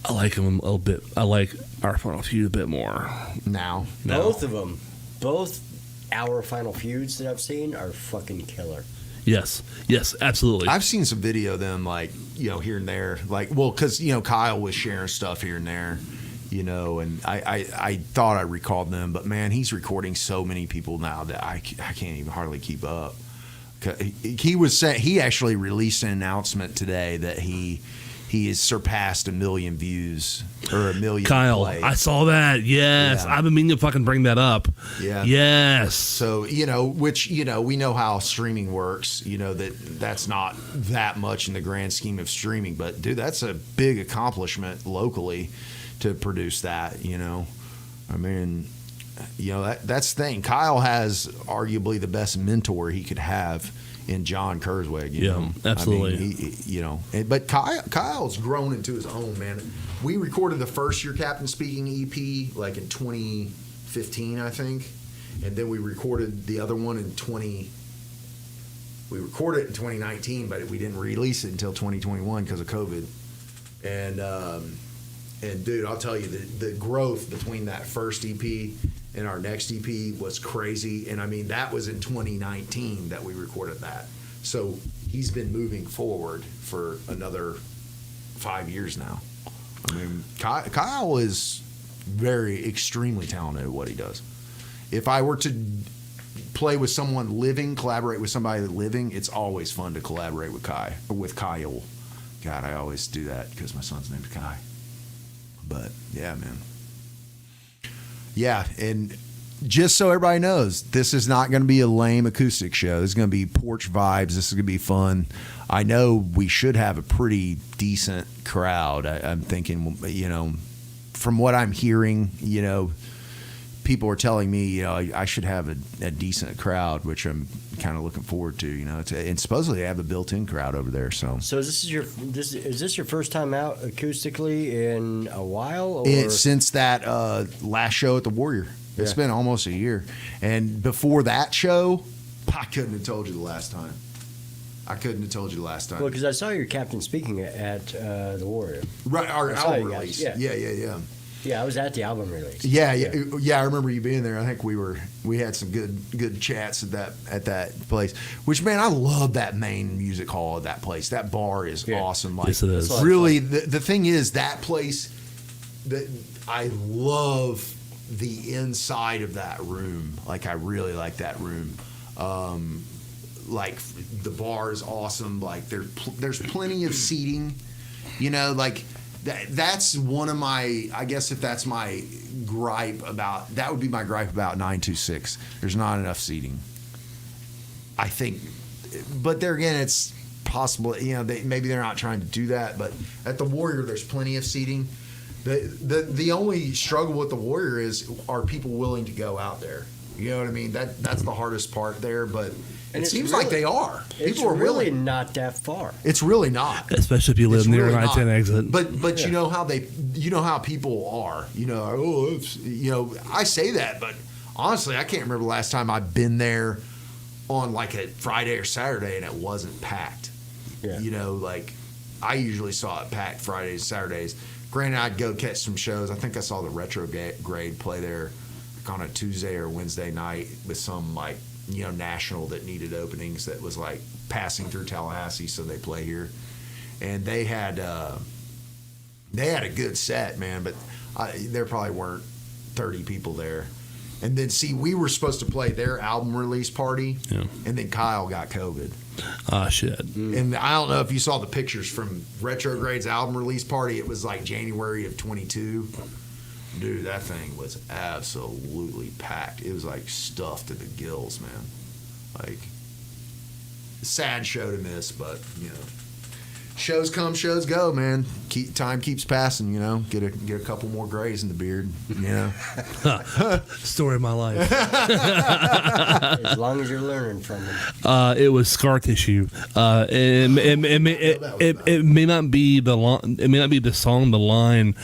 I like him a little bit. I like Our Final Feud a bit more. Now. Both of them, both Our Final Feuds that I've seen are fucking killer. Yes, absolutely. I've seen some video of them, like, you know, here and there. Like, well, because, you know, Kyle was sharing stuff here and there, you know, and I thought I recalled them. But, man, he's recording so many people now that I can't even hardly keep up. He was saying, he actually released an announcement today that he has surpassed 1 million views or 1 million Kyle, plays. I saw that. Yes, Yeah. I've been meaning to fucking bring that up. Yeah. Yes. So, you know, which, you know, we know how streaming works, you know, that's not that much in the grand scheme of streaming. But, dude, that's a big accomplishment locally to produce that, you know. I mean, you know, that's the thing. Kyle has arguably the best mentor he could have in John Kurzweg. You know? Absolutely. I mean, he, you know, but Kyle's grown into his own, man. We recorded the first Your Captain Speaking EP like in 2015, I think, and then we recorded the other one in We recorded it in 2019, but we didn't release it until 2021 because of COVID. And dude, I'll tell you, the growth between that first EP and our next EP was crazy. And I mean, that was in 2019 that we recorded that. So he's been moving forward for another 5 years now. I mean, Kyle is extremely talented at what he does. If I were to play with someone living, collaborate with somebody living, it's always fun to collaborate with Kyle. God, I always do that because my son's name's Kai. But yeah, man. Yeah, and just so everybody knows, this is not going to be a lame acoustic show. This is going to be porch vibes. This is going to be fun. I know we should have a pretty decent crowd. I'm thinking, you know, from what I'm hearing, you know, people are telling me, you know, I should have a decent crowd, which I'm kind of looking forward to. You know, and supposedly they have a built-in crowd over there. So is this your first time out acoustically in a while? Or? Since that last show at the Warrior, it's been almost a year. And before that show, I couldn't have told you the last time. Well, because I saw your Captain Speaking at the Warrior. Right, our album release. Yeah. Yeah. Yeah, I was at the album release. Yeah. I remember you being there. I think we had some good chats at that place. Which, man, I love that main music hall of that place. That bar is awesome. Like, yes, it is. Really, the thing is, that place, that I love the inside of that room. Like, I really like that room. Like, the bar is awesome. Like, there's plenty of seating. You know, like. That's one of my, I guess if that's my gripe about, that would be my gripe about 926. There's not enough seating. I think, but there again, it's possible. Maybe they're not trying to do that. But at the Warrior, there's plenty of seating. The only struggle with the Warrior is, are people willing to go out there? You know what I mean? That's the hardest part there. But it seems like they are. People are really willing. not that far. It's really not. Especially if you live It's near really an I-10 not. exit. But you know how people are. I say that, but honestly, I can't remember the last time I've been there on like a Friday or Saturday and it wasn't packed. Yeah. I usually saw it packed Fridays, Saturdays. Granted, I'd go catch some shows. I think I saw the Retrograde play there like on a Tuesday or Wednesday night with some national that needed openings that was like passing through Tallahassee, so they play here. And they had a good set, man, but there probably weren't 30 people there. And then, we were supposed to play their album release party, and then Kyle got COVID. Ah, shit. And I don't know if you saw the pictures from Retrograde's album release party. It was like January of 22. Dude, that thing was absolutely packed. It was like stuffed to the gills, man. Like, sad show to miss, but, shows come, shows go, man. Time keeps passing, Get a couple more grays in the beard, Story of my life. As long as you're learning from it. It was scar tissue. It may not be the song, the line,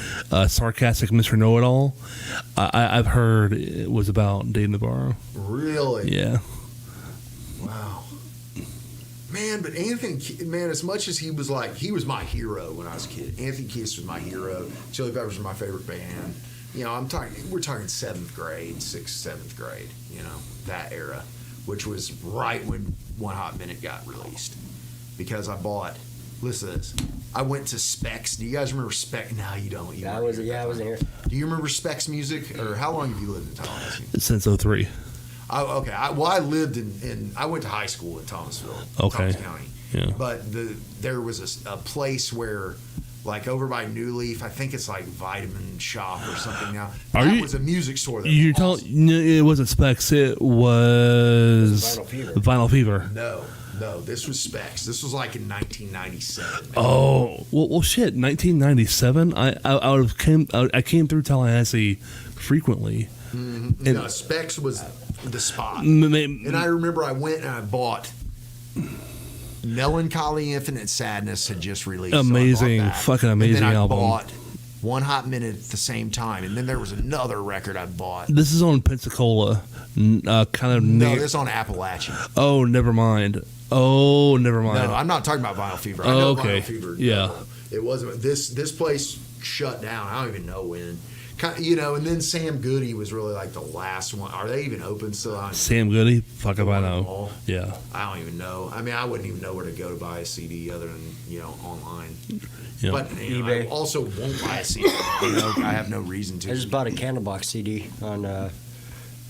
sarcastic Mr. Know-It-All. I've heard it was about Dave Navarro. Really? Yeah. Wow. Man, but Anthony, man, as much as he was my hero when I was a kid. Anthony Kiedis was my hero. Chili Peppers were my favorite band. We're talking 7th grade, 6th, 7th grade, that era, which was right when One Hot Minute got released. Because listen to this, I went to Specs. Do you guys remember Specs? No, you don't. I wasn't here. Do you remember Specs music? Or how long have you lived in Tallahassee? Since 03. Okay. I lived I went to high school in Thomasville, Okay. Thomas County. Yeah. But there was a place where, like over by New Leaf, I think it's like Vitamin Shop or something now. That was a music store. You're telling? No, it wasn't Specs. It was Vinyl Fever. No, this was Specs. This was like in 1997. Man. Oh, well, shit. 1997. I came through Tallahassee frequently. Mm-hmm. No, Specs was the spot. And I remember I went and I bought Melancholy Infinite Sadness had just released. Amazing, fucking amazing and then I album. bought One Hot Minute at the same time, and then there was another record I bought. This is on Pensacola, kind of No, near. this is on Appalachian. Oh, never mind. No, I'm not talking about Vinyl Fever. I know okay. Vinyl Fever. Yeah. No, it wasn't. This place shut down. I don't even know when. And then Sam Goody was really like the last one. Are they even open still? Sam Goody? Fuck if I know. Mall? Yeah. I don't even know. I mean, I wouldn't even know where to go to buy a CD other than, online. Yeah. But eBay. I also won't buy a CD. I have no reason to. I just bought a Candlebox CD on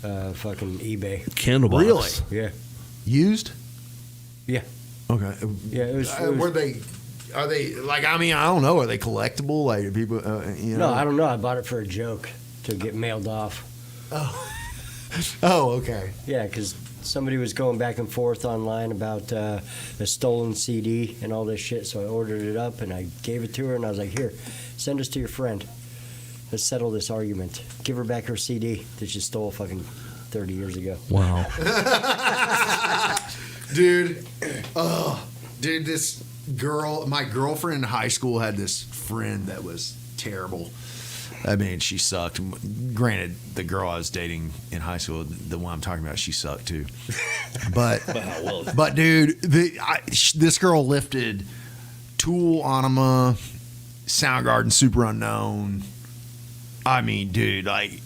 fucking eBay. Candlebox. Really? Yeah. Used? Yeah. Okay. Yeah, it was. Were they? Are they like? I mean, I don't know. Are they collectible? Like people? No, I don't know. I bought it for a joke to get mailed off. Oh, okay. Yeah, because somebody was going back and forth online about the stolen CD and all this shit. So I ordered it up and I gave it to her and I was like, "Here, send this to your friend. Let's settle this argument. Give her back her CD that she stole fucking 30 years ago." Wow. Dude, this girl, my girlfriend in high school had this friend that was terrible. I mean, she sucked. Granted, the girl I was dating in high school, the one I'm talking about, she sucked too. But dude, this girl lifted Tool, Anima, Soundgarden, Super Unknown. I mean, dude, like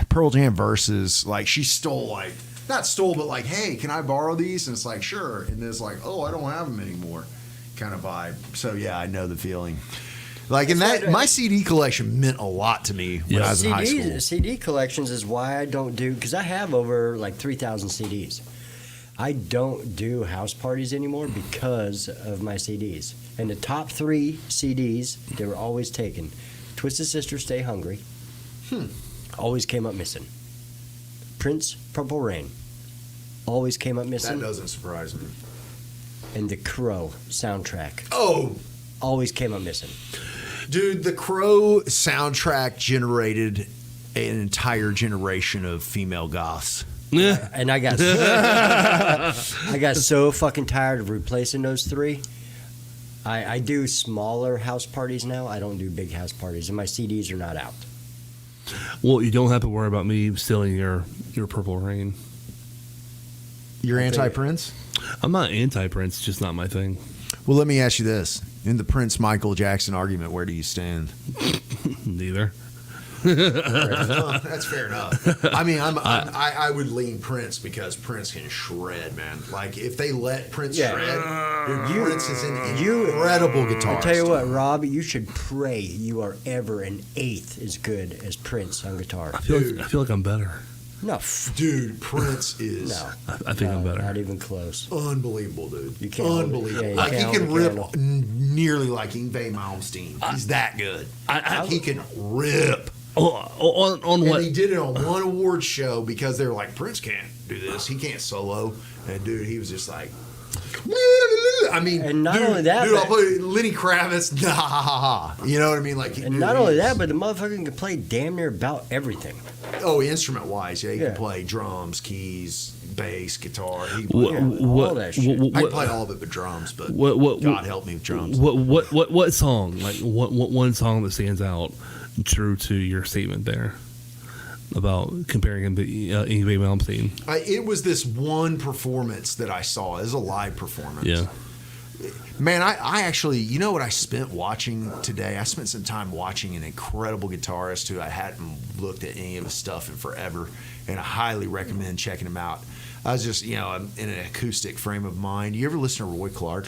Pearl Jam verses, like she stole, like not stole, but like, hey, can I borrow these? And it's like, sure. And then it's like, oh, I don't have them anymore, kind of vibe. So yeah, I know the feeling. Like in that, my CD collection meant a lot to me when I was in high school. CD collections is why I don't do, because I have over like 3,000 CDs. I don't do house parties anymore because of my CDs. And the top 3 CDs, they were always taken. Twisted Sister, Stay Hungry. Always came up missing. Prince, Purple Rain. always came up That missing. doesn't surprise me. And the Crow soundtrack Oh, always came up missing. dude, the Crow soundtrack generated an entire generation of female goths. Yeah. And I got I got so fucking tired of replacing those three. I do smaller house parties now. I don't do big house parties, and my CDs are not out. Well, you don't have to worry about me stealing your Purple Rain. You're anti-Prince? I'm not anti-Prince, just not my thing. Well, let me ask you this. In the Prince-Michael Jackson argument, where do you stand? Neither. No, that's fair enough. I mean, I would lean Prince because Prince can shred, man. Like, if they let Prince Yeah. shred, dude, Prince is an incredible guitarist. I tell you what, Rob, you should pray you are ever an eighth as good as Prince on guitar. I feel like I'm better. No, Dude, Prince is no, I think I'm better. Not even close. unbelievable, dude. You can't hold it. Unbelievable. Yeah, you Like, he can't can hold a rip candle. nearly like Yngwie Malmsteen. He's that good. He can rip. On And what? he did it on one award show because they were like, Prince can't do this. He can't solo. And dude, he was just like, I mean, And not dude, only that, dude, but- I'll put Lenny Kravitz. You know what I mean? Like, And dude, not only he's- that, but the motherfucker can play damn near about everything. oh, instrument wise, yeah, he Yeah. can play drums, keys, bass, guitar. He can What, play, all that shit. I can play all of it but drums, but what, God help me with drums. What song? Like what one song that stands out true to your statement there about comparing him to Yngwie Malmsteen? It was this one performance that I saw. It was a live performance. Yeah. Man, I actually, you know what I spent watching today? I spent some time watching an incredible guitarist who I hadn't looked at any of his stuff in forever, and I highly recommend checking him out. I was just, I'm in an acoustic frame of mind. You ever listen to Roy Clark?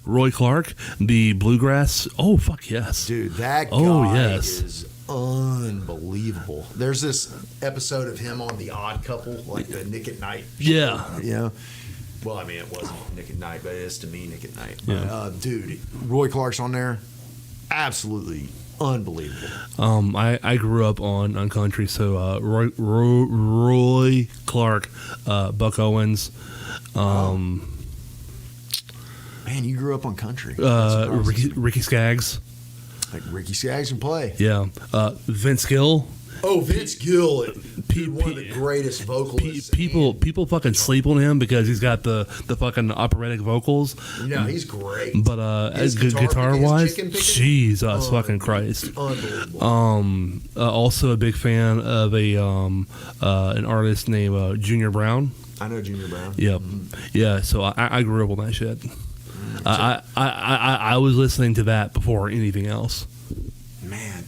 Roy Clark, the bluegrass. Oh fuck yes, Dude, that guy Oh, yes. is unbelievable. There's this episode of him on The Odd Couple, like the Nick at Night show, Yeah. you know? Well, I mean, it wasn't Nick at Night, but it is to me Nick at Night. But, Yeah. dude, Roy Clark's on there. Absolutely unbelievable. I grew up on country, so Roy Clark, Buck Owens, Man, you grew up on country. That surprises me. Ricky Skaggs, Like Ricky Skaggs can play. yeah, Vince Gill. Oh, Vince Gill, P- one of the greatest vocalists. People fucking sleep on him because he's got the fucking operatic vocals. He's great. But His as guitar wise, chicken picking? Jesus fucking Christ. Unbelievable. Also a big fan of an artist named Junior Brown. I know Junior Brown. Yep. Yeah. So I grew up on that shit. I was listening to that before anything else. Man,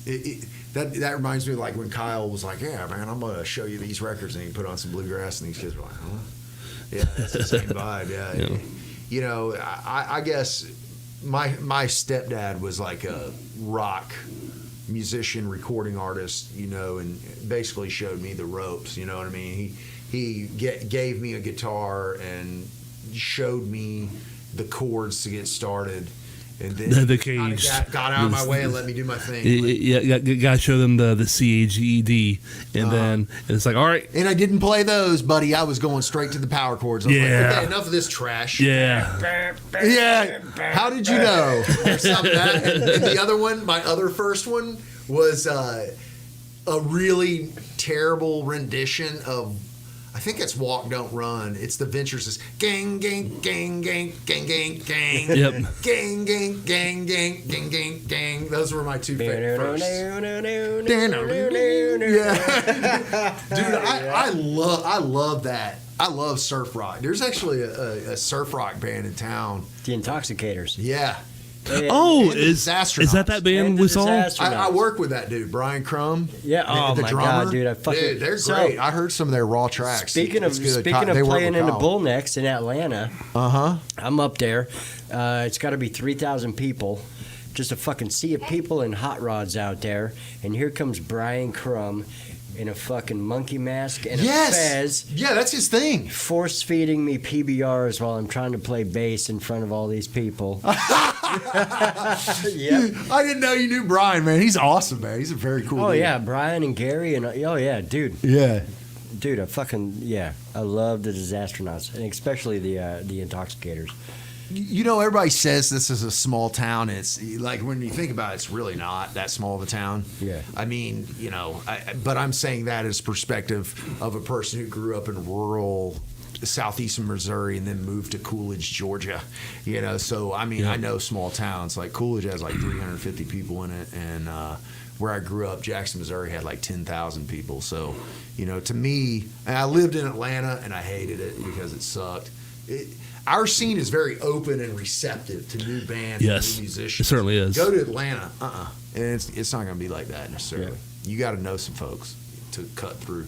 that reminds me of like when Kyle was like, "Yeah, man, I'm gonna show you these records," and he put on some bluegrass, and these kids were like, "Huh?" Yeah, it's the same vibe. Yeah. Yeah. You know, I guess my stepdad was like a rock musician, recording artist, and basically showed me the ropes. You know what I mean? He gave me a guitar and showed me the chords to get started. And then The kinda cage. got out of my way and let me do my thing. Yeah, gotta show them the CAGED, and then it's like, all right, And I didn't play those, buddy. I was going straight to the power chords. I was Yeah. like, okay, enough of this trash. yeah, Yeah. How did you know? Or something. And the other one, my other first one, was a really terrible rendition of, I think it's Walk Don't Run. It's the Ventures. It's gang, gang, gang, gang, gang, gang, gang. Yep. Gang, gang, gang, gang, gang, gang, gang. Those were my two favorite first. Yeah. Dude, I love that. I love surf rock. There's actually a surf rock band in town. The Intoxicators. Yeah. Oh, And the is Disastronauts. that band And the we saw? Disastronauts. I work with that dude, Brian Crumb. Yeah, oh the my drummer. God, dude, I fucking- Dude, they're So- great. I heard some of their raw tracks. Speaking of It's good. speaking They of work playing with in the Kyle. Bull Necks in Atlanta, Uh-huh. I'm up there. It's got to be 3,000 people. Just a fucking sea of people and hot rods out there. And here comes Brian Crumb in a fucking monkey mask and a fez, Yeah, that's his thing. force feeding me PBRs while I'm trying to play bass in front of all these people. Yep. I didn't know you knew Brian, man. He's awesome, man. He's a very cool Oh dude. yeah, Brian and Gary and oh yeah, dude. Yeah. Dude, I love the Disastronauts, and especially the Intoxicators. You know, everybody says this is a small town. It's like, when you think about it, it's really not that small of a town. Yeah. I mean, you know, but I'm saying that as perspective of a person who grew up in rural southeastern Missouri and then moved to Coolidge, Georgia. You know, so I mean, I know small towns. Like Coolidge has like 350 people in it, and where I grew up, Jackson, Missouri, had like 10,000 people. So, you know, to me, and I lived in Atlanta and I hated it because it sucked. Our scene is very open and receptive to new bands and new musicians. It certainly is. Go to Atlanta, and it's not going to be like that necessarily. Yeah. You got to know some folks to cut through.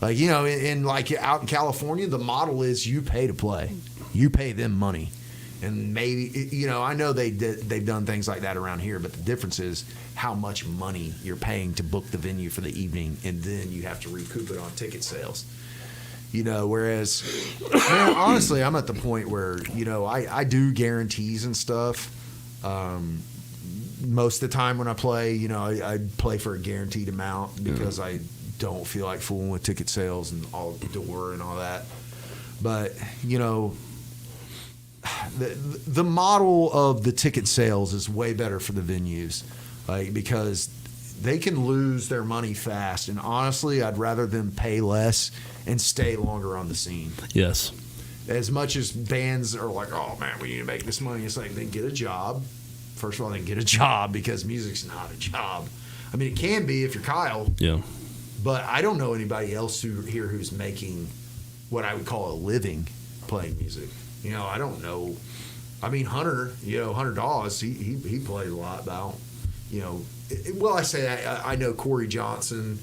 Like, you know, in like out in California, the model is you pay to play, you pay them money, and maybe, you know, I know they've done things like that around here, but the difference is how much money you're paying to book the venue for the evening, and then you have to recoup it on ticket sales. You know, whereas, man, honestly, I'm at the point where, you know, I do guarantees and stuff. Most of the time when I play, you know, I play for a guaranteed amount because I don't feel like fooling with ticket sales and all the door and all that. But, you know, the model of the ticket sales is way better for the venues, like, because they can lose their money fast. And honestly, I'd rather them pay less and stay longer on the scene. Yes. As much as bands are like, oh man, we need to make this money, it's like, then get a job. First of all, then get a job, because music's not a job. I mean, it can be if you're Kyle. Yeah. But I don't know anybody else here who's making what I would call a living playing music. You know, I don't know. I mean, Hunter, you know, Hunter Dawes, he played a lot about, you know, well, I say that. I know Corey Johnson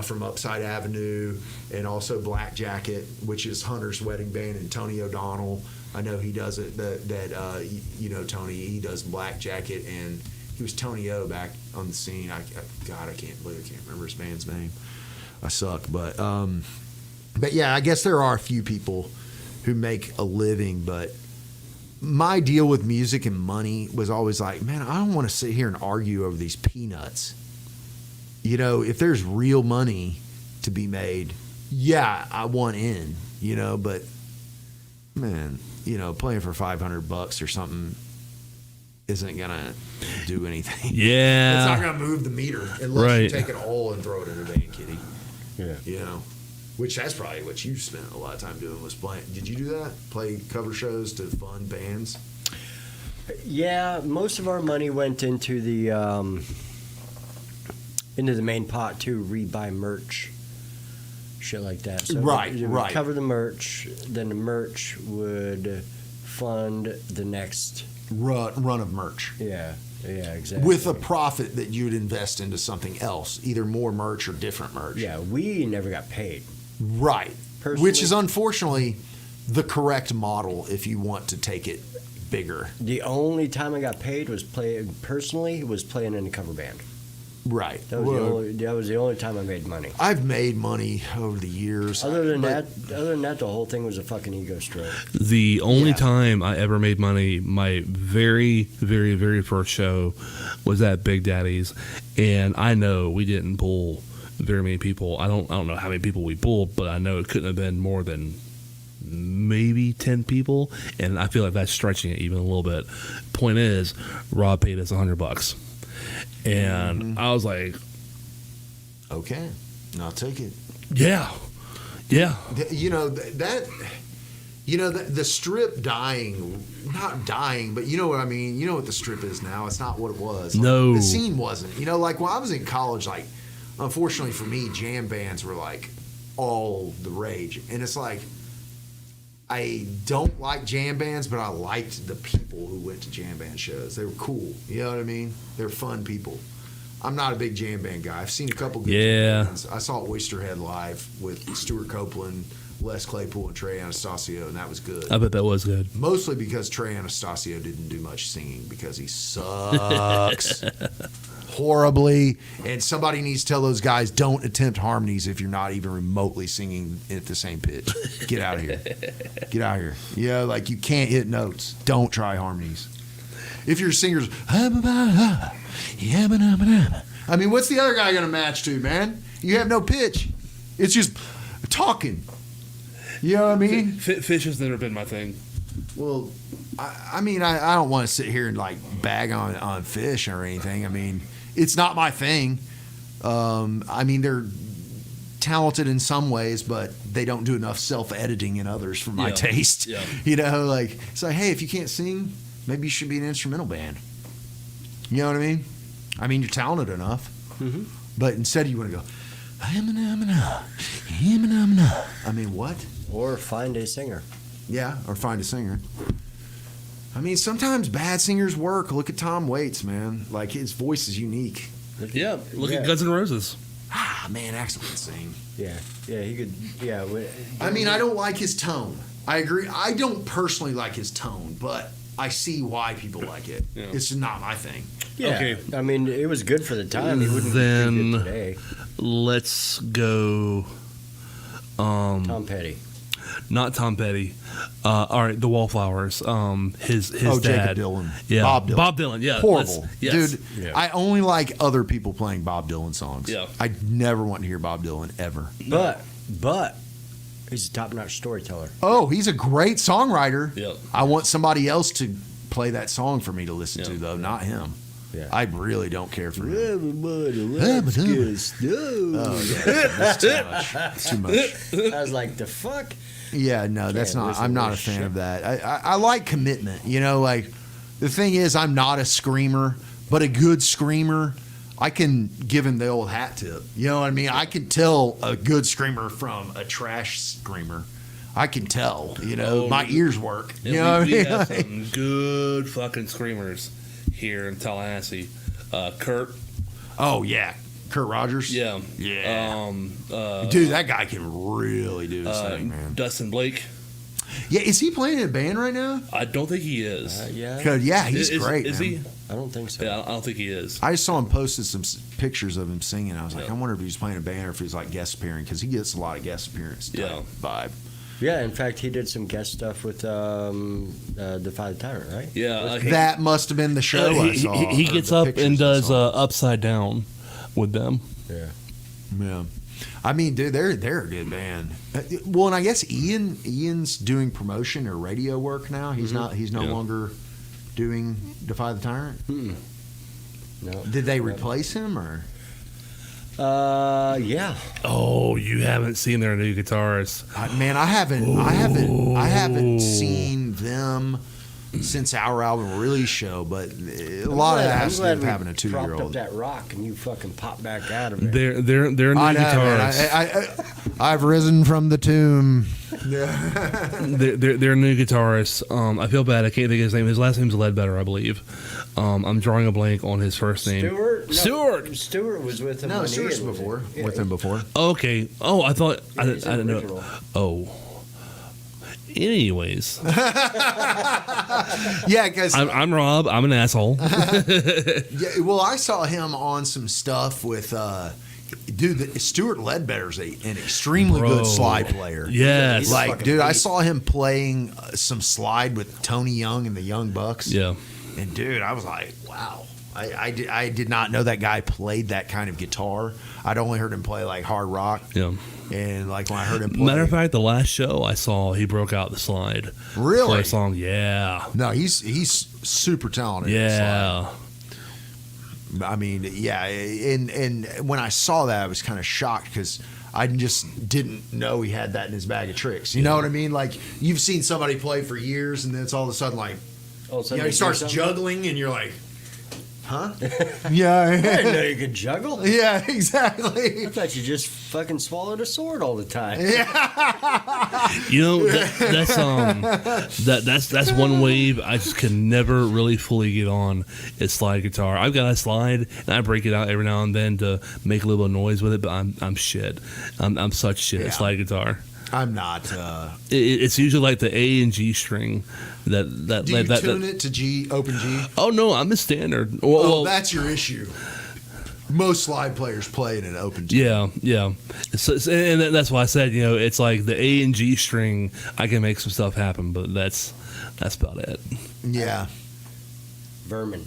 from Upside Avenue, and also Black Jacket, which is Hunter's wedding band, and Tony O'Donnell. I know he does it. You know, Tony, he does Black Jacket, and he was Tony O back on the scene. God, I can't remember his band's name. I suck, but yeah, I guess there are a few people who make a living, but my deal with music and money was always like, man, I don't want to sit here and argue over these peanuts. You know, if there's real money to be made, yeah, I want in, you know, but man, you know, playing for $500 or something isn't going to do anything. Yeah. It's not going to move the meter unless you take it all and throw it in a band kitty. Yeah. You know, which that's probably what you spent a lot of time doing, was playing. Did you do that? Play cover shows to fund bands? Yeah, most of our money went into the main pot to rebuy merch, shit like that. So Right. we cover the merch, then the merch would fund the next Run of merch. Yeah, exactly. With a profit that you'd invest into something else, either more merch or different merch. Yeah, we never got paid. Right. Personally, Which is unfortunately the correct model if you want to take it bigger. the only time I got paid was playing in a cover band. Right. That was the only time I made money. I've made money over the years. Other than that, the whole thing was a fucking ego stroke. The only time I ever made money, my very, very, very first show was at Big Daddy's, and I know we didn't pull very many people. I don't know how many people we pulled, but I know it couldn't have been more than maybe 10 people, and I feel like that's stretching it even a little bit. Point is, Rob paid us $100. And I was like, okay, I'll take it. yeah. You know, the strip not dying, but you know what I mean? You know what the strip is now. It's not what it was. Like, No. The scene wasn't. You know, like when I was in college, like, unfortunately for me, jam bands were like all the rage. And it's like, I don't like jam bands, but I liked the people who went to jam band shows. They were cool. You know what I mean? They're fun people. I'm not a big jam band guy. I've seen a couple good jam bands. I saw Oysterhead live with Stuart Copeland, Les Claypool, and Trey Anastasio, and that was good. I bet that was good. Mostly because Trey Anastasio didn't do much singing because he sucks horribly. And somebody needs to tell those guys, don't attempt harmonies if you're not even remotely singing at the same pitch. Get out of here. Get out of here. You know, like, you can't hit notes. Don't try harmonies. If your singer's, I mean, what's the other guy going to match to, man? You have no pitch. It's just talking. You know what I mean? Fish has never been my thing. Well, I mean, I don't want to sit here and like bag on Fish or anything. I mean, it's not my thing. I mean, they're talented in some ways, but they don't do enough self-editing in others for my taste. Yeah. You know, like it's like, hey, if you can't sing, maybe you should be an instrumental band. You know what I mean? I mean, you're talented enough, but instead you want to go, I mean, what? Or find a singer. Yeah, or find a singer. I mean, sometimes bad singers work. Look at Tom Waits, man. Like, his voice is unique. Yeah, look Yeah. at Guns N' Roses. Ah, man, Axl can sing. Yeah, he could. Yeah. I mean, I don't like his tone. I agree. I don't personally like his tone, but I see why people like it. Yeah. It's just not my thing. Yeah. Okay. I mean, it was good for the time. He wouldn't Then- be good today. Let's go. Tom Petty. Not Tom Petty. All right, the Wallflowers. His Jacob dad. Dylan. Yeah, Bob Dylan. Yeah, Horrible. yes. Dude, Yeah. I only like other people playing Bob Dylan songs. Yeah. I never want to hear Bob Dylan, ever. But he's a top-notch storyteller. Oh, he's a great songwriter. Yeah. I want somebody else to play that song for me to listen Yeah. to, though, not him. Yeah. I really don't care for him. Everybody loves good stuff. Oh, yeah. That's too much. It's too much. I was like, the fuck? Yeah, no, that's Can't not. listen I'm to not a this fan shit. of that. I like commitment. You know, like the thing is, I'm not a screamer, but a good screamer, I can give him the old hat tip. You know what I mean? I can tell a good screamer from a trash screamer. I can tell. You know, Oh, my ears work. And You know what I we mean? have some good fucking screamers here in Tallahassee. Kurt. Oh yeah, Kurt Rogers. Yeah. Yeah. Uh, Dude, that guy can really do his thing, man. Dustin Blake. Yeah, is he playing in a band right now? I don't think he is. Yeah. 'Cause, yeah, he's is, great. Is man. he? I don't think so. Yeah, I don't think he is. I just saw him posted some pictures of him singing. I was like, Yeah. I wonder if he's playing a band or if he's like guest appearing because he gets a lot of guest appearance type Yeah. vibe. Yeah, in fact, he did some guest stuff with Defy the Tyrant, right? Yeah. That must have been the show I he, saw. he or gets the up pictures and I does saw. Upside Down with them. Yeah. Yeah. I mean, dude, they're a good band. Well, and I guess Ian's doing promotion or radio work now. He's not. He's no Yeah. longer doing Defy the Tyrant. No. Did they replace him or? Yeah. Oh, you haven't seen their new guitarist. Man, I haven't seen them since our album release show. But a lot of that has to do with having a propped up 2-year-old. that rock and you fucking pop back out of it. Their new I know, guitarist. man. I've risen from the tomb. Their new guitarist. I feel bad. I can't think of his name. His last name's Ledbetter, I believe. I'm drawing a blank on his first name. Stewart? No, Stewart. Stewart was with him. No, when Stewart's Ian was before. in. With him before. Okay. Oh, I thought I he's didn't know. original. Oh. Anyways, Yeah, because I'm Rob. I'm an asshole. yeah, well, I saw him on some stuff with dude. Stuart Ledbetter's an extremely Bro. good slide player. Yes. He's Like, fucking dude, I beast. saw him playing some slide with Tony Young and the Young Bucks. Yeah. And dude, I was like, wow. I did not know that guy played that kind of guitar. I'd only heard him play like hard rock. Yeah. And like when I heard him play, Matter of fact, the last show I saw, he broke out the slide. Really? For a song. Yeah. no, he's super talented. at slide. Yeah. I mean, yeah, and when I saw that, I was kind of shocked because I just didn't know he had that in his bag of tricks. You know what I mean? Like you've seen somebody play for years, and then it's all of a sudden like, All of a sudden he do starts something? juggling, and you're like, huh? yeah, I didn't know you could juggle. yeah, exactly. I thought you just fucking swallowed a sword all the time. You know, that's one wave I just can never really fully get on is slide guitar. I've got a slide and I break it out every now and then to make a little bit of noise with it, but I'm shit. I'm such shit Yeah. at slide guitar. I'm not. It's usually like the A and G string that Do you tune it to G, open G? Oh no, I'm a standard. Oh, that's your issue. Most slide players play in an open G. Yeah. And that's why I said, you know, it's like the A and G string. I can make some stuff happen, but that's about it. Yeah. Vermin.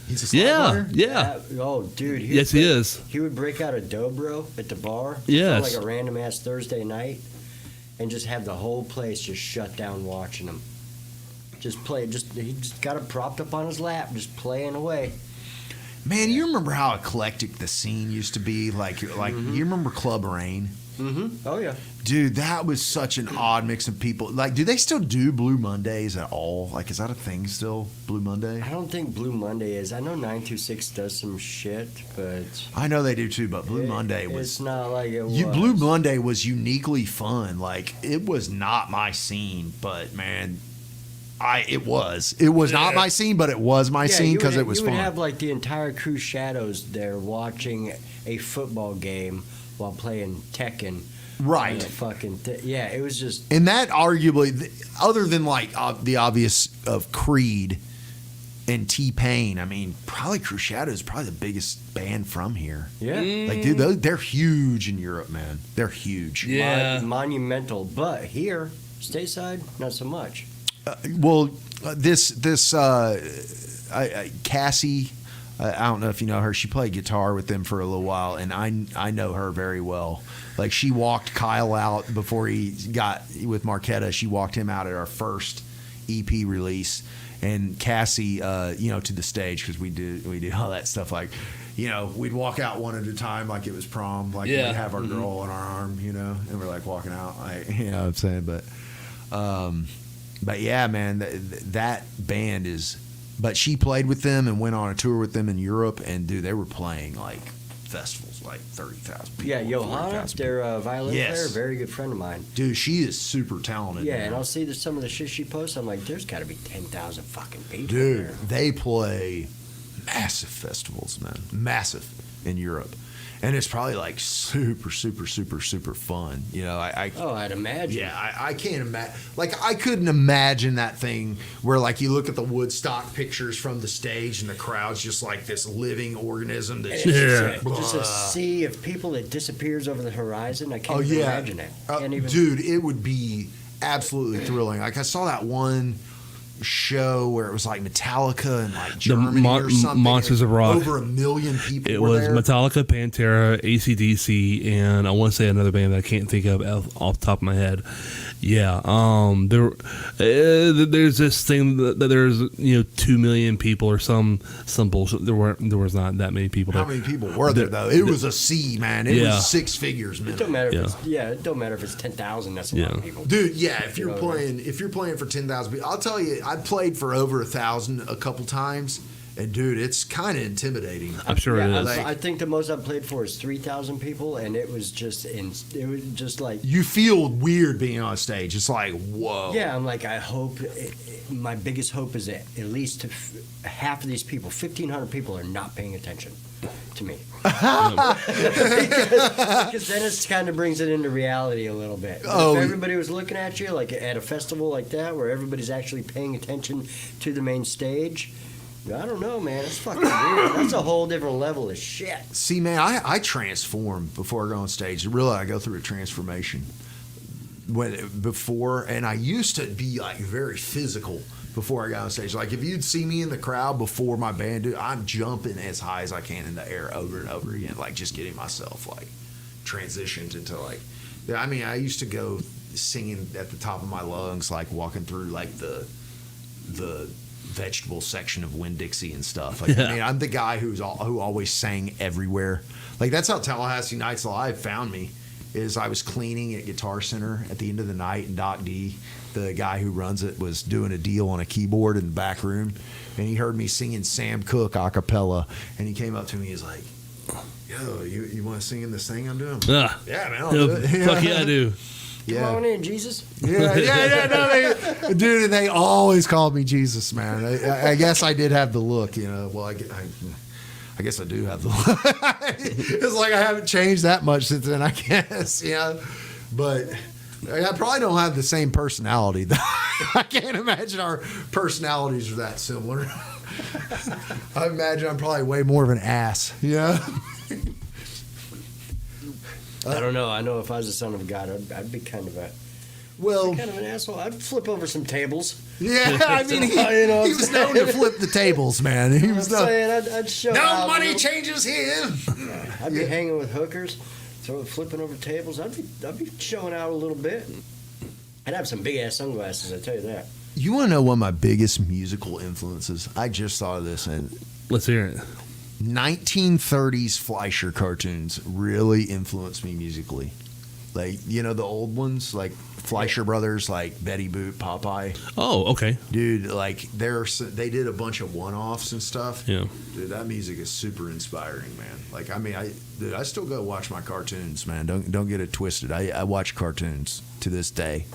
He's a slide Yeah, runner? yeah. Oh, dude. Yes, he is. He would break out a dobro at the bar. Yes. On like a random ass Thursday night, and just have the whole place just shut down watching him. Just play. He just got it propped up on his lap, just playing away. Man, you remember how eclectic the scene used to be? Like you remember Club Rain? Mm-hmm. Oh yeah. Dude, that was such an odd mix of people. Like, do they still do Blue Mondays at all? Like, is that a thing still? Blue Monday? I don't think Blue Monday is. I know 926 does some shit, but I know they do too, but Blue Monday was. It's not like it was. Blue Monday was uniquely fun. Like, it was not my scene, but man, it was. It was not my scene, but it was my scene because it was you fun. would have like the entire crew Shadows there watching a football game while playing Tekken. Right. Yeah, it was just. And that arguably, other than like the obvious of Creed and T-Pain, I mean, probably Crew Shadows is probably the biggest band from here. Yeah. Like, dude, they're huge in Europe, man. They're huge. Yeah. Monumental. But here, stateside, not so much. Cassie, I don't know if you know her. She played guitar with them for a little while, and I know her very well. Like, she walked Kyle out before he got with Marquetta. She walked him out at our first EP release, and Cassie, to the stage because we do all that stuff. Like, we'd walk out one at a time like it was prom. Like, we'd have our girl on our arm, and we're like walking out. Like, you know what I'm saying? But yeah, man, that band is. But she played with them and went on a tour with them in Europe, and dude, they were playing like festivals, like 30,000 people. Yeah, Johanna, their violin Yes. player, very good friend of mine. Dude, she is super talented. Yeah, man. and I'll see some of the shit she posts. I'm like, there's got to be 10,000 fucking people Dude, there. they play massive festivals, man. Massive in Europe. And it's probably like super, super, super, super fun. I'd imagine. Yeah, I can't imagine. Like, I couldn't imagine that thing where, like, you look at the Woodstock pictures from the stage and the crowd's just like this living organism that's Just a sea of people that disappears over the horizon. I can't even imagine it. Can't even. Dude, it would be absolutely thrilling. Like, I saw that one show where it was like Metallica and like Germany or something. Monsters of Rock. Over 1 million people. It were was there. Metallica, Pantera, AC/DC, and I want to say another band that I can't think of off the top of my head. Yeah, there's this thing that there's 2 million people or some bullshit. There was not that many people. How many people were there though? It was a sea, man. It was 6 figures, man. It don't matter. It don't matter if it's 10,000. That's a lot of people. Dude, yeah. If you're playing for 10,000 people, I'll tell you, I played for over 1,000 a couple times. And dude, it's kind of intimidating. I'm sure it is. I think the most I've played for is 3,000 people, and it was just like you feel weird being on stage. It's like, whoa. Yeah, I'm like, I hope. My biggest hope is that at least half of these people, 1,500 people, are not paying attention to me. Because then it kind of brings it into reality a little bit. If everybody was looking at you like at a festival like that, where everybody's actually paying attention to the main stage. I don't know, man. It's fucking weird. That's a whole different level of shit. See, man, I transform before I go on stage. Really, I go through a transformation. And I used to be like very physical before I got on stage. Like, if you'd see me in the crowd before my band, dude, I'm jumping as high as I can in the air over and over again, like just getting myself like transitioned into like. I mean, I used to go singing at the top of my lungs, like walking through like the vegetable section of Winn-Dixie and stuff. Like, I mean, I'm the guy who always sang everywhere. Like, that's how Tallahassee Nights Live found me. Is I was cleaning at Guitar Center at the end of the night, and Doc D, the guy who runs it, was doing a deal on a keyboard in the back room, and he heard me singing Sam Cooke a cappella, and he came up to me. He's like, "Yo, you want to sing in this thing I'm doing?" Yeah, man, I'll do it. Fuck yeah, I do. Come on in, Jesus. Yeah. No, dude, and they always called me Jesus, man. I guess I did have the look, Well, I guess I do have the look. It's like I haven't changed that much since then, I guess, But I probably don't have the same personality, though. I can't imagine our personalities are that similar. I imagine I'm probably way more of an ass, I don't know. I know if I was the son of God, I'd be kind of a Well, Kind of an asshole. I'd flip over some tables. yeah, I mean, he, You know what he I'm was known to flip the tables, man. He I'm was known. saying I'd show No out a money little- changes here. I'd be hanging with hookers, flipping over tables. I'd be showing out a little bit. I'd have some big ass sunglasses. I tell you that. You want to know one of my biggest musical influences? I just thought of this, and Let's hear it. 1930s Fleischer cartoons really influenced me musically. Like, you know, the old ones, like Fleischer Brothers, like Betty Boop, Popeye. Oh, okay. Dude, like they did a bunch of one-offs and stuff. Yeah. Dude, that music is super inspiring, man. Like, I mean, I still go watch my cartoons, man. Don't get it twisted. I watch cartoons to this day.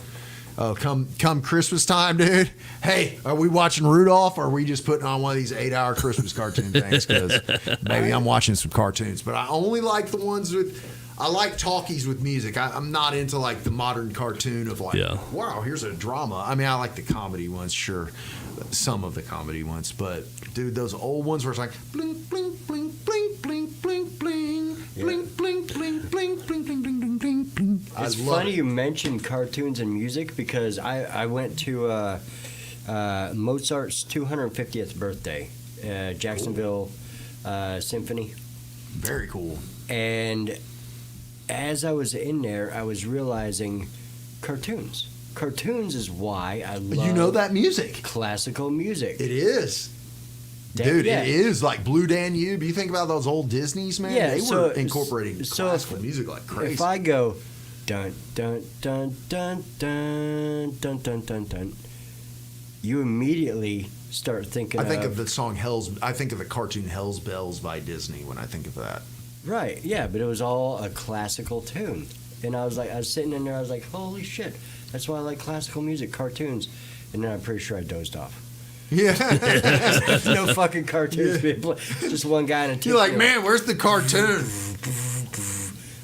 Oh, come Christmas time, dude. Hey, are we watching Rudolph, or are we just putting on one of these 8-hour Christmas cartoon things? Because maybe I'm watching some cartoons, but I only like the ones with. I like talkies with music. I'm not into like the modern cartoon of like, Yeah. wow, here's a drama. I mean, I like the comedy ones, sure, some of the comedy ones, but dude, those old ones where it's like bling bling bling bling bling bling bling bling bling bling bling bling bling bling bling bling. It's funny you mentioned cartoons and music because I went to Mozart's 250th birthday, Jacksonville Symphony, Very cool. and as I was in there, I was realizing cartoons. Cartoons is why I love You know that music. classical music. It is. That- Dude, yeah. it is like Blue Danube. You think about those old Disneys, man? Yeah, they so- were incorporating so classical if- music like crazy. If I go dun dun dun dun dun dun dun dun dun, you immediately start thinking. I think of the song I think of the cartoon Hell's Bells by Disney when I think of that. right, yeah, but it was all a classical tune, and I was sitting in there, I was like, holy shit, that's why I like classical music, cartoons, and then I'm pretty sure I dozed off. Yeah. No fucking cartoons being played, just one guy in a. You're like, man, where's the cartoon?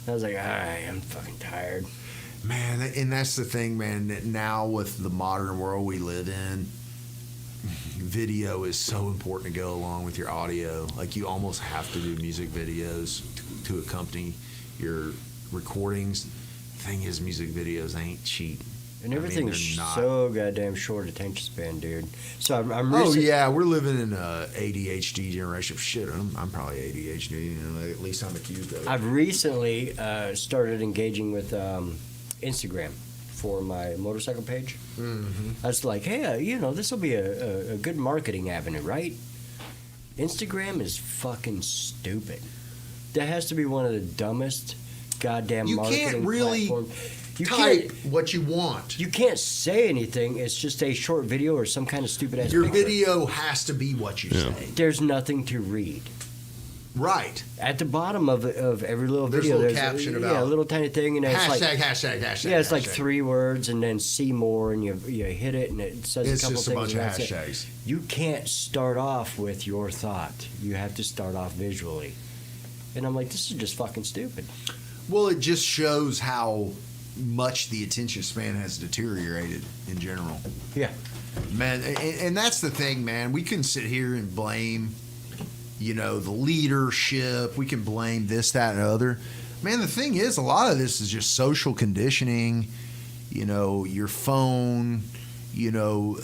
I was like, all right, I'm fucking tired. Man, and that's the thing, man, that now with the modern world we live in, video is so important to go along with your audio. Like, you almost have to do music videos to accompany your recordings. Thing is, music videos ain't cheap. And I mean, everything's they're not. so goddamn short attention span, dude. So I'm Oh recent- yeah, we're living in a ADHD generation. Shit, I'm probably ADHD. You know, at least I'm accused of it. I've recently started engaging with Instagram for my motorcycle page. Mm-hmm. I was like, hey, this will be a good marketing avenue, right? Instagram is fucking stupid. That has to be one of the dumbest goddamn You marketing can't really platforms. You Type can't. what you want. You can't say anything. It's just a short video or some kind of stupid ass Your picture. video has to be what you say. There's nothing to read. Right. At the bottom of every little There's video, a little caption a about little tiny thing, and it's Hashtag, like hashtag. yeah, it's like hashtag. 3 words, and then see more, and you hit it, and it says It's a couple just a things. bunch of and that's it. hashtags. You can't start off with your thought. You have to start off visually, and I'm like, this is just fucking stupid. Well, it just shows how much the attention span has deteriorated in general. Yeah. Man, and that's the thing, man. We can sit here and blame, the leadership. We can blame this, that, and other. Man, the thing is, a lot of this is just social conditioning, your phone,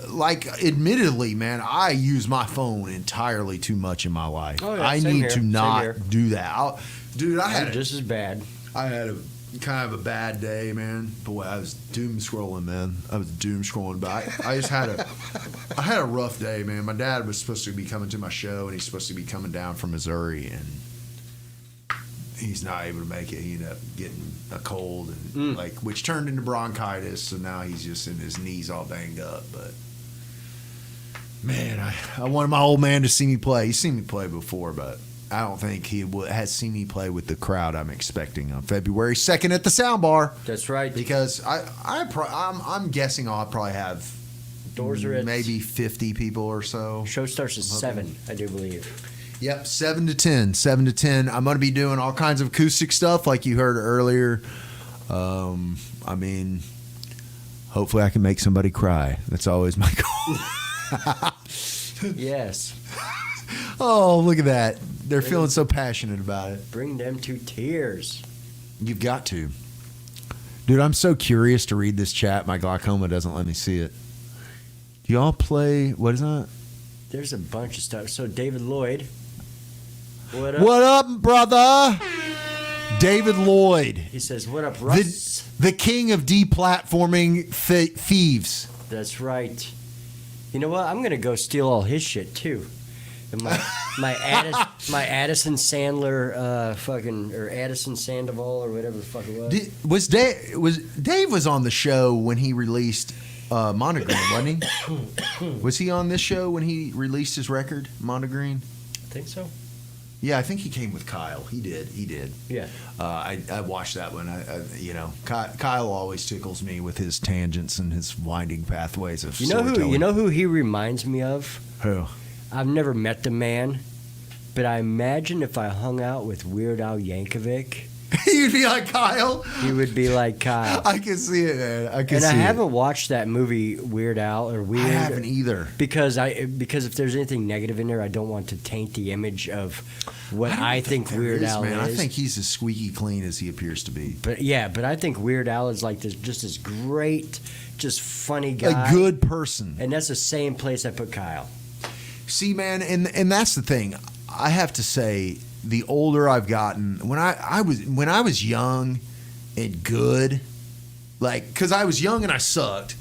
like, admittedly, man, I use my phone entirely too much in my life. Oh, yeah, I same need here, to same not here. do that. Dude, I had Just as bad. a kind of a bad day, man. Boy, I was doom scrolling, man. I was doom scrolling, but I just had I had a rough day, man. My dad was supposed to be coming to my show, and he's supposed to be coming down from Missouri, and he's not able to make it. He ended up getting a cold, and which turned into bronchitis. So now he's just in his knees all banged up. But man, I wanted my old man to see me play. He's seen me play before, but I don't think he has seen me play with the crowd I'm expecting on February 2nd at the Soundbar. That's right. Because I'm guessing I'll probably have Doors are at maybe 50 people or so. Show starts at 7, I do believe. Yep, 7 to 10. 7 to 10. I'm going to be doing all kinds of acoustic stuff like you heard earlier. I mean, hopefully I can make somebody cry. That's always my goal. Yes. Oh, look at that. They're feeling so passionate about it. Bring them to tears. You've got to. Dude, I'm so curious to read this chat. My glaucoma doesn't let me see it. Do y'all play? What is that? There's a bunch of stuff. So David Lloyd. What up? What up, brother? David Lloyd. He says, what up, Russ? The king of deplatforming thieves. That's right. You know what? I'm going to go steal all his shit, too. And my Addison Sandler or Addison Sandoval or whatever the fuck it was. Dave was on the show when he released Monogram, wasn't he? Was he on this show when he released his record, Monogram? I think so. Yeah, I think he came with Kyle. He did. Yeah. I watched that one. Kyle always tickles me with his tangents and his winding pathways of storytelling. You know who he reminds me of? Who? I've never met the man, but I imagine if I hung out with Weird Al Yankovic, You'd be like Kyle. he would be like Kyle. I can see it, man. I haven't watched that movie Weird Al or Weird. I haven't either. Because if there's anything negative in there, I don't want to taint the image of what I think Weird Al is. I think he's as squeaky clean as he appears to be. But I think Weird Al is like this great, just funny guy, A good person. and that's the same place I put Kyle. See, man, and that's the thing. I have to say, the older I've gotten, when I was young and good, like, because I was young and I sucked,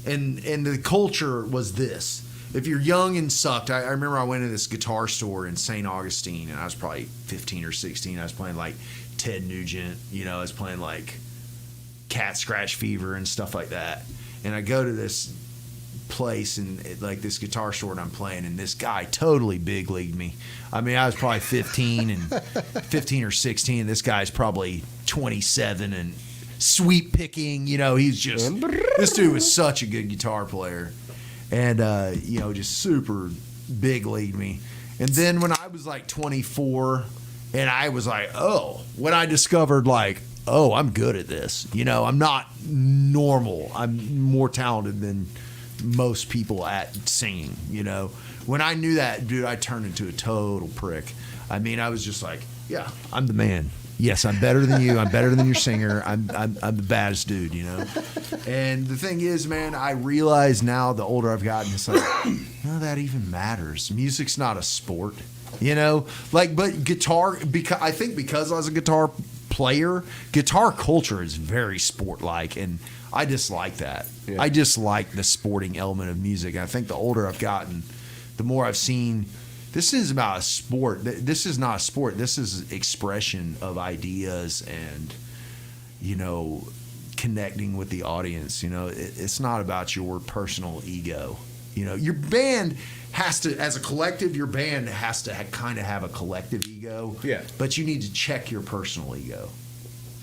and the culture was this. If you're young and sucked, I remember I went to this guitar store in St. Augustine, and I was probably 15 or 16. I was playing like Ted Nugent, I was playing like Cat Scratch Fever and stuff like that. And I go to this place and like this guitar store and I'm playing, and this guy totally big leagued me. I mean, I was probably 15 or 16, and this guy's probably 27 and sweep picking, he's just, this dude was such a good guitar player, and just super big leagued me. And then when I was like 24, and I was like, when I discovered like, I'm good at this, I'm not normal, I'm more talented than most people at singing, When I knew that, dude, I turned into a total prick. I mean, I was just like, yeah, I'm the man. Yes, I'm better than you. I'm better than your singer. I'm the baddest dude, And the thing is, man, I realize now, the older I've gotten, it's like, none of that even matters. Music's not a sport, But guitar, I think because I was a guitar player, guitar culture is very sport-like, and I dislike that. Yeah. I dislike the sporting element of music. I think the older I've gotten, the more I've seen, this is about a sport. This is not a sport. This is expression of ideas and, connecting with the audience. It's not about your personal ego. Your band has to, as a collective, your band has to kind of have a collective ego. Yeah. But you need to check your personal ego.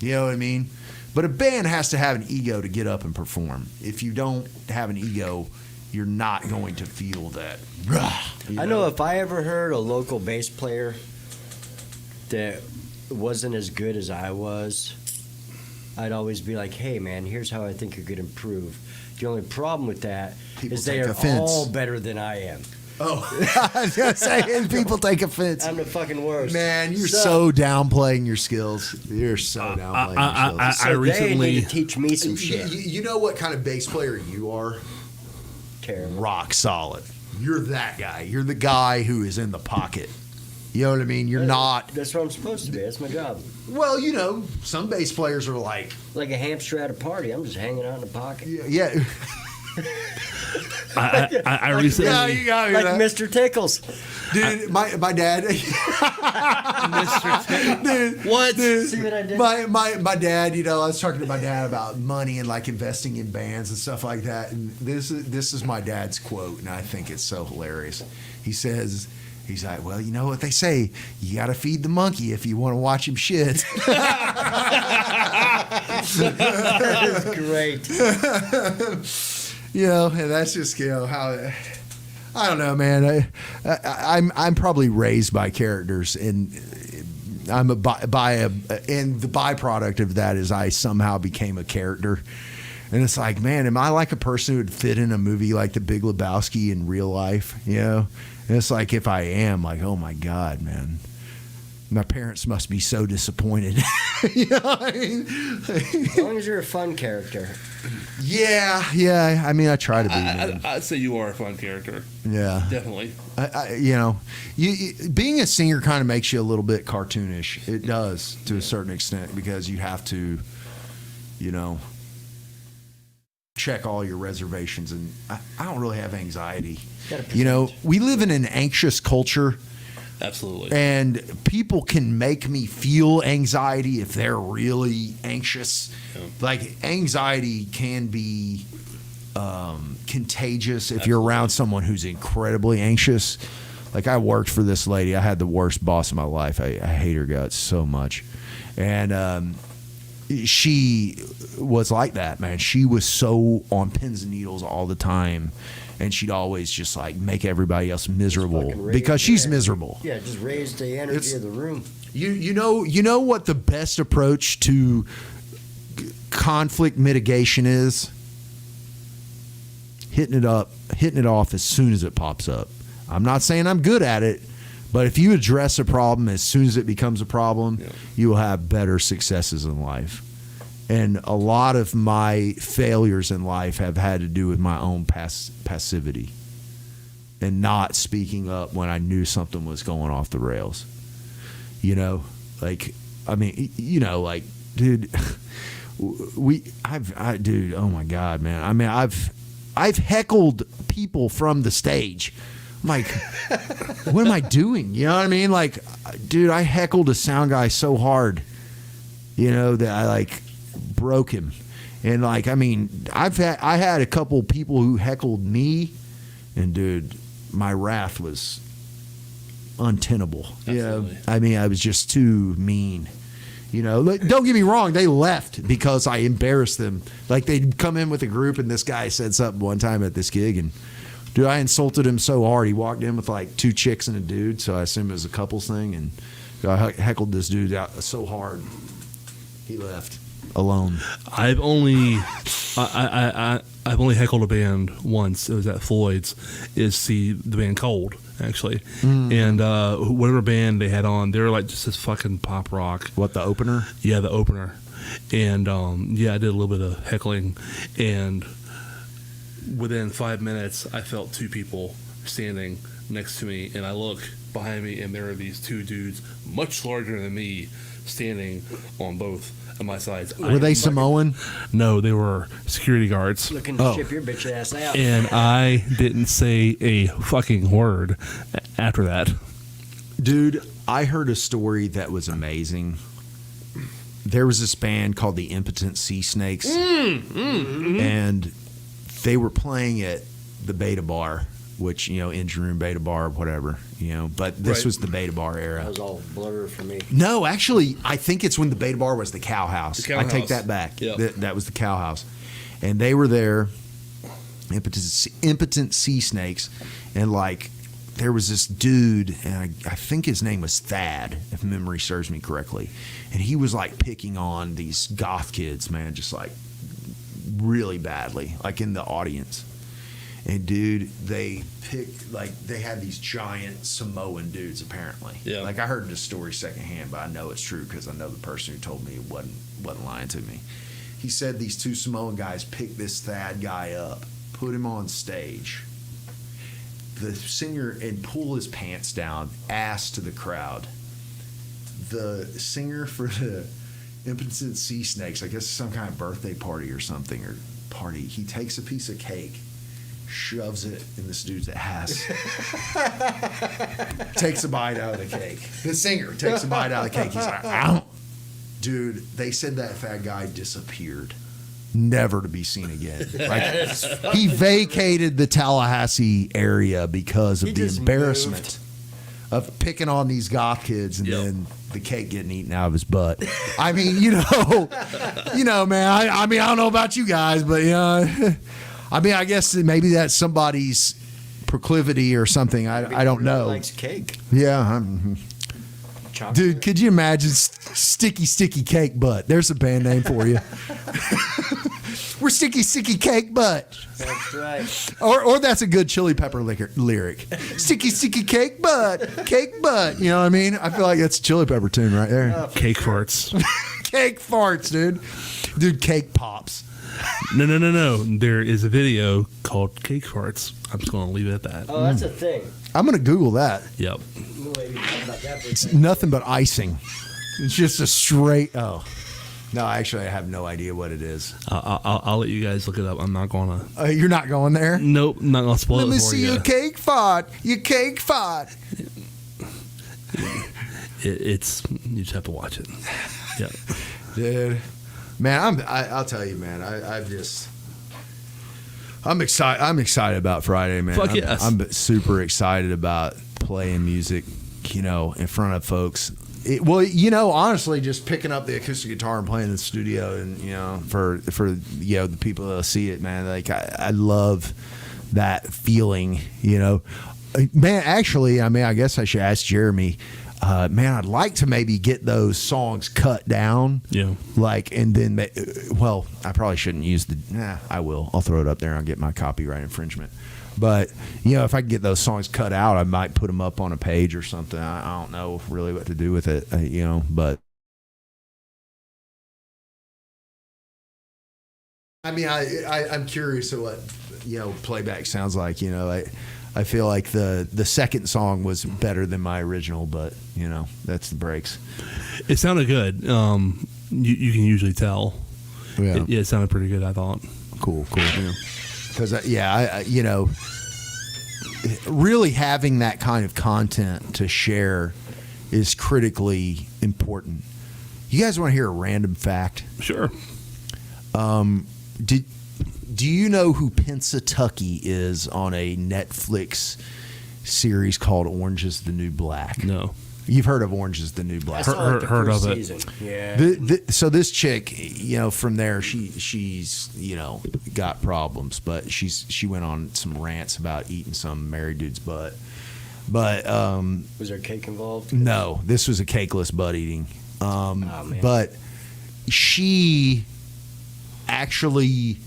You know what I mean? But a band has to have an ego to get up and perform. If you don't have an ego, you're not going to feel that. I know if I ever heard a local bass player that wasn't as good as I was, I'd always be like, hey, man, here's how I think you could improve. The only problem with that is they are all better than I am. Oh, I was going to say, people take offense. I'm the fucking worst. Man, you're so downplaying your skills. You're so downplaying your skills. I recently they need to teach me some shit. You know what kind of bass player you are? Terrible. Rock solid. You're that guy. You're the guy who is in the pocket. You know what I mean? You're not. That's what I'm supposed to be. That's my job. Well, some bass players are like a hamster at a party. I'm just hanging out in the pocket. Yeah. I recently, yeah, you got me. Like Mr. Tickles. Dude, my dad. Mr. Dude, what? Dude, see what I did? My dad. I was talking to my dad about money and like investing in bands and stuff like that. And this is my dad's quote, and I think it's so hilarious. He's like, well, you know what they say, you got to feed the monkey if you want to watch him shit. That is great. And that's just how. I don't know, man. I'm probably raised by characters, and I'm and the byproduct of that is I somehow became a character. And it's like, man, am I like a person who would fit in a movie like The Big Lebowski in real life? And it's like, if I am, like, oh my God, man. My parents must be so disappointed. You know what I mean? As long as you're a fun character. Yeah. I mean, I try to be. Man. I'd say you are a fun character. Yeah. Definitely. Being a singer kind of makes you a little bit cartoonish. It does to a certain extent because you have to, check all your reservations. And I don't really have anxiety. We live in an anxious culture. Absolutely. And people can make me feel anxiety if they're really anxious. Yeah. Like anxiety can be contagious if you're around someone who's incredibly anxious. Like I worked for this lady. I had the worst boss in my life. I hate her guts so much. And she was like that, man. She was so on pins and needles all the time. And she'd always just like make everybody else miserable because she's miserable. Yeah, just raise the energy of the room. You know what the best approach to conflict mitigation is? Hitting it off as soon as it pops up. I'm not saying I'm good at it, but if you address a problem as soon as it becomes a problem, you will have better successes in life. And a lot of my failures in life have had to do with my own passivity and not speaking up when I knew something was going off the rails. Dude, dude, oh my God, man. I mean, I've heckled people from the stage. I'm like, what am I doing? You know what I mean? Like, dude, I heckled a sound guy so hard, that I broke him. And I had a couple people who heckled me, and dude, my wrath was untenable. I was just too mean. Don't get me wrong, they left because I embarrassed them. Like they'd come in with a group, and this guy said something one time at this gig, and dude, I insulted him so hard. He walked in with like 2 chicks and a dude, so I assumed it was a couples thing, and I heckled this dude out so hard he left alone. I've only heckled a band once. It was at Floyd's. The band Cold, actually. And whatever band they had on, they were like just this fucking pop rock. What, the opener? Yeah, the opener. And I did a little bit of heckling, and within 5 minutes I felt 2 people standing next to me, and I look behind me, and there are these 2 dudes much larger than me standing on both of my sides. Were they Samoan? No, they were security guards. Looking to ship your bitch ass out. And I didn't say a fucking word after that. Dude, I heard a story that was amazing. There was this band called the Impotent Sea Snakes, and they were playing at the Beta Bar, which, engine room, Beta Bar, whatever, but this was the Beta Bar era. That was all blur for me. No, actually, I think it's when the Beta Bar was the Cow House. I take that back. Yep. That was the Cow House. And they were there, Impotent Sea Snakes, and there was this dude, and I think his name was Thad, if memory serves me correctly, and he was picking on these goth kids, man, just really badly, in the audience. And dude, they picked they had these giant Samoan dudes apparently. Yeah. I heard this story secondhand, but I know it's true because I know the person who told me wasn't lying to me. He said these 2 Samoan guys picked this Thad guy up, put him on stage. The singer and pull his pants down, ass to the crowd. The singer for the Impotent Sea Snakes, I guess some kind of birthday party or something, or party, he takes a piece of cake, shoves it in this dude's ass, takes a bite out of the cake. The singer takes a bite out of the cake. He's like, ow. Dude, they said that fat guy disappeared, never to be seen again. He vacated the Tallahassee area because of the embarrassment of picking on these goth kids, and then the cake getting eaten out of his butt. I mean, man. I don't know about you guys, but I guess maybe that's somebody's proclivity or something. I don't know. Likes cake. Yeah. Dude, could you imagine sticky cake butt? There's a band name for you. We're sticky cake butt. That's right. Or that's a good Chili Pepper lyric. Sticky cake butt. You know what I mean? I feel like that's a Chili Pepper tune right there. Cake farts. Cake farts, dude. Dude, cake pops. No. There is a video called Cake Farts. I'm just going to leave it at that. Oh, that's a thing. I'm going to Google that. Yep. We'll maybe talk about that for a It's second. nothing but icing. It's just a straight. Oh. No, actually, I have no idea what it is. I'll let you guys look it up. I'm not going to. You're not going there? Nope, not going to spoil Let it me for see you. your cake fart. Your cake fart. It's you just have to watch it. Yeah. Dude. Man, I'll tell you, man. I'm excited. I'm excited about Friday, man. Fuck yes. I'm super excited about playing music, in front of folks. Honestly, just picking up the acoustic guitar and playing in the studio, and for the people that'll see it, man. Like I love that feeling, Man, actually, I guess I should ask Jeremy. Man, I'd like to maybe get those songs cut down. Yeah. And then, I probably shouldn't use I will. I'll throw it up there. I'll get my copyright infringement. But, if I can get those songs cut out, I might put them up on a page or something. I don't know really what to do with it, but. I'm curious at what, playback sounds like, I feel like the second song was better than my original, but that's the breaks. It sounded good. You can usually tell. Yeah, it sounded pretty good. I thought. Cool. Because really having that kind of content to share is critically important. You guys want to hear a random fact? Sure. Do you know who Pennsatucky is on a Netflix series called Orange is the New Black? No. You've heard of Orange is the New Black. Heard of it. Season. Yeah. So this chick, from there, she's got problems, but she went on some rants about eating some married dude's butt. But Was there cake involved? no, this was a cakeless butt eating. Man. But she actually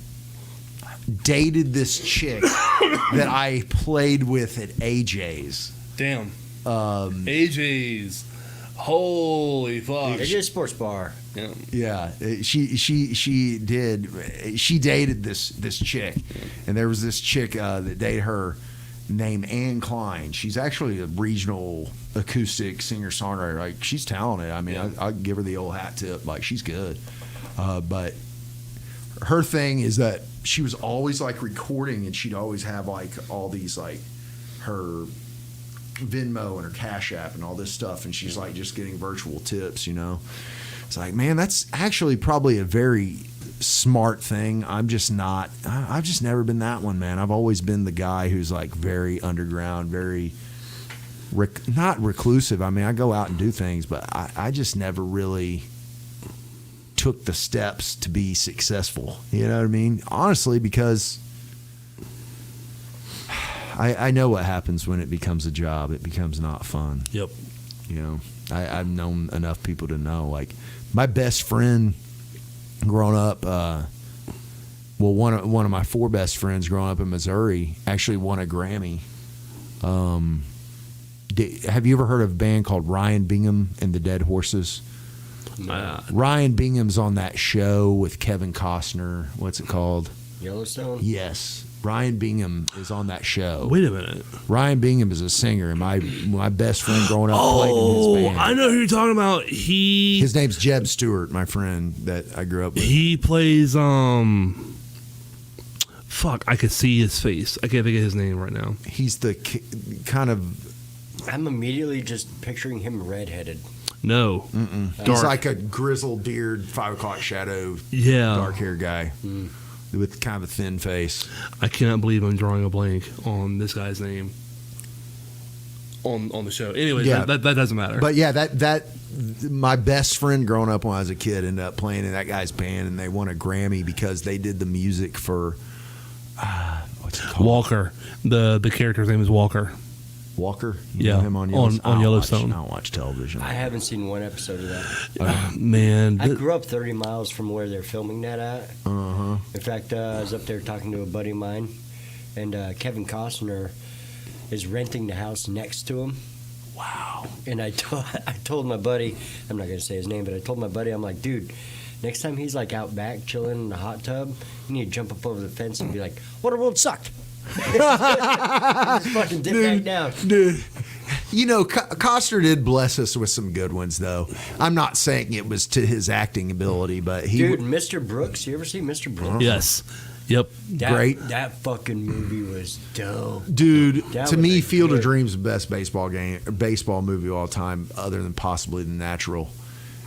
dated this chick that I played with at AJ's. Damn. AJ's. Holy fuck. AJ Sports Bar. Yeah. Yeah, she dated this chick, and there was this chick that dated her named Ann Klein. She's actually a regional acoustic singer-songwriter. Like, she's talented. I'll give her the old hat tip. Like, she's good. But her thing is that she was always like recording, and she'd always have like all these like her Venmo and her Cash App and all this stuff, and she's like just getting virtual tips. It's like, man, that's actually probably a very smart thing. I'm just not. I've just never been that one, man. I've always been the guy who's like very underground, very not reclusive. I go out and do things, but I just never really took the steps to be successful. You know what I mean? Honestly, because I know what happens when it becomes a job. It becomes not fun. Yep. I've known enough people to know. Like, my best friend growing up, one of my four best friends growing up in Missouri actually won a Grammy. Have you ever heard of a band called Ryan Bingham and the Dead Horses? Ryan Bingham's on that show with Kevin Costner. What's it called? Yellowstone? Yes. Ryan Bingham is on that show. Wait a minute. Ryan Bingham is a singer, and my best friend growing up played in his band. I know who you're talking about. His name's Jeb Stewart, my friend that I grew up with. He plays fuck, I could see his face. I can't think of his name right now. He's the kind of... I'm immediately just picturing him redheaded. No. He's like a grizzled beard, 5 o'clock shadow, Yeah. dark-haired guy with kind of a thin face. I cannot believe I'm drawing a blank on this guy's name on the show. Anyways, Yeah. that doesn't matter. But yeah, that my best friend growing up when I was a kid ended up playing in that guy's band, and they won a Grammy because they did the music for what's it called? Walker. The character's name is Walker. Walker. You Yeah, know him on on Yellowstone. I don't Yellowstone. I don't watch television. I haven't seen one episode of that. Man, I grew up 30 miles from where they're filming that at. Uh-huh. In fact, I was up there talking to a buddy of mine, and Kevin Costner is renting the house next to him. Wow. And I told my buddy, I'm not going to say his name, but I told my buddy, I'm like, dude, next time he's like out back chilling in the hot tub, you need to jump up over the fence and be like, Waterworld sucked. Just fucking dip back down. Dude. You know, Costner did bless us with some good ones, though. I'm not saying it was to his acting ability, but he... Dude, Mr. Brooks, you ever see Mr. Brooks? yes, yep. Great. That fucking movie was dope. Dude, That to was me, a Field of good- Dreams is the best baseball movie of all time, other than possibly The Natural.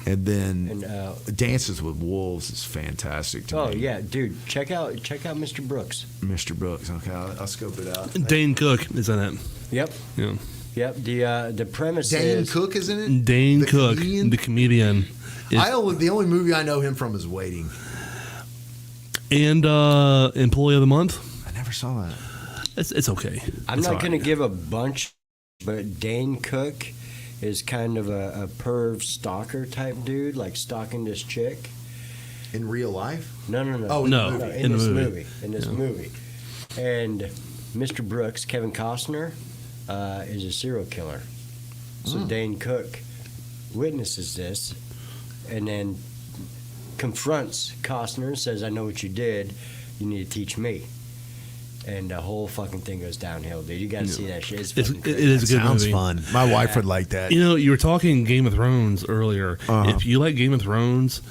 And then And Dances with Wolves is fantastic to oh me. yeah, dude, check out Mr. Brooks. Mr. Brooks. Okay, I'll scope it out. Dane Cook is in it. Yep, Yeah. yep. The premise Dane is Cook is in it? Dane The Cook, comedian? the comedian, is, The only movie I know him from is Waiting. and Employee of the Month. I never saw that. It's okay. I'm It's not all going to right. give a bunch, but Dane Cook is kind of a perv stalker type dude, like stalking this chick. In real life? No. Oh, in No. the movie. in the this movie. movie. And Mr. Brooks, Kevin Costner, is a serial killer. So Dane Cook witnesses this and then confronts Costner and says, I know what you did. You need to teach me. And the whole fucking thing goes downhill, dude. You got to see that shit. It's It fucking great. is a good Sounds movie. fun. My wife would like that. You know, you were talking Game of Thrones earlier. Uh-huh. If you like Game of Thrones,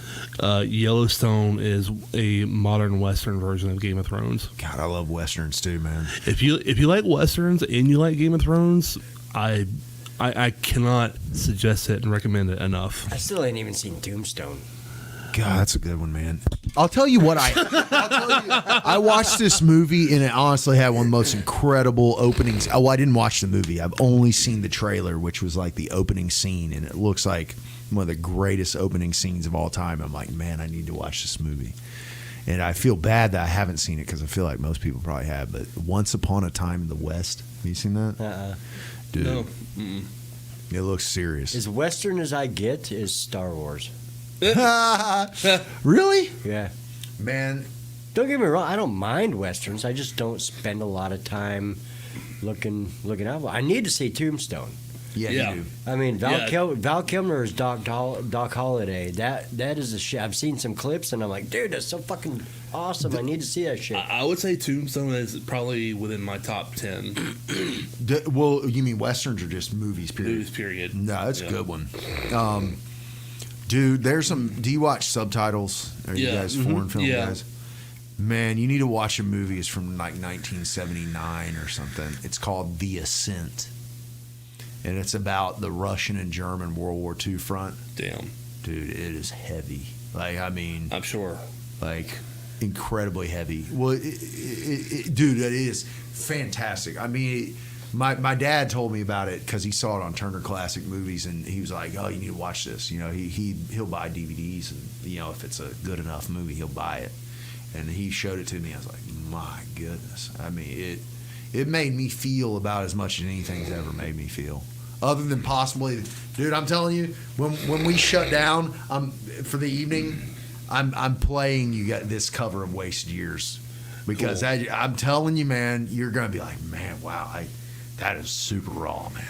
Yellowstone is a modern Western version of Game of Thrones. God, I love Westerns too, man. If you like Westerns and you like Game of Thrones, I cannot suggest it and recommend it enough. I still ain't even seen Tombstone. God, that's a good one, man. I'll tell you what I watched this movie and it honestly had one of the most incredible openings. Oh, I didn't watch the movie. I've only seen the trailer, which was like the opening scene, and it looks like one of the greatest opening scenes of all time. I'm like, man, I need to watch this movie. And I feel bad that I haven't seen it because I feel like most people probably have. But Once Upon a Time in the West, have you seen that? Dude, No. it looks serious. As Western as I get is Star Wars. Really? Yeah. Man, Don't get me wrong, I don't mind Westerns. I just don't spend a lot of time looking out. I need to see Tombstone. yeah, Yeah. you do. I mean, Yeah. Val Kilmer is Doc Holliday. That is the shit. I've seen some clips and I'm like, dude, that's so fucking awesome. I need to see that shit. I would say Tombstone is probably within my top 10 Well, you mean Westerns or just movies, period? movies, period. No, that's Yeah. a good one. Dude, there's some. Do you watch subtitles? Are you Yeah. guys foreign film Yeah. guys? Man, you need to watch a movie. It's from like 1979 or something. It's called The Ascent. And it's about the Russian and German World War II front. Damn. Dude, it is heavy. Like, I mean, I'm sure. like incredibly heavy. Well, dude, it is fantastic. I mean, my dad told me about it because he saw it on Turner Classic Movies, and he was like, "Oh, you need to watch this." You know, he'll buy DVDs, and you know, if it's a good enough movie, he'll buy it. And he showed it to me. I was like, "My goodness!" I mean, it made me feel about as much as anything's ever made me feel. Other than possibly, dude, I'm telling you, when we shut down for the evening, I'm playing you got this cover of Wasted Years because Cool. I'm telling you, man, you're gonna be like, man, wow, that is super raw, man.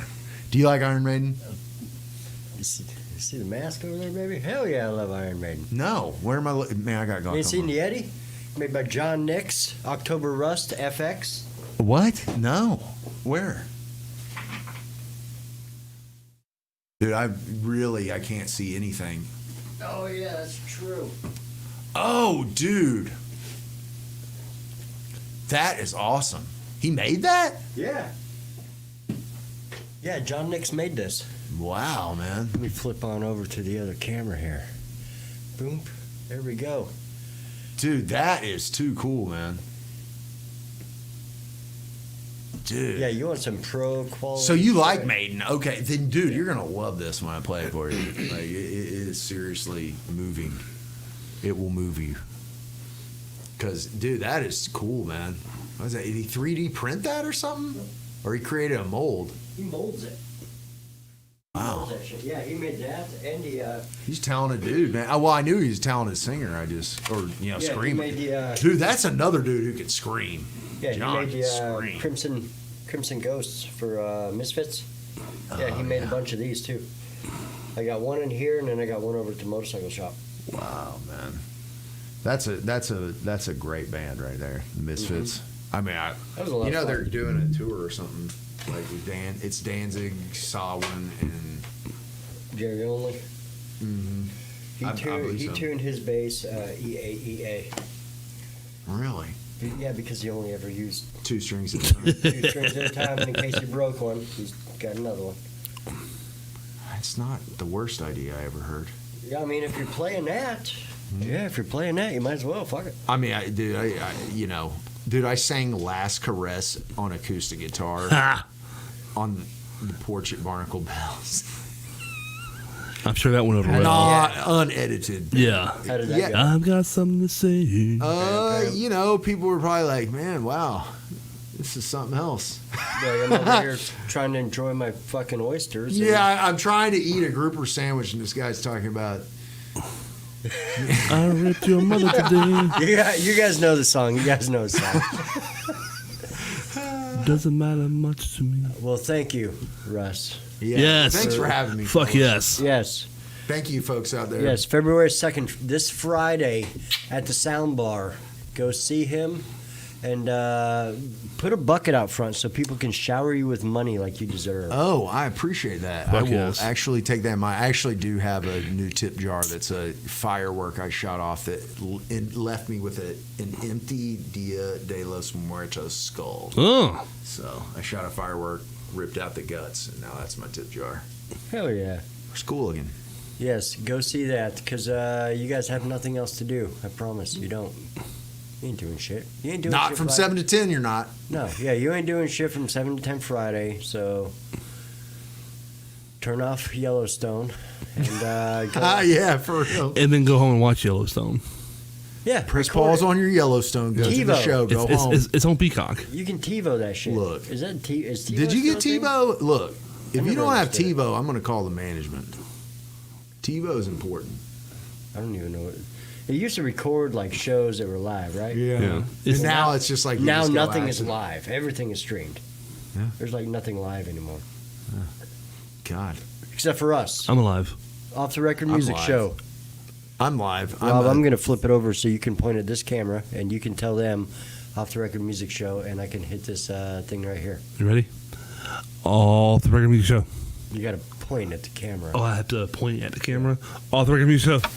Do you like Iron Maiden? You see the mask over there, baby? Hell yeah, I love Iron Maiden. No. Where am I? Man, I got You ain't seen glaucoma. The Eddie? Made by John Nix, October Rust, FX. What? No. Where? Dude, I can't see anything. Oh yeah, that's true. Oh, dude. That is awesome. He made that? Yeah. Yeah, John Nix made this. Wow, man. Let me flip on over to the other camera here. Boom. There we go. Dude, that is too cool, man. Dude. Yeah, you want some pro quality. So you like shit. Maiden. Okay, then, dude, you're going to love this when I play it for you. Like, it is seriously moving. It will move you. Because, dude, that is cool, man. What is that? Did he 3D print that or something? Or he created a mold? He molds it. Wow. Molds that shit. Yeah, he made that, and He's a talented dude, man. Well, I knew he was a talented singer. Screaming. he made the Dude, that's another dude who can scream. yeah, John he made can the scream. Crimson Ghosts for Misfits. Yeah, he made a bunch of these too. I got one in here, and then I got one over at the motorcycle shop. Wow, man. That's a great band right there, the Misfits. I mean, That was a lot of fun. they're doing a tour or something like with it's Danzig, Samhain, and Jerry Only. I He believe so. tuned his bass EA. really Yeah, because he only ever used 2 strings at a time. 2 strings at a time, and in case he broke one, he's got another one. It's not the worst idea I ever heard. Yeah, I mean, if you're playing that, you might as well. Fuck it. I mean, I sang "Last Caress" on acoustic guitar on the porch at Barnacle Bells. I'm sure that went over well. Not unedited. Yeah. How did that Yeah. go? I've got something to say. People were probably like, "Man, wow, this is something else." Yeah, I'm over here trying to enjoy my fucking oysters. and- Yeah, I'm trying to eat a grouper sandwich, and this guy's talking about. I ripped your mother today. You guys know the song. Doesn't matter much to me. Well, thank you, Russ. Yeah, Yes. thanks for having me. Fuck folks. yes. Yes. Thank you, folks out there. Yes, February 2nd, this Friday at the Sound Bar. Go see him and put a bucket out front so people can shower you with money like you deserve. Oh, I appreciate that. Fuck I will yes. actually take that in mind. I actually do have a new tip jar that's a firework I shot off that it left me with an empty Dia de los Muertos skull. Oh. So I shot a firework, ripped out the guts, and now that's my tip jar. Hell yeah. It's cool again. Yes, go see that because you guys have nothing else to do. I promise you don't. You ain't doing shit. You ain't doing Not shit from Friday. 7 to 10, you're not. No, yeah, you ain't doing shit from 7 to 10 Friday, so turn off Yellowstone and go. Yeah, for real. And then go home and watch Yellowstone. Yeah, Press record pause it. on your Yellowstone. Go to the TiVo. show. Go It's, home. it's on Peacock. You can TiVo that shit. Look. Is that is TiVo Did you get still a thing? TiVo? Look, if you never don't have understood it. TiVo, I'm going to call the management. TiVo is important. I don't even know what. It used to record like shows that were live, right? Yeah. And now it's just like you Now just go nothing is accident- live. Everything is streamed. Yeah. There's like nothing live anymore, God, except for us. I'm alive. Off the record I'm music live. show. I'm live. Rob, I'm going to flip it over so you can point at this camera and you can tell them off the record music show, and I can hit this thing right here. You ready? Off the record music show. You got to point at the camera. Oh, I have to point at the camera. Off the record music show.